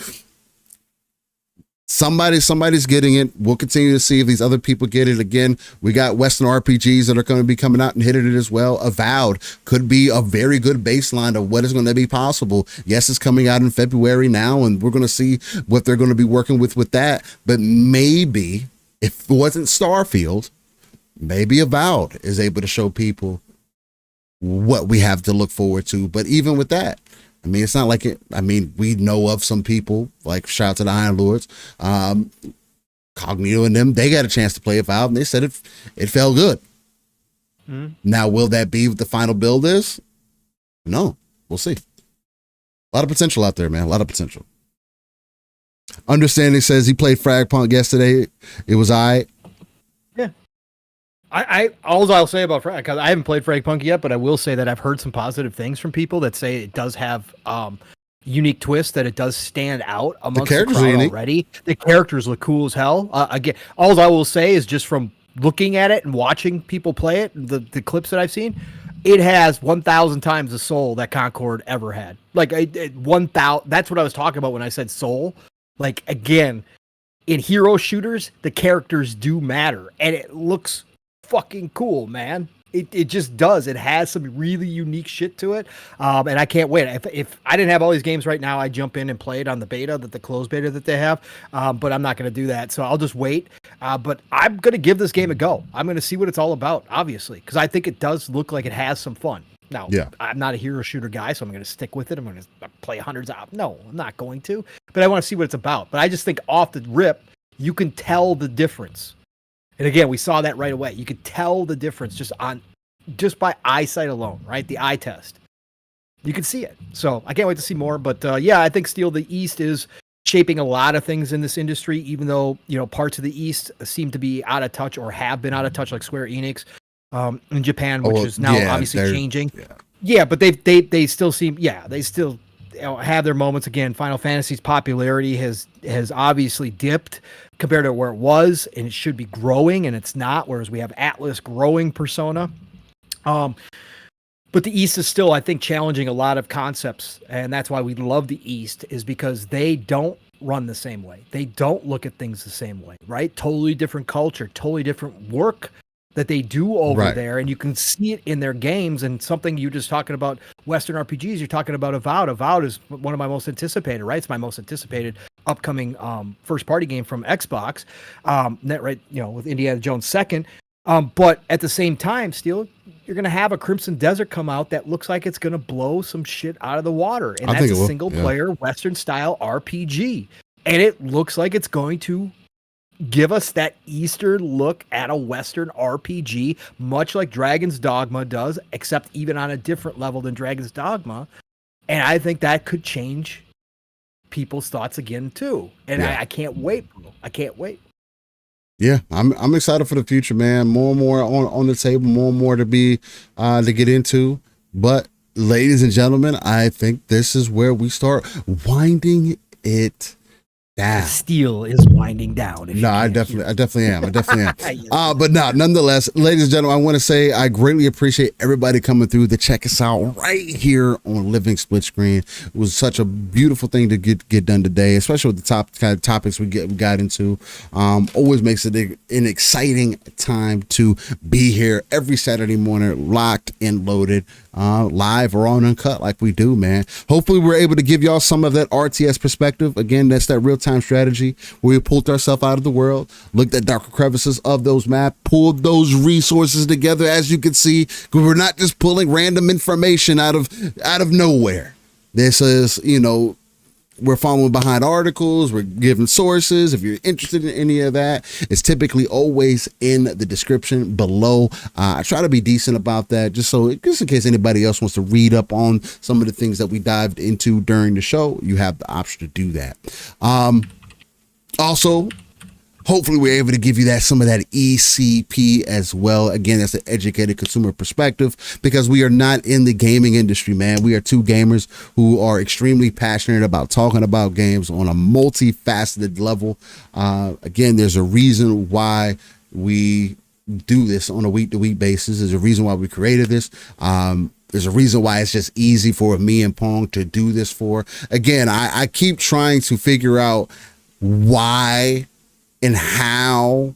somebody's getting it. We'll continue to see if these other people get it. Again, we got Western RPGs that are going to be coming out and hitting it as well. Avowed could be a very good baseline of what is going to be possible. Yes, it's coming out in February now, and we're going to see what they're going to be working with that. But maybe, if it wasn't Starfield, maybe Avowed is able to show people what we have to look forward to. But even with that, I mean, it's not like it. I mean, we know of some people, like shout out to the Iron Lords, Cognito and them. They got a chance to play Avowed, and they said it felt good. Now, will that be what the final build is? No, we'll see. A lot of potential out there, man. A lot of potential. Understanding says he played Fragpunk yesterday. It was all right. All I'll say about Frag, because I haven't played Fragpunk yet, but I will say that I've heard some positive things from people that say it does have unique twists, that it does stand out amongst the crowd already. The characters look cool as hell. Again, all I will say is just from looking at it and watching people play it, the clips that I've seen, it has 1,000 times the soul that Concord ever had. Like 1,000. That's what I was talking about when I said soul. Like, again, in hero shooters, the characters do matter, and it looks fucking cool, man. It just does. It has some really unique shit to it, and I can't wait. If I didn't have all these games right now, I'd jump in and play it on the beta, the closed beta that they have, but I'm not going to do that, so I'll just wait. But I'm going to give this game a go. I'm going to see what it's all about, obviously, because I think it does look like it has some fun. Now, I'm not a hero shooter guy, so I'm going to stick with it. I'm going to play hundreds of. No, I'm not going to, but I want to see what it's about. But I just think off the rip, you can tell the difference. And again, we saw that right away. You could tell the difference just by eyesight alone, right? The eye test. You can see it. So I can't wait to see more. But I think still the East is shaping a lot of things in this industry, even though, parts of the East seem to be out of touch or have been out of touch, like Square Enix in Japan, which is now obviously changing. Yeah, but they still seem, they still have their moments. Again, Final Fantasy's popularity has obviously dipped compared to where it was, and it should be growing, and it's not, whereas we have Atlus growing Persona. But the East is still, I think, challenging a lot of concepts, and that's why we love the East, is because they don't run the same way. They don't look at things the same way, right? Totally different culture, totally different work that they do over there, and you can see it in their games. And something you just talking about Western RPGs, you're talking about Avowed. Avowed is one of my most anticipated, right? It's my most anticipated upcoming first party game from Xbox, with Indiana Jones 2nd. But at the same time, still, you're going to have a Crimson Desert come out that looks like it's going to blow some shit out of the water. And that's a single player Western style RPG. And it looks like it's going to give us that Eastern look at a Western RPG, much like Dragon's Dogma does, except even on a different level than Dragon's Dogma. And I think that could change people's thoughts again too. And I can't wait, bro. I can't wait. Yeah, I'm excited for the future, man. More and more on the table, more and more to be to get into. But ladies and gentlemen, I think this is where we start winding it Damn. Steel is winding down. No, I definitely am. Yes. But no, nonetheless, ladies and gentlemen, I want to say I greatly appreciate everybody coming through to check us out right here on Living Split Screen. It was such a beautiful thing to get done today, especially with the kind of topics we got into. Always makes it an exciting time to be here every Saturday morning, locked and loaded, live or on Uncut like we do, man. Hopefully we're able to give y'all some of that RTS perspective. Again, that's that real-time strategy where we pulled ourselves out of the world, looked at darker crevices of those maps, pulled those resources together, as you can see, because we're not just pulling random information out of nowhere. This is, we're following behind articles, we're giving sources. If you're interested in any of that, it's typically always in the description below. I try to be decent about that, just in case anybody else wants to read up on some of the things that we dived into during the show, you have the option to do that. Also, hopefully we're able to give you some of that ECP as well. Again, that's an educated consumer perspective, because we are not in the gaming industry, man. We are two gamers who are extremely passionate about talking about games on a multifaceted level. Again, there's a reason why we do this on a week-to-week basis. There's a reason why we created this. There's a reason why it's just easy for me and Pong to do this for. Again, I keep trying to figure out why and how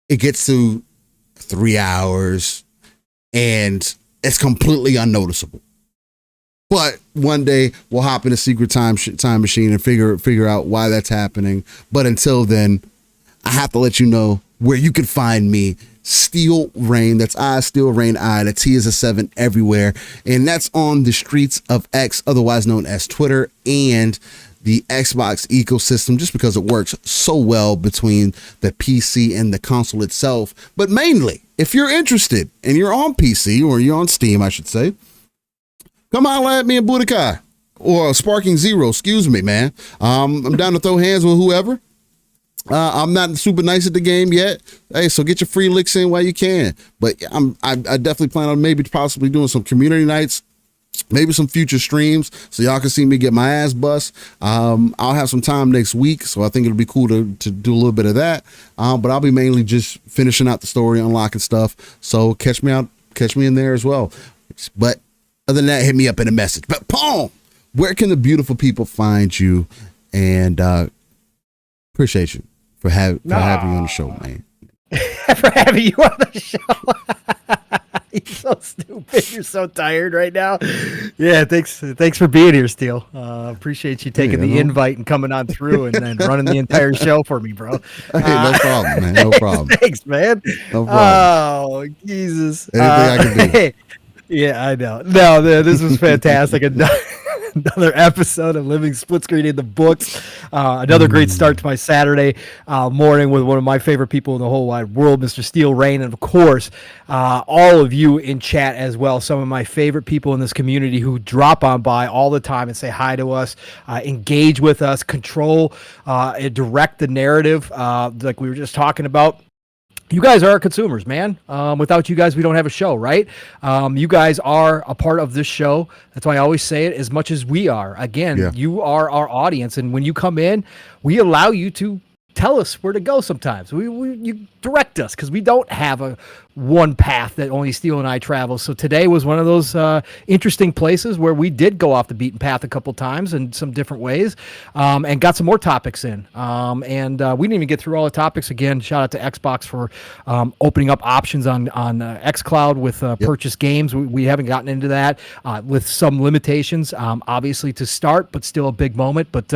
it gets to 3 hours and it's completely unnoticeable. But one day we'll hop in a secret time machine and figure out why that's happening. But until then, I have to let you know where you can find me. Steel Rain, that's Steel Rain the T is a 7 everywhere, and that's on the streets of X, otherwise known as Twitter, and the Xbox ecosystem, just because it works so well between the PC and the console itself. But mainly, if you're interested and you're on PC, or you're on Steam, I should say, come on, at me and Budokai, or Sparking Zero, excuse me, man. I'm down to throw hands with whoever. I'm not super nice at the game yet. Hey, so get your free licks in while you can. But I definitely plan on maybe possibly doing some community nights, maybe some future streams, so y'all can see me get my ass bust. I'll have some time next week, so I think it'll be cool to do a little bit of that. But I'll be mainly just finishing out the story, unlocking stuff. So catch me in there as well. But other than that, hit me up in a message. But Paul, where can the beautiful people find you? And appreciate you for having you on the show, man. For having you on the show. You're so stupid. You're so tired right now. Yeah, thanks for being here, Steel. Appreciate you taking the invite and coming on through and then running the entire show for me, bro. Hey, no problem, man. No problem. Thanks, man. No problem. Oh, Jesus. Anything I can do. Yeah, I know. No, this was fantastic. Another episode of Living Split Screen in the books. Another great start to my Saturday morning with one of my favorite people in the whole wide world, Mr. Steel Rain, and of course, all of you in chat as well. Some of my favorite people in this community who drop on by all the time and say hi to us, engage with us, control, and direct the narrative, like we were just talking about. You guys are our consumers, man. Without you guys, we don't have a show, right? You guys are a part of this show. That's why I always say it, as much as we are. Again, You are our audience. And when you come in, we allow you to tell us where to go sometimes. You direct us, because we don't have a one path that only Steel and I travel. So today was one of those interesting places where we did go off the beaten path a couple times in some different ways, and got some more topics in. And we didn't even get through all the topics. Again, shout out to Xbox for opening up options on xCloud with purchase games. We haven't gotten into that with some limitations, obviously, to start, but still a big moment. But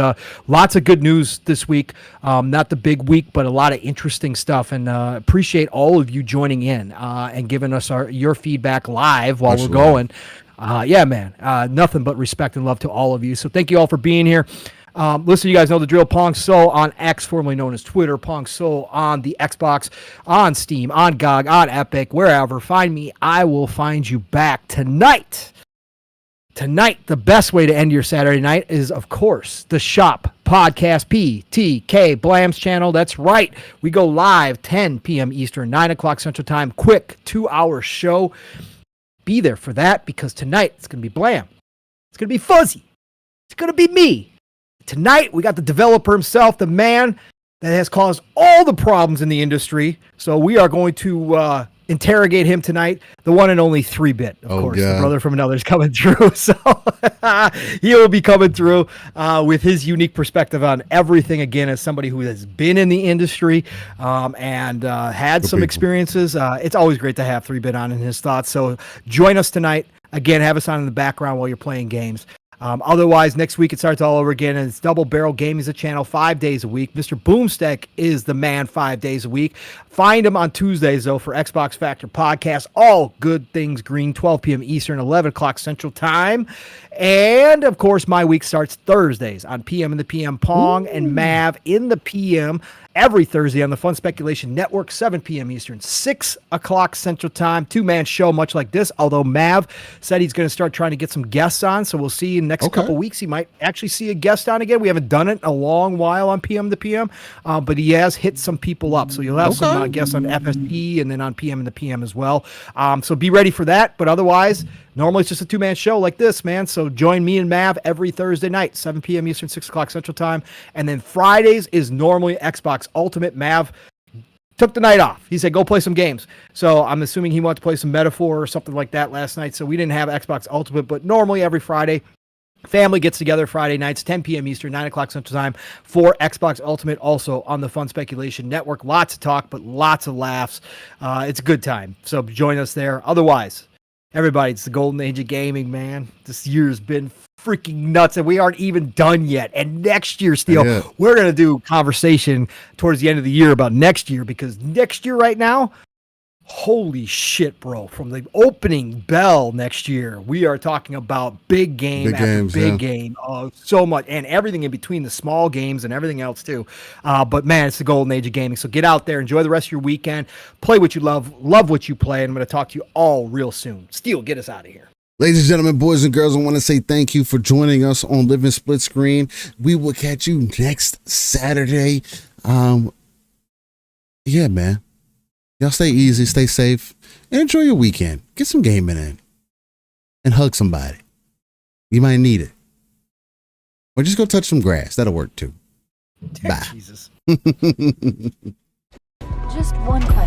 lots of good news this week. Not the big week, but a lot of interesting stuff. And appreciate all of you joining in and giving us your feedback live while we're going. Yeah, man, nothing but respect and love to all of you. So thank you all for being here. Listen, you guys know the drill. Pong Soul on X, formerly known as Twitter. Pong Soul on the Xbox, on Steam, on GOG, on Epic, wherever. Find me. I will find you back tonight. Tonight, the best way to end your Saturday night is, of course, the Shop Podcast PTK Blam's channel. That's right. We go live 10 p.m. Eastern, 9 o'clock Central Time. Quick 2-hour show. Be there for that, because tonight it's going to be Blam. It's going to be Fuzzy. It's going to be me. Tonight, we got the developer himself, the man that has caused all the problems in the industry. So we are going to interrogate him tonight. The one and only 3-Bit, of course. God. The brother from another is coming through. So he will be coming through with his unique perspective on everything, again, as somebody who has been in the industry and had some experiences. It's always great to have 3-Bit on and his thoughts. So join us tonight. Again, have us on in the background while you're playing games. Otherwise, next week it starts all over again, and it's Double Barrel Gaming's a channel 5 days a week. Mr. Boomstick is the man 5 days a week. Find him on Tuesdays, though, for Xbox Factor Podcast. All good things green, 12 p.m. Eastern, 11 o'clock Central Time. And, of course, my week starts Thursdays on PM in the PM Pong and Mav in the PM every Thursday on the Fun Speculation Network, 7 p.m. Eastern, 6 o'clock Central Time. Two-man show much like this, although Mav said he's going to start trying to get some guests on, so we'll see in the next couple weeks. He might actually see a guest on again. We haven't done it in a long while on PM to PM, but he has hit some people up, so you'll have some guests on FSP and then on PM in the PM as well. So be ready for that, but otherwise, normally it's just a two-man show like this, man. So join me and Mav every Thursday night, 7 p.m. Eastern, 6 o'clock Central Time. And then Fridays is normally Xbox Ultimate. Mav took the night off. He said, go play some games. So I'm assuming he wanted to play some Metaphor or something like that last night. So we didn't have Xbox Ultimate, but normally every Friday, family gets together Friday nights, 10 p.m. Eastern, 9 o'clock Central Time for Xbox Ultimate, also on the Fun Speculation Network. Lots of talk, but lots of laughs. It's a good time. So join us there. Otherwise, everybody, it's the golden age of gaming, man. This year's been freaking nuts, and we aren't even done yet. And next year, Steel, we're going to do conversation towards the end of the year about next year, because next year right now, holy shit, bro. From the opening bell next year, we are talking about big game game. So much, and everything in between, the small games and everything else too. But man, it's the golden age of gaming. So get out there, enjoy the rest of your weekend, play what you love what you play, and I'm going to talk to you all real soon. Steel, get us out of here. Ladies and gentlemen, boys and girls, I want to say thank you for joining us on Living Split Screen. We will catch you next Saturday. Yeah, man. Y'all stay easy, stay safe, and enjoy your weekend. Get some gaming in. And hug somebody. You might need it. Or just go touch some grass. That'll work too. Bye. Jesus. Just one question.